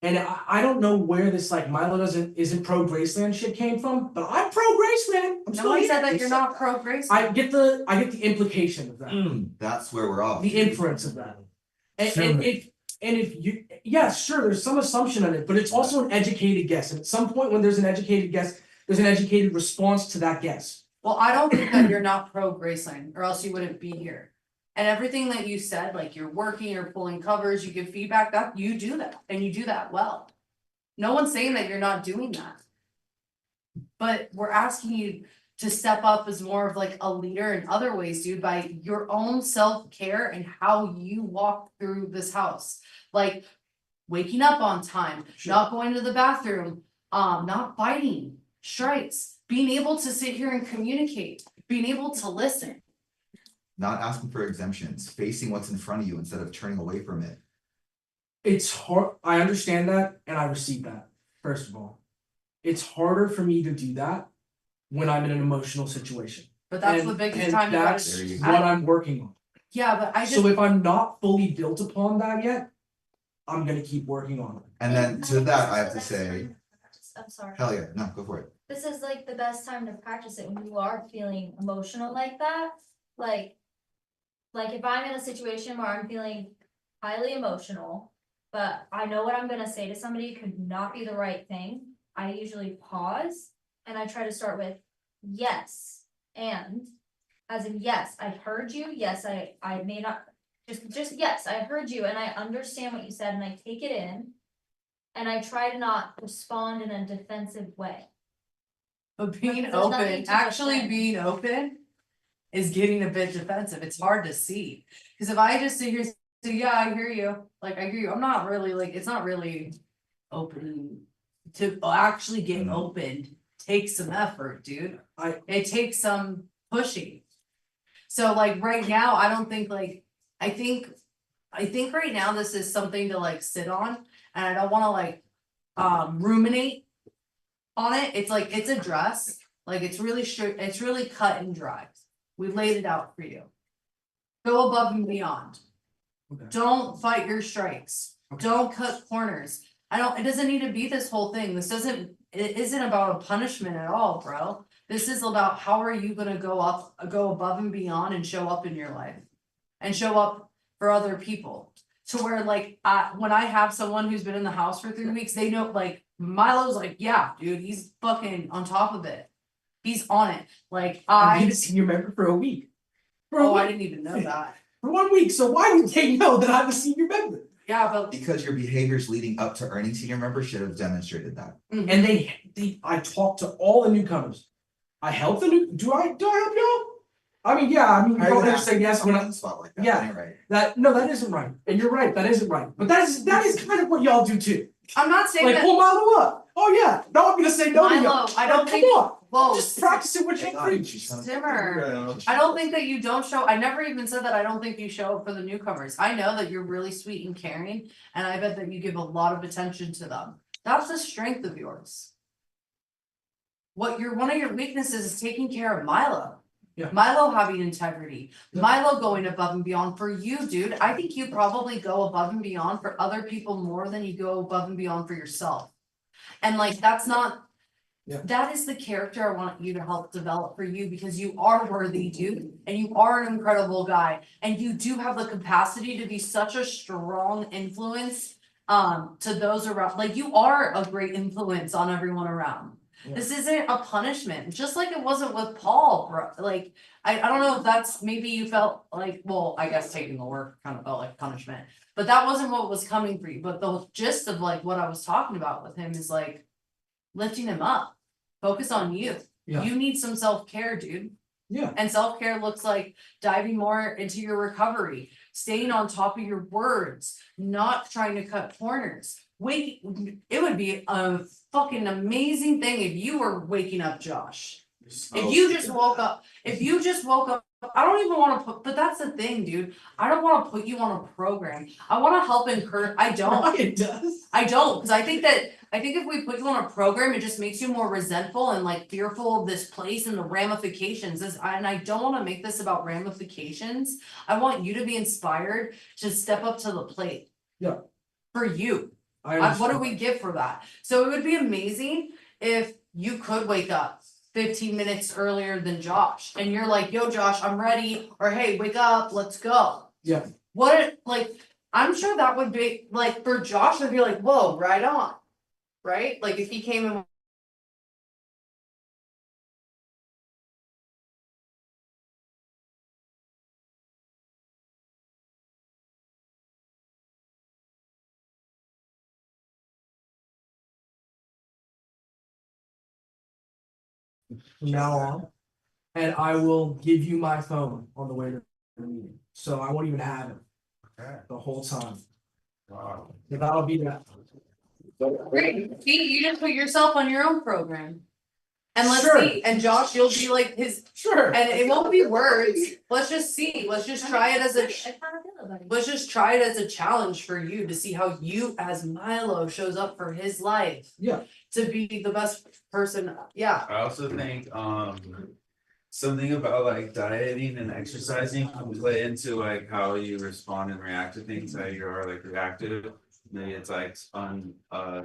And I don't know where this like Milo isn't pro Graceland shit came from, but I'm pro Graceland. I'm No still one here. said that you're not pro Graceland. I get the implication of that. That's where we're off. The inference of that. And if you, yeah, sure, there's some assumption on it, but it's also an educated guess. And at some point when there's an educated guess, there's an educated response to that guess. Well, I don't think that you're not pro Graceland, or else you wouldn't be here. And everything that you said, like you're working, you're pulling covers, you give feedback, that you do that, and you do that well. No one's saying that you're not doing that. But we're asking you to step up as more of like a leader in other ways, dude, by your own self-care and how you walk through this house. Like waking up on time, not going to the bathroom, not biting, strikes, being able to sit here and communicate, being able to listen. Not asking for exemptions, facing what's in front of you instead of turning away from it. It's hard, I understand that, and I receive that, first of all. It's harder for me to do that when I'm in an emotional situation. But that's the biggest time you gotta that's do it. what I'm working on. Yeah, but I just. So if I'm not fully built upon that yet, I'm gonna keep working on it. And then to that, I have to say, I'm sorry. hell yeah, no, go for it. This is like the best time to practice it when you are feeling emotional like that. Like if I'm in a situation where I'm feeling highly emotional, but I know what I'm gonna say to somebody could not be the right thing, I usually pause and I try to start with yes, and as in yes, I heard you, yes, I may not, just yes, I heard you and I understand what you said and I take it in. And I try to not respond in a defensive way. But being Because there's nothing open, to actually defend. being open is getting a bit defensive. It's hard to see. Cause if I just sit here and say, yeah, I hear you, like I hear you, I'm not really like, it's not really open. To actually get open takes some effort, dude. It takes some pushing. So like right now, I don't think like, I think right now this is something to like sit on, and I don't wanna like ruminate on it. It's like, it's a dress, like it's really straight, it's really cut and dry. We laid it out for you. Go above and beyond. Don't fight your strikes. Don't cut corners. It doesn't need to be this whole thing. It isn't about a punishment at all, bro. This is about how are you gonna go above and beyond and show up in your life. And show up for other people. To where like, when I have someone who's been in the house for 3 weeks, they know like, Milo's like, yeah, dude, he's fucking on top of it. He's on it. Like I've been a senior member for a week. I didn't even know that. For 1 week, so why would they know that I'm a senior member? Yeah, but. Because your behaviors leading up to earning senior member should have demonstrated that. And I talked to all the newcomers. I helped do I help y'all? I mean, yeah, you're gonna say yes when I. Spot like that, Yeah, ain't right. that isn't right, and you're right, that isn't right, but that is kind of what y'all do too. I'm not saying Like that. pull Milo up, oh yeah, now I'm gonna say no to y'all. Milo, I don't Like, think. come on, Whoa, just practicing what you preach. Simmer. I don't think that you don't show, I never even said that I don't think you show up for the newcomers. I know that you're really sweet and caring, and I bet that you give a lot of attention to them. That's the strength of yours. One of your weaknesses is taking care of Milo. Yeah. Milo having integrity, Milo going above and beyond for you, dude. I think you probably go above and beyond for other people more than you go above and beyond for yourself. And like, that's not. Yeah. That is the character I want you to help develop for you, because you are worthy, dude, and you are an incredible guy, and you do have the capacity to be such a strong influence to those around. Like, you are a great influence on everyone around. Yeah. This isn't a punishment, just like it wasn't with Paul, bro. Like, I don't know if that's, maybe you felt like, well, I guess taking the work kind of felt like punishment, but that wasn't what was coming for you. But the gist of like what I was talking about with him is like lifting him up. Focus on you. Yeah. You need some self-care, dude. Yeah. And self-care looks like diving more into your recovery, staying on top of your words, not trying to cut corners. It would be a fucking amazing thing if you were waking up Josh. If you just woke up, I don't even want to but that's the thing, dude. I don't want to put you on a program. I want to help encourage. I don't. It does. I don't, because I think if we put you on a program, it just makes you more resentful and like fearful of this place and the ramifications. And I don't want to make this about ramifications. I want you to be inspired to step up to the plate. Yeah. For you. What do we get for that? So it would be amazing if you could wake up 15 minutes earlier than Josh and you're like, yo, Josh, I'm ready, or hey, wake up, let's go. Yeah. What, like, I'm sure that would be like for Josh, I'd be like, whoa, right on. Right? Like if he came in. From now on, and I will give you my phone on the way to the meeting, so I won't even have it the whole time. Wow. That'll be that. Great, see, you just put yourself on your own program. And let's Sure. see, and Josh, you'll be like his, Sure. and it won't be words, let's just see, let's just try it as a. Let's just try it as a challenge for you to see how you as Milo shows up for his life. Yeah. To be the best person, yeah. I also think something about like dieting and exercising can play into like how you respond and react to things, how you are like reactive. Maybe it's like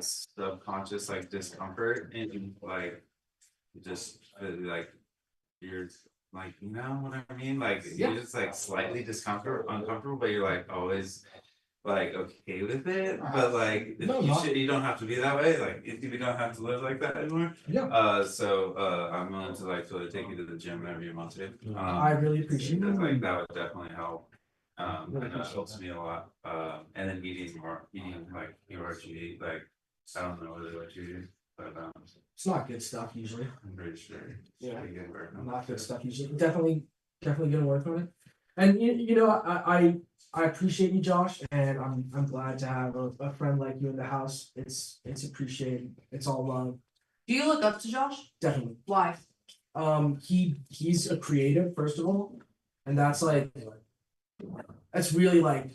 subconscious like discomfort and like just like you're like, you know what I mean? Like you're just like slightly uncomfortable, but you're like always like okay with it, but like you don't have to be that way. Like you don't have to live like that anymore. Yeah. So I'm willing to like sort of take you to the gym whenever you want to. I really appreciate it. Like that would definitely help. I know it helps me a lot. And then eating like what you eat. Like I don't know really what you eat, but It's not good stuff usually. I'm pretty sure. Yeah. Pretty good work on Not good stuff usually. Definitely gonna work on it. And you know, I appreciate you, Josh, and I'm glad to have a friend like you in the house. It's appreciated. It's all love. Do you look up to Josh? Definitely. Why? He's a creative, first of all, and that's really like,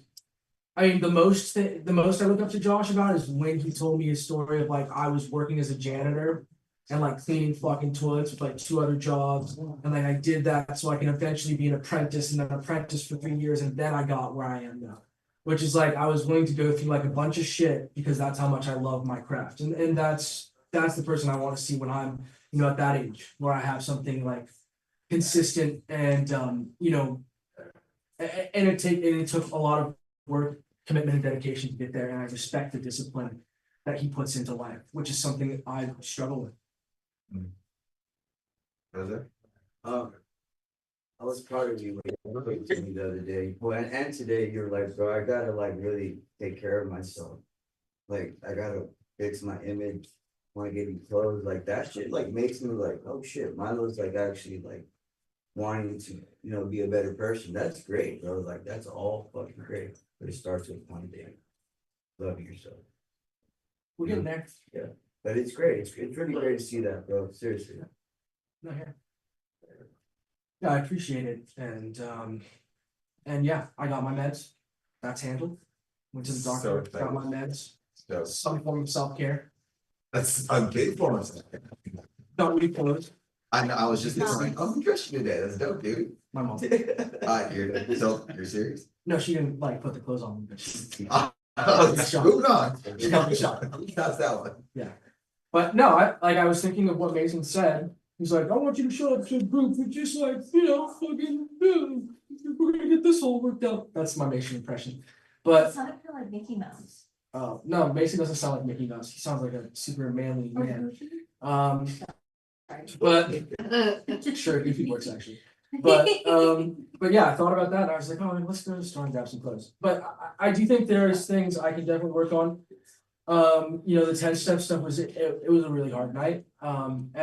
I mean, the most I look up to Josh about is when he told me his story of like I was working as a janitor and like cleaning fucking toilets with like 2 other jobs, and like I did that so I can eventually be an apprentice and an apprentice for 3 years, and then I got where I am now, which is like I was willing to go through like a bunch of shit because that's how much I love my craft, and that's the person I want to see when I'm at that age where I have something like consistent and and it took a lot of work, commitment, and dedication to get there, and I respect the discipline that he puts into life, which is something I struggle with. I was proud of you, like, you told me the other day, well, and today, you're like, bro, I gotta like really take care of myself. Like, I gotta fix my image, wanna get new clothes, like that shit, like makes me like, oh shit, Milo's like actually like wanting to, be a better person. That's great, bro, like, that's all fucking great, but it starts with one thing, loving yourself. We're getting there. Yeah, but it's great, it's really great to see that, bro, seriously. No, yeah, I appreciate it, and yeah, I got my meds. That's handled. Went to the doctor, got my meds. Some form of self-care. That's a big form of self-care. Don't really clothes. I know, I was just saying, I'm dressing today, that's dope, dude. My mom. You're serious? No, she didn't like put the clothes on me, but Moving on. She helped me shop. That's that one. Yeah. But no, I was thinking of what Mason said. He's like, I want you to show up to the group with just like, fucking, we're gonna get this all worked out. That's my Mason impression. But. It sounded kind of like Mickey Mouse. No, Mason doesn't sound like Mickey Mouse. He sounds like a super manly man. But sure, if he works actually. But yeah, I thought about that and I was like, oh, let's go to the store and grab some clothes. But I do think there's things I can definitely work on. The 10-step stuff was it was a really hard night. And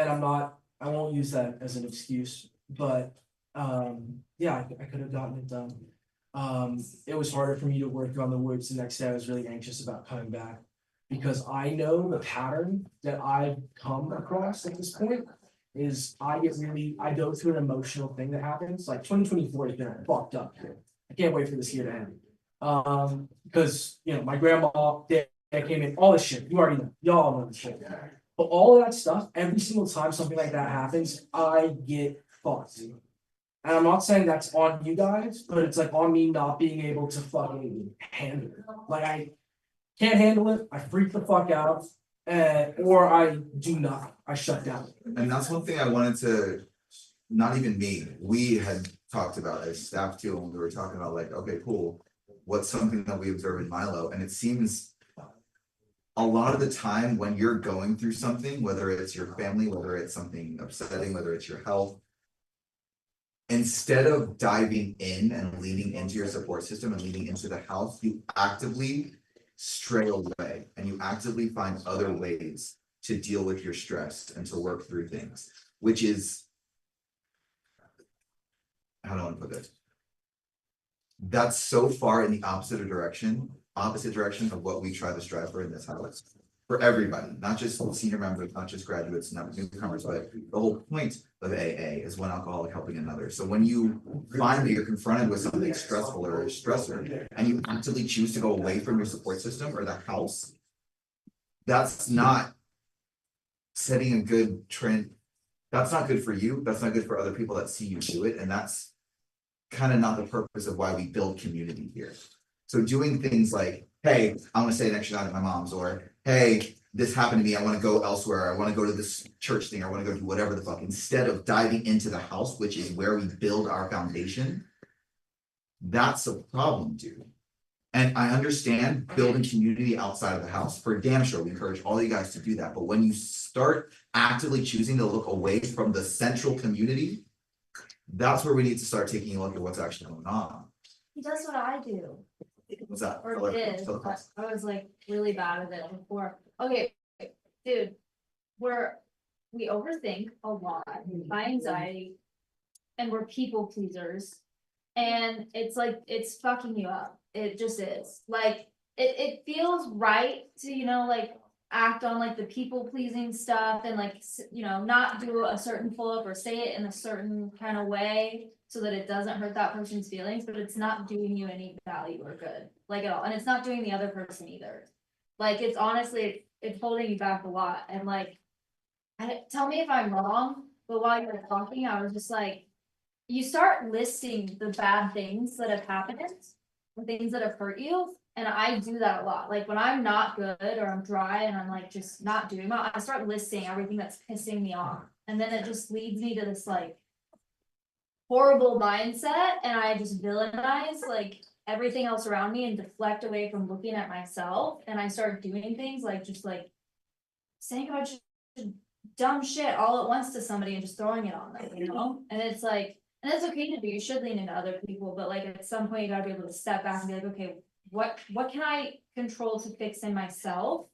I won't use that as an excuse, but yeah, I could have gotten it done. It was harder for me to work on the woods the next day. I was really anxious about coming back because I know the pattern that I've come across at this point is I go through an emotional thing that happens. Like 2024 has been fucked up here. I can't wait for this year to end. Because my grandma, dad came in, all this shit. You already know, y'all know the shit. But all of that stuff, every single time something like that happens, I get fucked. And I'm not saying that's on you guys, but it's like on me not being able to fucking handle it. Like can't handle it, I freak the fuck out, or I do nothing, I shut down. And that's one thing I wanted to, not even me, we had talked about as staff too, when we were talking about like, okay, cool. What's something that we observe in Milo? And it seems a lot of the time when you're going through something, whether it's your family, whether it's something upsetting, whether it's your health, instead of diving in and leaning into your support system and leaning into the house, you actively stray away and you actively find other ways to deal with your stress and to work through things, which is, how do I want to put this? That's so far in the opposite direction of what we try to strive for in this house. For everybody, not just senior members, not just graduates, not newcomers, but the whole point of AA is one alcoholic helping another. So when you find that you're confronted with something stressful or a stressor, and you actively choose to go away from your support system or the house, that's not setting a good trend. That's not good for you. That's not good for other people that see you do it. And that's kind of not the purpose of why we build community here. So doing things like, hey, I want to stay an extra night at my mom's, or hey, this happened to me, I want to go elsewhere, I want to go to this church thing, I want to go do whatever the fuck, instead of diving into the house, which is where we build our foundation. That's a problem, dude. And I understand building community outside of the house, for damn sure, we encourage all you guys to do that. But when you start actively choosing to look away from the central community, that's where we need to start taking a look at what's actually going on. That's what I do. What's that? Or did, but I was like really bad at it before. Okay, dude, we overthink a lot, high anxiety, and we're people pleasers. And it's like, it's fucking you up. It just is. Like, it feels right to, like act on like the people pleasing stuff and like, not do a certain pull up or say it in a certain kind of way so that it doesn't hurt that person's feelings, but it's not doing you any value or good, like at all. And it's not doing the other person either. Like, it's honestly, it's holding you back a lot. And like, tell me if I'm wrong, but while you were talking, I was just like, you start listing the bad things that have happened, or things that have hurt you. And I do that a lot. Like when I'm not good or I'm dry and I'm like just not doing well, I start listing everything that's pissing me off. And then it just leads me to this like horrible mindset, and I just villainize like everything else around me and deflect away from looking at myself. And I start doing things like just like saying about just dumb shit all at once to somebody and just throwing it on them, And it's like, and it's okay to do, you should lean into other people, but like at some point you gotta be able to step back and be like, okay, what can I control to fix in myself?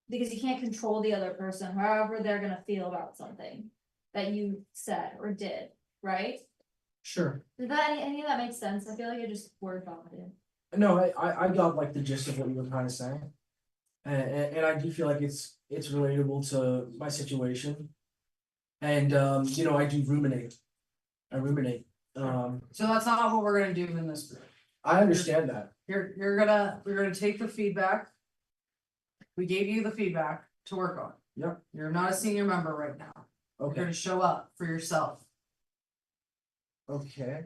Because you can't control the other person, however they're gonna feel about something that you said or did, right? Sure. Did that any of that make sense? I feel like I just word vomited. No, I got like the gist of what you were trying to say. And I do feel like it's relatable to my situation. And I do ruminate. I ruminate. So that's not what we're gonna do in this group. I understand that. We're gonna take the feedback. We gave you the feedback to work on. Yep. You're not a senior member right now. You're Okay. gonna show up for yourself. Okay.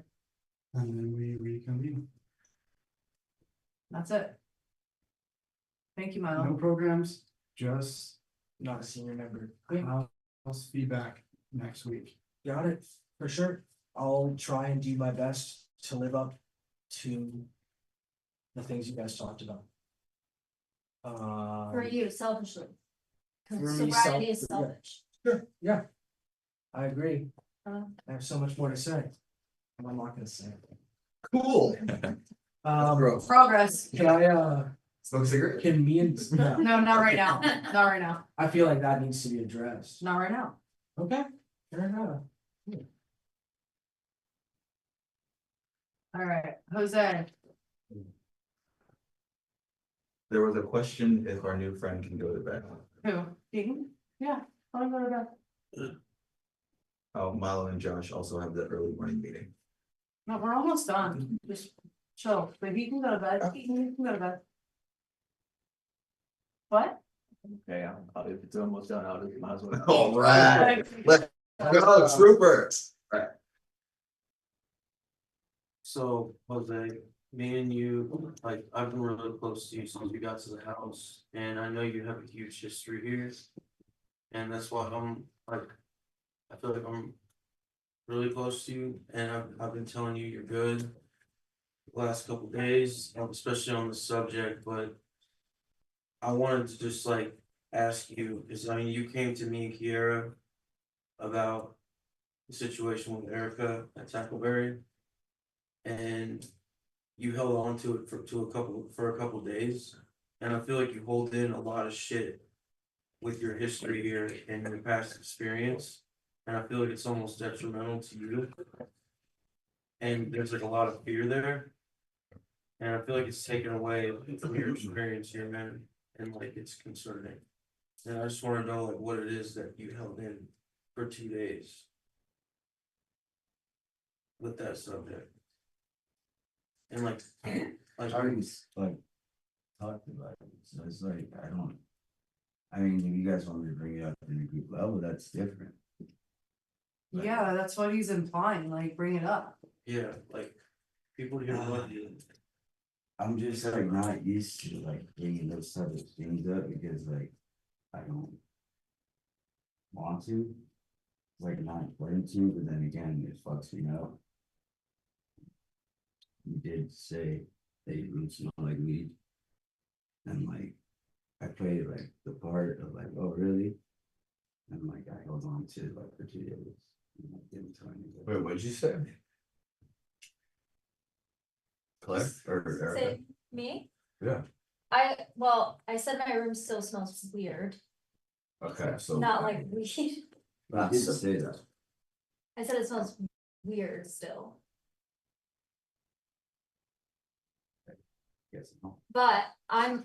And then we reconvene. That's it. Thank you, No Milo. programs, just Not a senior member. house feedback next week. Got it, for sure. I'll try and do my best to live up to the things you guys talked about. For you, selfishly. For Cause me, sobriety is yeah. selfish. Sure, yeah. I agree. Uh, I have so much more to say. And I'm not gonna say it. Cool. Progress. Can I, Smoke a cigarette? can me and, No, not right now. Not right now. I feel like that needs to be addressed. Not right now. Okay, fair enough. All right, Jose. There was a question if our new friend can go to bed. Who? Keaton? Yeah, I'll go to bed. Oh, Milo and Josh also have the early morning meeting. No, we're almost done. Just chill. But he can go to bed. Keaton, you can go to bed. What? Okay, if it's almost done, I'll just might as well. All right. Let's go, troopers. So, Jose, me and you, like, I've been really close to you since we got to the house, and I know you have a huge history here. And that's why I'm like, I feel like I'm really close to you, and I've been telling you you're good. The last couple days, especially on the subject, but I wanted to just like ask you, because I mean, you came to me and Kiera about the situation with Erica at Tackleberry. And you held on to it for a couple days. And I feel like you hold in a lot of shit with your history here and your past experience. And I feel like it's almost detrimental to you. And there's like a lot of fear there. And I feel like it's taken away from your experience here, man. And like it's concerning. And I just wanna know like what it is that you held in for 2 days. With that subject. And like I already like talked about it, so it's like, I mean, if you guys want me to bring it up in a group level, that's different. Yeah, that's what he's implying, like, bring it up. Yeah, like people here love you. I'm just like not used to like bringing those type of things up because like I don't want to, like not important to, but then again, it fucks me up. You did say that your room smell like weed, and like I played like the part of like, oh really? And like I held on to it like for 2 days. And, like, didn't tell anybody. Wait, what'd you say? Claire or Erica? Say me? Yeah. I said my room still smells weird, Okay, so. not like weed. But I didn't say that. I said it smells weird still, Yes. No. but I'm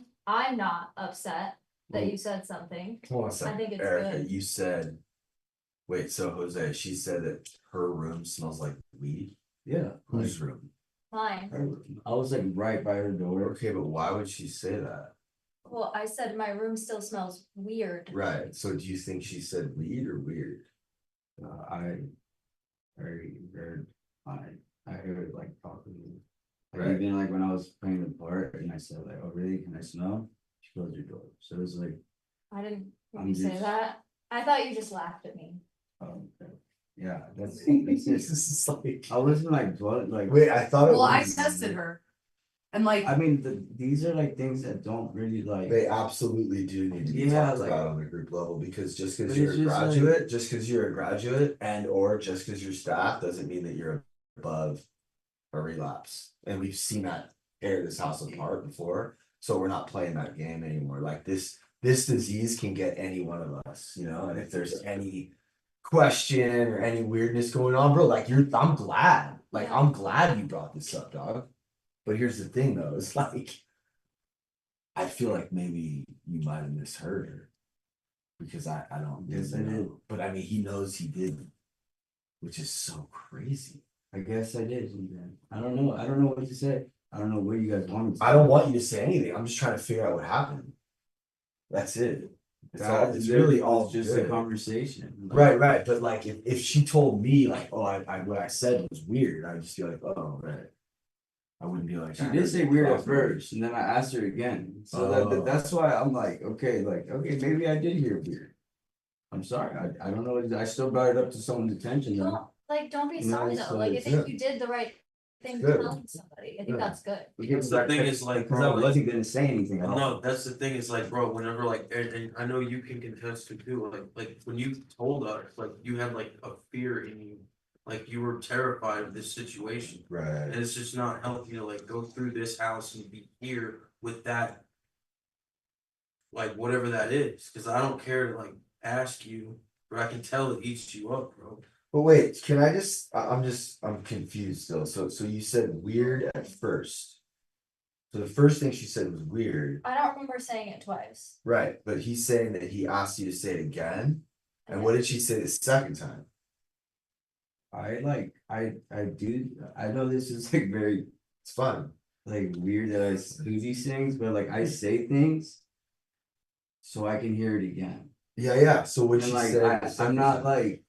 not upset that you said something. Hold on a I second, think it's Erica, good. you said. Wait, so Jose, she said that her room smells like weed? Yeah. Whose room? Mine. I was like right by her door. Okay, but why would she say that? Well, I said my room still smells weird. Right, so do you think she said weed or weird? I heard, I heard like talking. Like Right. even like when I was playing the part and I said like, oh really, can I smell? She closed her door, so it's like, I didn't hear I'm you say just- that. I thought you just laughed at me. okay. Yeah, that's just like, I wasn't like, what, like. Wait, I thought it Well, I was. tested her. And like, I mean, these are like things that don't really like. They absolutely do need to be Yeah, talked like- about on the group level, because just because But you're it's a just like- graduate, and or just because you're staff doesn't mean that you're above a relapse. And we've seen that tear this house apart before, so we're not playing that game anymore. Like this disease can get any one of us, you know, and if there's any question or any weirdness going on, bro, like I'm glad. Like I'm glad you brought this up, dog. But here's the thing though, it's like I feel like maybe you might have misheard her. Because I don't Yes, I did. know. But I mean he knows he didn't. Which is so crazy. I guess I did. I don't know what to say. I don't know what you guys want me to. I don't want you to say anything. I'm just trying to figure out what happened. That's it. It's really all just good. a conversation. Right, but like if she told me like, oh, I what I said was weird, I'd just be like, oh, right. I wouldn't be like. She did say weird at first, and then I asked her again. So that's why I'm like, okay, maybe I did hear weird. I'm sorry, I don't know. I still brought it up to someone's attention. Though. Well, like, don't be No, sorry it's though, like, I like- think you did the right thing Good. telling somebody, I think Yeah. that's good. That's the thing is like, Because I bro, like, wasn't gonna say anything at all. no, that's the thing is like, bro, whenever like, and I know you can contest to too, like when you told us, like you had like a fear in you. Like you were terrified of this situation. Right. And it's just not healthy to like go through this house and be here with that. Like whatever that is, cause I don't care to like ask you, but I can tell it eats you up, bro. But wait, can I just I'm confused still. So you said weird at first. So the first thing she said was weird. I don't remember saying it twice. Right, but he's saying that he asked you to say it again. And what did she say the second time? I do, I know this is like very, It's fun. like weird that I do these things, but like I say things. So I can hear it again. Yeah. So what And she like, said. I'm not like,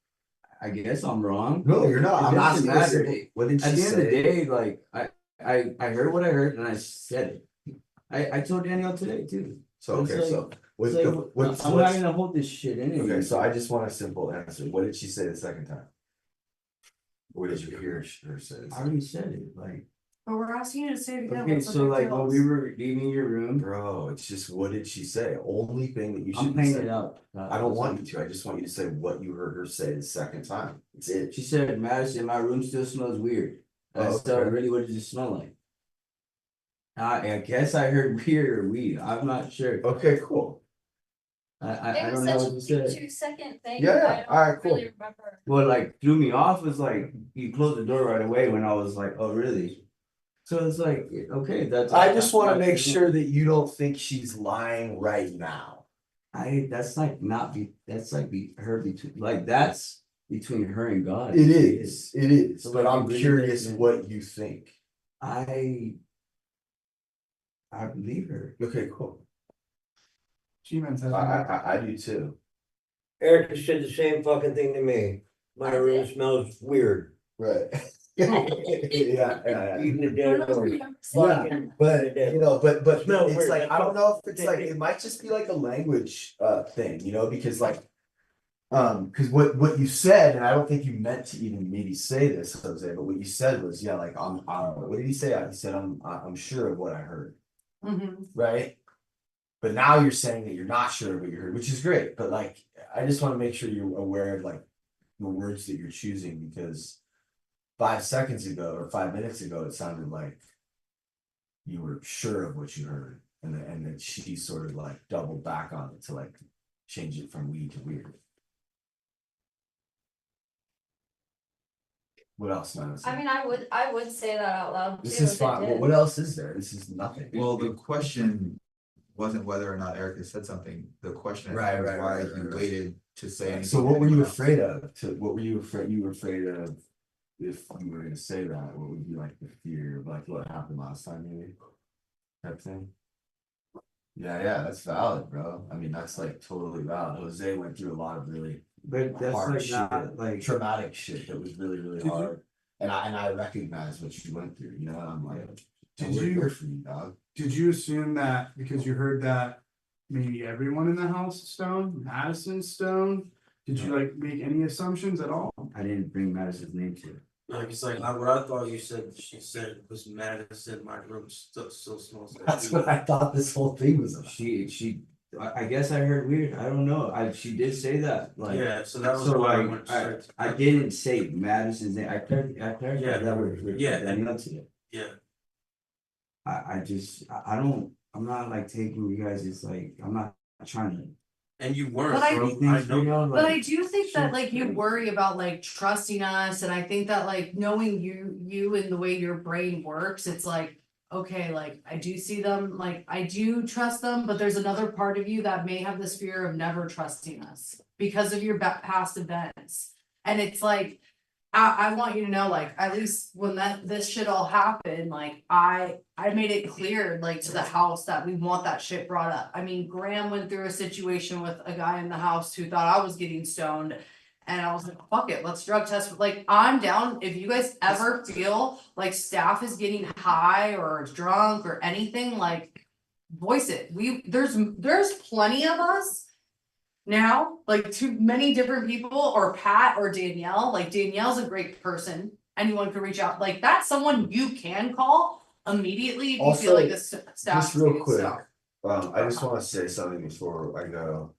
I guess I'm wrong. No, you're not. It I'm doesn't asking matter. this. What did she At the end of the say? day, like, I I heard what I heard and I said it. I told Danielle today too. So, okay, It's so, like- what's, it's like, what's, I'm not gonna hold this shit in. okay, so I just want a simple answer. What did she say the second time? What did you hear her say? I already said it, like, But we're asking you to say it again. okay, what's the so big like deal? when we were leaving your room, Bro, it's just, what did she say? Only thing that you I'm should playing say. it out. I don't want you to, I just want you to say what you heard her say the second time. It's it. She said, Madison, my room still smells weird. And I Oh, said, okay. really, what does it smell like? I guess I heard weird or weed. I'm not sure. Okay, cool. I It don't was know such what to a say. 2 second thing. Yeah, yeah. I don't Alright, cool. really remember. What like threw me off was like you closed the door right away when I was like, oh really? So it's like, okay, that's. I just wanna make sure that you don't think she's lying right now. That's like not be, that's like her between, like that's between her and God. It is, So, but like, I'm you really curious think that- what you think. I believe her. Okay, cool. G-Man says. I do too. Erica said the same fucking thing to me. My room smells weird. Right. Yeah. Even the dead body. Yeah, but you know, but Smell it's weird, like, that's I don't all. know if it's like, it might just be like a language thing, you know, because like. Cause what you said, and I don't think you meant to even maybe say this, Jose, but what you said was, yeah, like what did he say? He said, I'm sure of what I heard, Mhm. right? But now you're saying that you're not sure of what you heard, which is great, but like, I just wanna make sure you're aware of like the words that you're choosing, because 5 seconds ago or 5 minutes ago, it sounded like you were sure of what you heard, and then she sort of like doubled back on it to like change it from weed to weird. What else, man? I mean, I would say that out loud too. This is if it fine. did. What else is there? This is nothing. Well, the question wasn't whether or not Erica said something. The question is why you waited to say anything. So what were you afraid of? What were you afraid? You were afraid of if you were gonna say that, what would be like the fear of like what happened last time, maybe? Type thing. Yeah, that's valid, bro. I mean, that's like totally valid. Jose went through a lot of really But that's hard like shit, not like traumatic shit that was really hard. And I recognize what you went through, you know, I'm like, Did we're you- here for you, dog. Did you assume that because you heard that maybe everyone in the house is stoned, Madison's stoned? Did you like make any assumptions at all? I didn't bring Madison's name to it. Like, it's like, what I thought you said, she said was Madison, my room still smells like. That's what I thought this whole thing was about. I guess I heard weird. I don't know. She did say that. Like, Yeah, so that was so why I like went straight to- I didn't say Madison's name. I clarified Yeah, that with yeah, Danielle today. Yeah. I'm not like taking you guys, it's like, I'm not trying to. And you weren't, But I- bro. I know. But I do think that like you worry about like trusting us, and I think that like knowing you and the way your brain works, it's like, okay, like I do see them, like I do trust them, but there's another part of you that may have this fear of never trusting us because of your past events. And it's like, I want you to know, like, at least when this shit all happened, like, I made it clear, like, to the house that we want that shit brought up. I mean, Graham went through a situation with a guy in the house who thought I was getting stoned. And I was like, fuck it, let's drug test. Like, I'm down. If you guys ever feel like staff is getting high or drunk or anything, like, voice it. There's plenty of us now, like too many different people, or Pat or Danielle. Like Danielle's a great person. Anyone can reach out. Like that's someone you can call immediately if you feel like the staff. Just real quick, I just wanna say something before I go.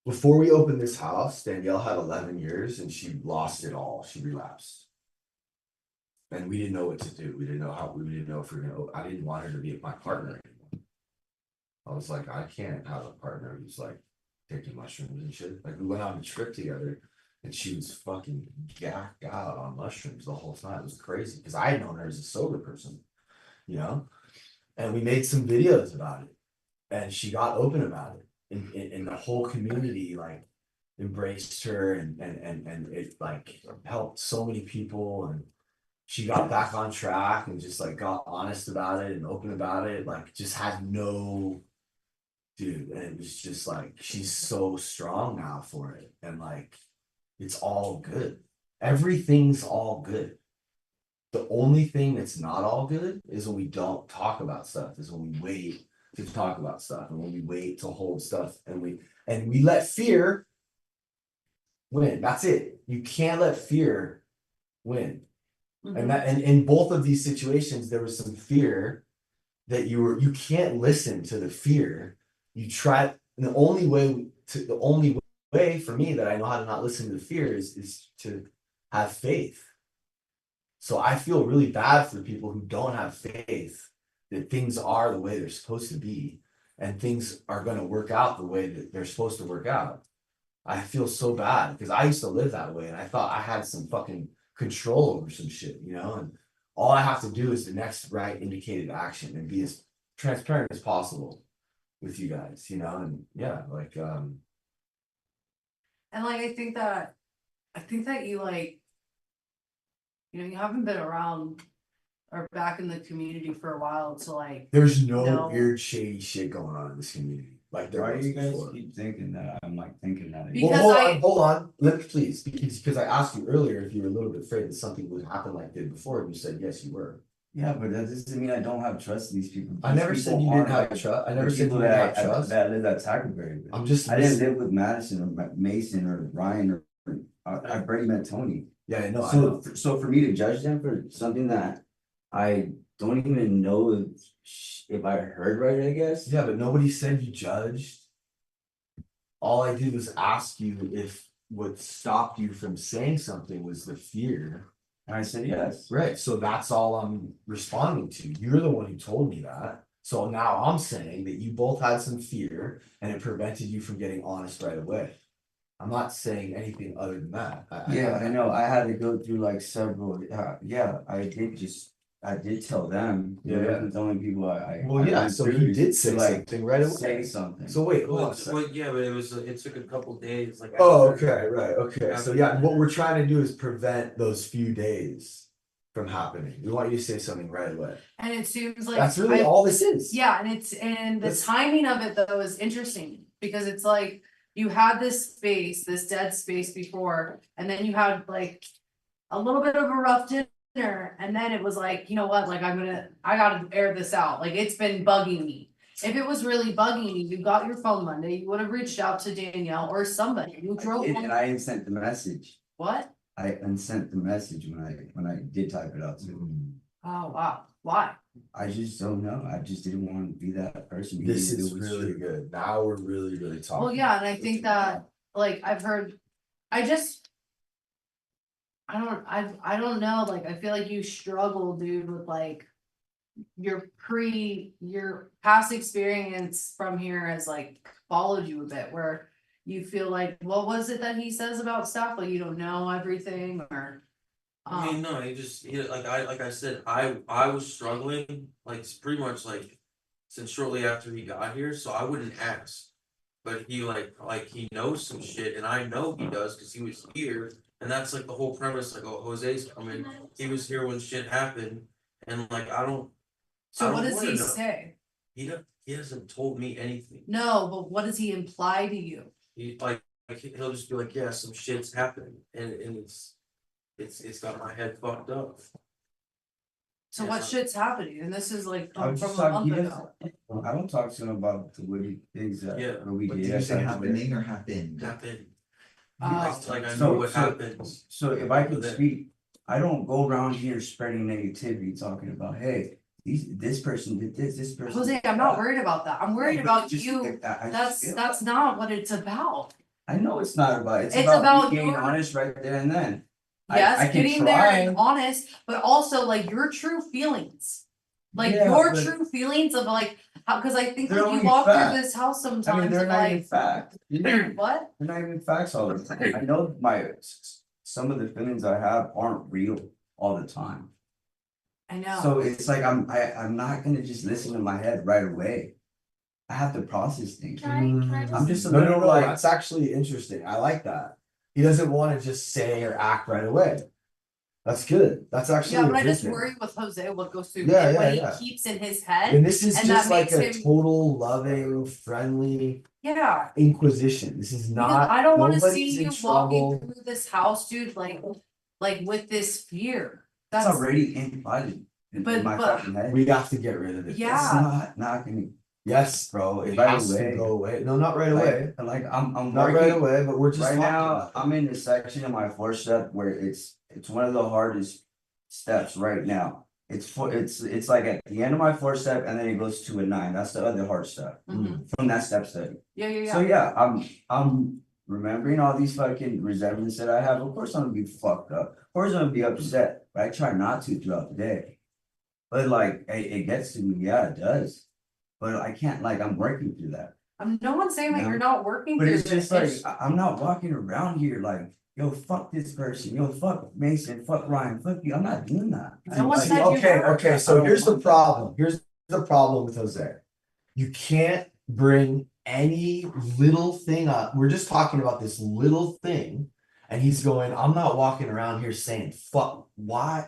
Before we opened this house, Danielle had 11 years and she lost it all. She relapsed. And we didn't know what to do. We didn't know if we were gonna, I didn't want her to be my partner anymore. I was like, I can't have a partner who's like taking mushrooms and shit. Like we went on a trip together and she was fucking gacked out on mushrooms the whole time. It was crazy because I had known her as a sober person, you know? And we made some videos about it. And she got open about it. And the whole community like embraced her and it like helped so many people, and she got back on track and just like got honest about it and open about it, like just had no dude, and it was just like she's so strong now for it, and like it's all good. Everything's all good. The only thing that's not all good is when we don't talk about stuff, is when we wait to talk about stuff, and when we wait to hold stuff, and we let fear win. That's it. You can't let fear win. And that, and in both of these situations, there was some fear that you can't listen to the fear. You try, and the only way for me that I know how to not listen to the fear is to have faith. So I feel really bad for people who don't have faith that things are the way they're supposed to be, and things are gonna work out the way that they're supposed to work out. I feel so bad because I used to live that way, and I thought I had some fucking control over some shit, you know, and all I have to do is the next right indicated action and be as transparent as possible with you guys, you know, and yeah, like And like, I think that you like, you know, you haven't been around or back in the community for a while to like. there's no know- weird shady shit going on in this community. Like there Why do was you guys before. keep thinking that? I'm like thinking that. Because Well, hold on, let me please, because I asked you earlier if you were a little bit afraid that something would happen like did before, and you said yes, you were. Yeah, but that doesn't mean I don't have trust in these people. I never These said people you didn't aren't have like trust. I the never said you people didn't that have trust. That live at Tackleberry. I'm just I didn't live with Madison or Mason or Ryan or I've already met Tony. Yeah, I know. I So know. so for me to judge them for something that I don't even know if I heard right, I guess. Yeah, but nobody said you judged. All I did was ask you if what stopped you from saying something was the fear. And I said yes. Right, so that's all I'm responding to. You're the one who told me that. So now I'm saying that you both had some fear and it prevented you from getting honest right away. I'm not saying anything other than that. Yeah, I know. I had to go through like several. I did tell them. Yeah, yeah. The only people I. Well, I yeah, went so through he is did say to, like, something right away. Say something. So wait, hold on a Well, second. yeah, but it took a couple days, like. Oh, after- okay, right, okay. So after yeah, that. what we're trying to do is prevent those few days from happening. We want you to say something right away. And it seems like. That's really all this is. Yeah, and the timing of it though is interesting, because it's like, you had this space, this dead space before, and then you had like. A little bit of a rough dinner, and then it was like, you know what, like I gotta air this out, like it's been bugging me. If it was really bugging you, you got your phone Monday, you would have reached out to Danielle or somebody, you drove. And I sent the message. What? I unsent the message when I did type it out too. Oh, wow, why? I just don't know. I just didn't want to be that person. This even if is it was really true. good. Now we're really talking. Well, yeah, and I think that, like, I've heard, I don't know, like, I feel like you struggle, dude, with like. Your past experience from here has like followed you a bit, where you feel like, what was it that he says about stuff, like you don't know everything, or. I mean, no, like I said, I was struggling, like pretty much like since shortly after he got here, so I wouldn't ask. But he like he knows some shit, and I know he does because he was here, and that's like the whole premise. Like, oh, Jose's coming, he was here when shit happened, and like I don't. So what don't does wanna he know. say? He hasn't told me anything. No, but what does he imply to you? He like he'll just be like, yeah, some shit's happening, and it's got my head fucked up. So Yeah, what so- shit's happening, and this is like I was from just a talking, month he ago. doesn't, I don't talk to him about the witty things that Yeah. or we What did. did you say I thought- happening or happened? Happened. Oh. Like I So- know what so- happens. So if I could But then- speak, I don't go around here spreading negativity, talking about, hey, this person did this person. Jose, did I'm not that. worried about that, I'm worried No, but about just- you, I just that's feel- not what it's about. I know it's not about, it's It's about about me being your- honest right there and then. I Yes, can getting there and try. honest, but also like your true feelings. Like Yeah, your but- true feelings of like, how, cause I think They're like you only walk fact. through this house I mean, sometimes they're and not even like, fact. what? They're not even facts all the time. I know some of the feelings I have aren't real all the time. I know. So it's like I'm not gonna just listen to my head right away. I have to process things. Can I I'm just a No, little no, like, that's actually interesting. I like that. He doesn't want to just say or act right away. That's good. That's actually. Yeah, a but I good just thing. worry with Jose what goes through Yeah, him, yeah, what yeah. he keeps in his head. And this is and just that like a makes him- total loving, friendly Yeah. inquisition. This is Because not. I don't wanna nobody's see in you walking trouble. through this house, dude, like with this fear. It's That's, already implied in But- my but- fucking head. We have to get rid of it. It's yeah, not gonna. Yes, bro, it Right has to away. go away. No, not right Like- away. Like I'm Not right working, away, but we're just right talking now, about it. I'm in this section of my 4-step where it's one of the hardest steps right now. It's like at the end of my 4-step and then it goes to a 9. That's the other hard step mhm. from that step study. Yeah. So yeah, I'm remembering all these fucking resentments that I have. Of course I'm gonna be fucked up. Of course I'm gonna be upset, but I try not to throughout the day. But like it gets to me, yeah, it does. But I can't, like, I'm working through that. No one's saying that No. you're not working But through it's this. just like, I'm not walking around here like, yo, fuck this person, yo, fuck Mason, fuck Ryan, fuck you. I'm not doing that. No one said you Okay, were. okay, so here's the problem. Here's the problem with Jose. You can't bring any little thing up. We're just talking about this little thing. And he's going, I'm not walking around here saying, fuck, why?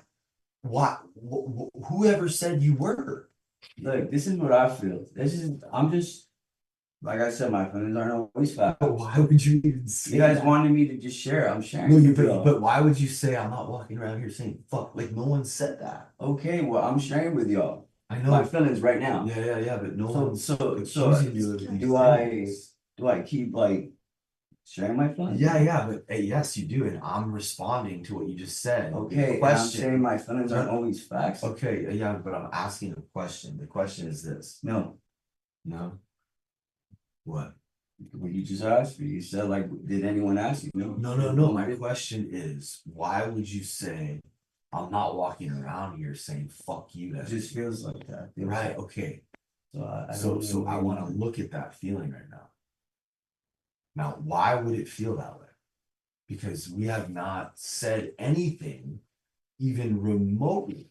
Whoever said you were? Look, this is what I feel. I'm just, like I said, my feelings aren't always facts. Why would you even say You guys that? wanted me to just share. I'm sharing. No, with y'all. but why would you say I'm not walking around here saying fuck? Like no one said that. Okay, well, I'm sharing with y'all. I know. My feelings right now. Yeah, but no So one's so accusing you of these things. do I keep like sharing my feelings? Yeah, but yes, you do, and I'm responding to what you just said. Okay, and I'm saying my feelings aren't always facts. Okay, yeah, but I'm asking a question. The question is this. No. What? What you just asked me, you said like, did anyone ask you? No. My question is, why would you say I'm not walking around here saying fuck you? It just feels like that. Right. Okay. So So I want to look at that feeling right now. Now, why would it feel that way? Because we have not said anything even remotely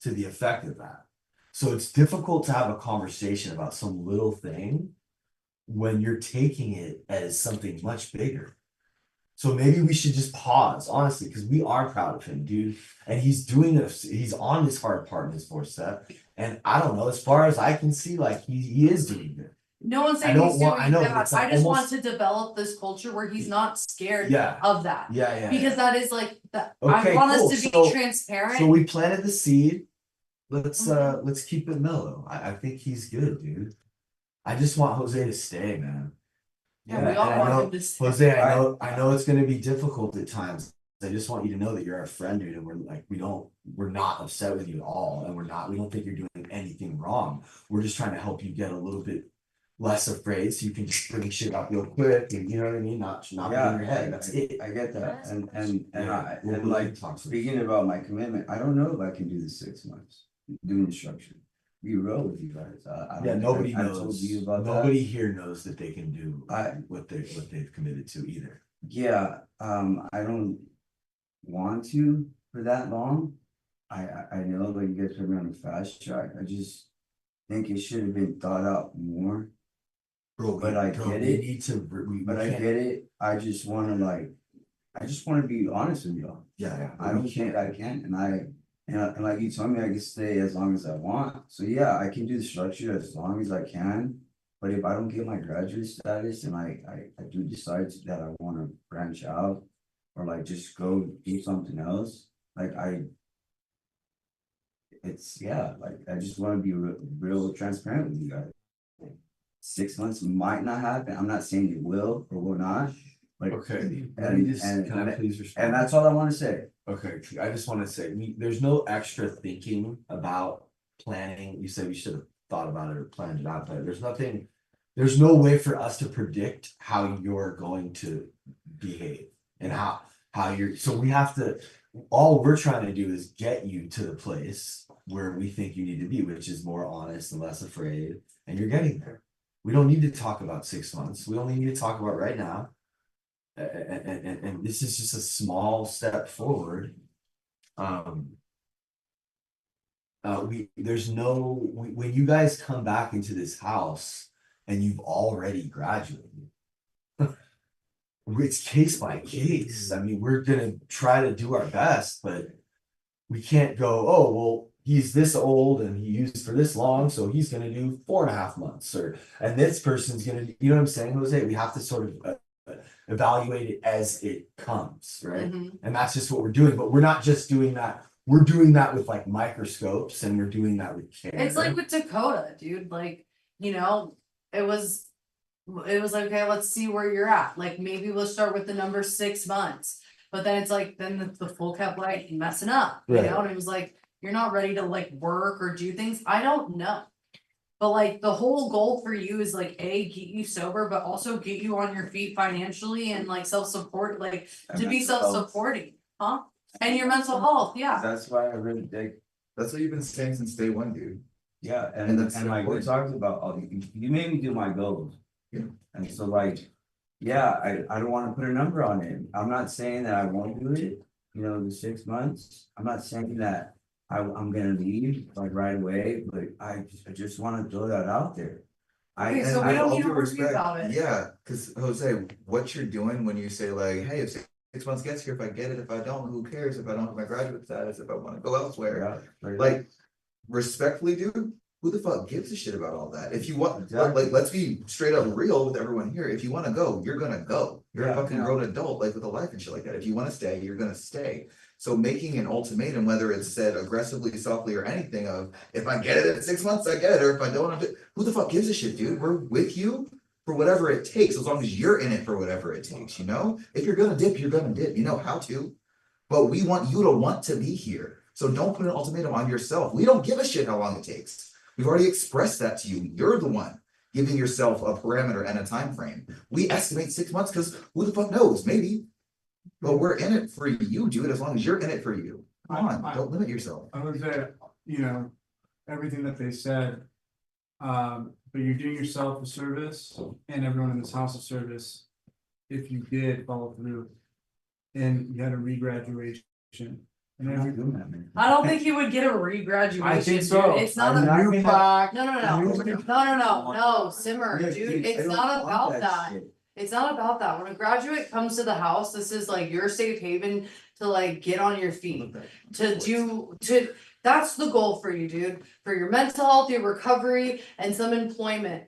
to the effect of that. So it's difficult to have a conversation about some little thing when you're taking it as something much bigger. So maybe we should just pause, honestly, because we are proud of him, dude. And he's doing this, he's on this hard part in his 4-step. And I don't know, as far as I can see, like he is doing good. No one's saying I don't he's want- doing I know, but that. it's like I just almost- want to develop this culture where he's not scared Yeah. of that. Yeah. Because that is like that. Okay, I want cool. us to be So- transparent. So we planted the seed. Let's Mhm. let's keep it mellow. I think he's good, dude. I just want Jose to stay, man. Yeah, we all and I want know- him to stay. Jose, I know it's gonna be difficult at times. I just want you to know that you're our friend, dude, and we're not upset with you at all, and we don't think you're doing anything wrong. We're just trying to help you get a little bit less afraid, so you can just bring shit up real quick, and you know what I mean, not in your head. That's it. I get that, and Yeah, we'll like talk to speaking about my commitment, I don't know if I can do the 6 months doing the structure. Be real with you guys. I Yeah, don't nobody think I told knows. you about that. Nobody here knows that they can do what they've committed to either. Yeah, I don't want to for that long. I know that you guys put me on a fast track. I just think it should have been thought out more. Bro, But I bro, get we it. need to. But I get it. I just wanna be honest with y'all. Yeah. I can't, and like you told me, I can stay as long as I want. So yeah, I can do the structure as long as I can. But if I don't get my graduate status and I do decide that I wanna branch out or like just go do something else, like I just wanna be real transparent with you guys. 6 months might not happen. I'm not saying it will or will not. But Okay. and Can I please respond? and that's all I wanna say. Okay, I just want to say, there's no extra thinking about planning. You said we should have thought about it or planned it out, but there's no way for us to predict how you're going to behave and how so we have to, all we're trying to do is get you to the place where we think you need to be, which is more honest and less afraid, and you're getting there. We don't need to talk about 6 months. We only need to talk about right now. And this is just a small step forward. When you guys come back into this house and you've already graduated, it's case by case. I mean, we're gonna try to do our best, but we can't go, oh, well, he's this old and he used for this long, so he's gonna do 4.5 months, and this person's gonna, you know what I'm saying, Jose? We have to sort of evaluate it as it comes, right? Mhm. And that's just what we're doing, but we're not just doing that. we're doing that with like microscopes and we're doing that with care. It's like with Dakota, dude, like, you know, it was like, okay, let's see where you're at, like, maybe we'll start with the number 6 months. But then it's like, then the fool kept like messing up, you Right. know, and it was like, you're not ready to like work or do things, I don't know. But like, the whole goal for you is like, A, get you sober, but also get you on your feet financially and like self-support, like, to be self-supporting, huh? And your mental health, yeah. That's why I really dig. That's what you've been saying since day one, dude. Yeah, And and that's and so like we important. talked about, all you made me do my goals. Yeah. And so like, yeah, I don't wanna put a number on it. I'm not saying that I won't do it, you know, the 6 months. I'm not saying that I'm gonna leave like right away, but I just wanna throw that out there. Okay, so And we with don't all need to due worry respect, about it. Yeah, cause Jose, what you're doing when you say like, hey, if 6 months gets here, if I get it, if I don't, who cares? If I don't have my graduate status, if I wanna go elsewhere. Like, respectfully, dude, who the fuck gives a shit about all that? If you want, like, let's be straight up real with everyone here. If you wanna go, you're gonna go. You're a Yeah, fucking yeah. grown adult, like with a life and shit like that. If you wanna stay, you're gonna stay. So making an ultimatum, whether it's said aggressively, softly, or anything of, if I get it in 6 months, I get it, or if I don't, who the fuck gives a shit, dude? We're with you for whatever it takes, as long as you're in it for whatever it takes, you know? If you're gonna dip, you're gonna dip, you know how to. But we want you to want to be here. So don't put an ultimatum on yourself. We don't give a shit how long it takes. We've already expressed that to you. You're the one giving yourself a parameter and a time frame. We estimate 6 months because who the fuck knows? Maybe. But we're in it for you, dude, as long as you're in it for you. Come on, don't limit yourself. I would say, you know, everything that they said. But you're doing yourself a service and everyone in this house a service. If you did follow through. And you had a regraduation. And everything. I don't think he would get a regraduation, I think dude. so. It's not A a new plaque. No, simmer, Yeah, dude, I it's don't not want about that that. shit. It's not about that. When a graduate comes to the house, this is like your safe haven to like get on your feet. That's the goal for you, dude, for your mental health, your recovery, and some employment.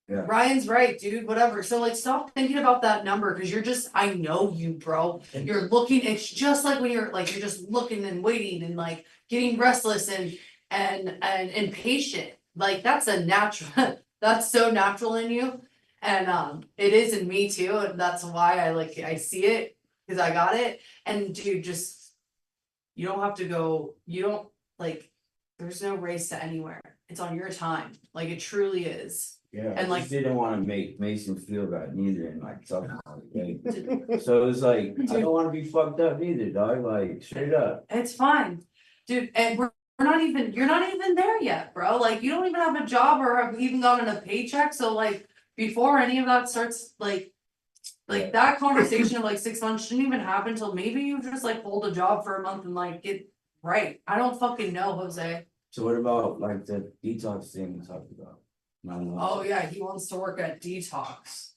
Yeah. Ryan's right, dude, whatever. So like, stop thinking about that number, cause you're just, I know you, bro. You're looking, it's just like when you're like, you're just looking and waiting and like getting restless and impatient. Like, that's a natural, that's so natural in you. And it is in me too, and that's why I see it, cause I got it. And dude, just, you don't have to go, you don't, like, there's no race to anywhere. It's on your time, like, it truly is. Yeah, And I like, just didn't wanna make Mason feel bad neither and like something like that. So it's like, I don't wanna be fucked up neither, dog, like straight up. it's fine, dude, and we're not even, you're not even there yet, bro, like, you don't even have a job or have even gotten a paycheck, so like, before any of that starts, like that conversation of like 6 months shouldn't even happen till maybe you just like hold a job for a month and like get right. I don't fucking know, Jose. So what about like the detox thing we talked about? Oh yeah, he wants to work at detox.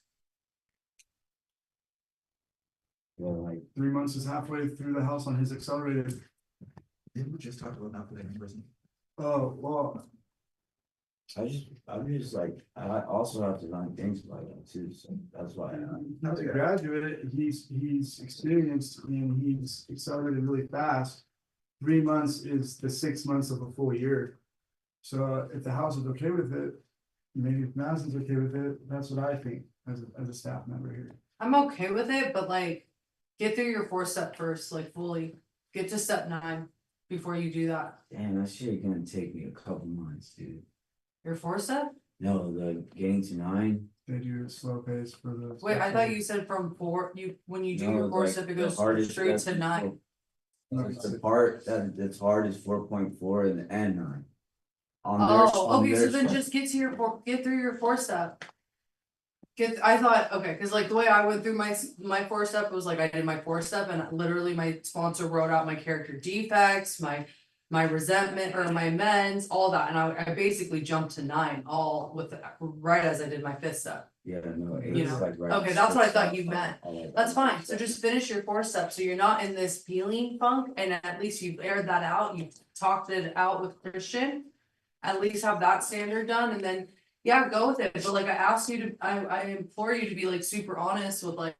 Yeah, like 3 months is halfway through the house on his accelerated. Didn't we just talk about not putting in prison? Oh, well, I'm just like, I also have to learn things about it too, so that's why. as a graduate, he's experienced and he's accelerated really fast. 3 months is the 6 months of a full year. So if the house is okay with it, maybe if Madison's okay with it, that's what I think as a staff member here. I'm okay with it, but like, get through your 4-step first, like fully, get to step 9 before you do that. Damn, that shit gonna take me a couple months, dude. Your 4-step? No, the getting to 9. They do a slow pace for the. Wait, I thought you said from 4, when you do No, your like, 4-step, it the goes hardest straight step to 9. The part that's hard is 4.4 and the end 9. On Okay, so their then stuff. just get through your 4-step. I thought, okay, cause like the way I went through my 4-step was like, I did my 4-step and literally my sponsor wrote out my character defects, my resentment or my amends, all that, and I basically jumped to 9, all with, right as I did my 5th step. Yeah, no, You it's know, like right. okay, that's what I thought you meant. All of That's that. fine, so just finish your 4-step, so you're not in this feeling funk, and at least you've aired that out, you've talked it out with Christian. At least have that standard done, and then, yeah, go with it, but like, I asked you to, I implore you to be like super honest with like,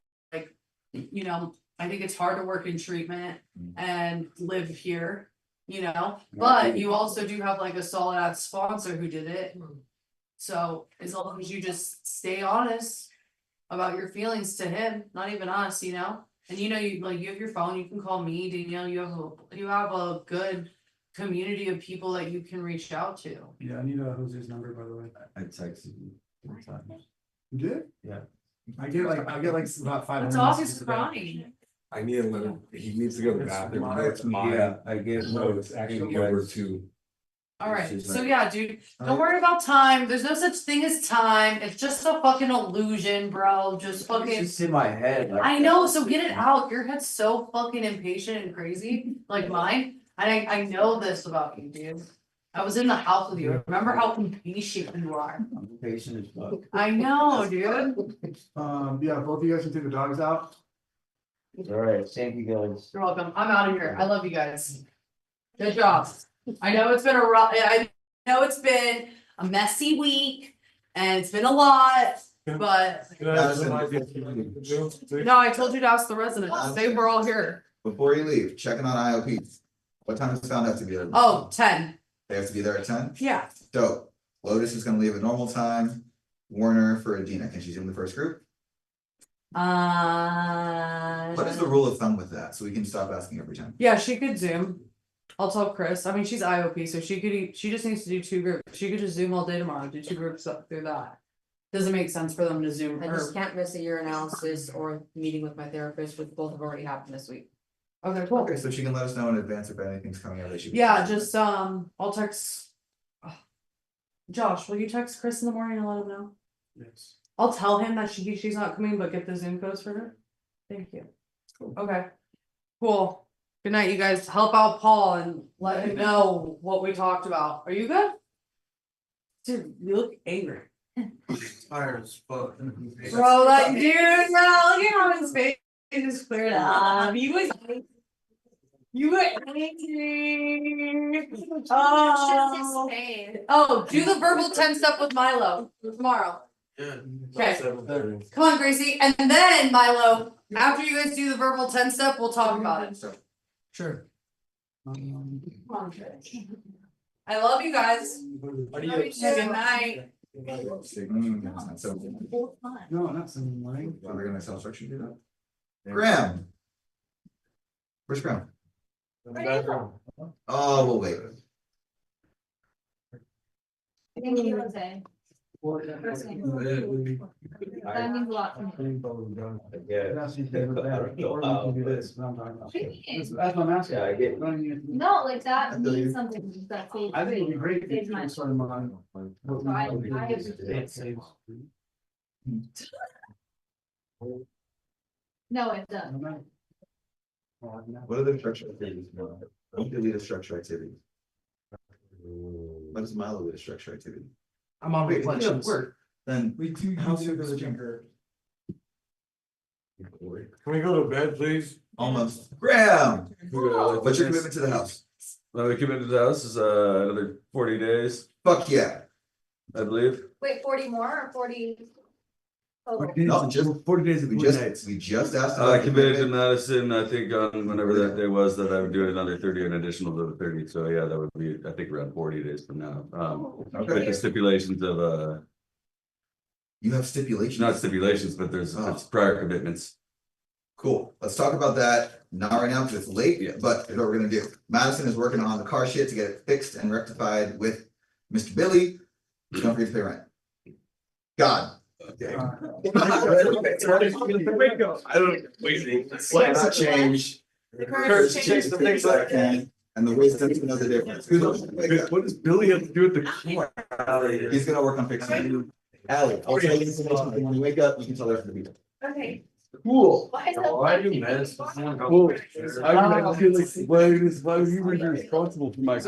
you know, I think it's hard to work in treatment and live here. you know, but you also do have like a solid ass sponsor who did it. So as long as you just stay honest about your feelings to him, not even us, you know? And you know, you have your phone, you can call me, Danielle, you have a good community of people that you can reach out to. Yeah, I need Jose's number, by the way. I texted you 3 times. You did? Yeah. I get like about 500. It's off his messages a day. crying. I need him, he needs to go to the bathroom. It's mine. Yeah, I get No, it's actually over to. Alright, is so like- yeah, dude, don't worry about time, there's no such thing as time, it's just a fucking illusion, bro, just It's fucking. just in my head. like I know, so get it out, your head's so fucking impatient and crazy, like mine, and I know this about you, dude. I was in the house with you, remember how impatient you are, I'm patient as fuck. I know, dude. Yeah, both of you guys can take the dogs out. Alright, thank you guys. You're welcome, I'm out of here, I love you guys. Good job. I know it's been I know it's been a messy week and it's been a lot, but no, I told you to ask the residents, they were all here. Before you leave, checking on IOP. What time does Found have to be there? Oh, 10. They have to be there at 10? Yeah. Dope. Lotus is gonna leave at normal time. Warner for Adina, can she zoom the first group? What is the rule of thumb with that? So we can stop asking every time. Yeah, she could zoom. I'll tell Chris, I mean, she's IOP, so she just needs to do 2 groups, she could just zoom all day tomorrow, do 2 groups up through that. Doesn't make sense for them to zoom I or, just can't miss a year analysis or meeting with my therapist, which both have already happened this week. okay, cool. Okay, so she can let us know in advance if anything's coming out that she. Yeah, just, I'll text. Josh, will you text Chris in the morning and let him know? Yes. I'll tell him that she's not coming, but get the Zoom codes for her. Thank you. Okay. Cool. Good night, you guys. Help out Paul and let him know what we talked about. Are you good? Dude, you look angry. Tired as fuck. Bro, like, dude, bro, look at how his face is cleared up. You were angry. Oh, do the verbal 10 step with Milo tomorrow. Yeah. Okay. Come on, Gracie, and then Milo, after you guys do the verbal 10 step, we'll talk about it. Sure. Come on, I love you guys. Good night. So No, not Sunday morning. we're gonna self-structure do that? Graham. Where's Graham? Oh, we'll wait. Thank you, Jose. That means a lot to me. That's your favorite bed, or we can do this, what I'm talking about. That's what I'm asking. Yeah, I get it. No, like that means something that saves. I think it'd be great saves if you my- sort of mind. No, it does. What are the structure activities? Don't delete a structure activity. What is Milo with a structure activity? I'm on Wait, reflections. Then. We do. How soon does it jump? Can we go to bed, please? Almost. Graham, What's what's your commitment to the house? My commitment to the house is another 40 days, Fuck yeah. I believe. Wait, 40 more or 40? total? No, just 40 days we just asked. I about committed to commitment. Madison, I think on whenever that day was, that I would do another 30 and additional to the 30, so yeah, that would be, I think, around 40 days from now. With Okay. the stipulations of You have stipulations. not stipulations, but there's it's prior commitments. Cool, let's talk about that, not right now because it's late, but here's what we're gonna do. Madison is working on the car shit to get it fixed and rectified with Mr. Billy. Don't forget to pay rent. God. Okay. I don't, Slights change. Curves change the things I can, and the wisdom to know the difference. what does Billy have to do with the car? He's gonna work on fixing it. Allie, I'll tell you information when you wake up, you can tell her for the weekend. Okay. Cool. Why is Why do you mess? Well, I feel like, why you were responsible for my.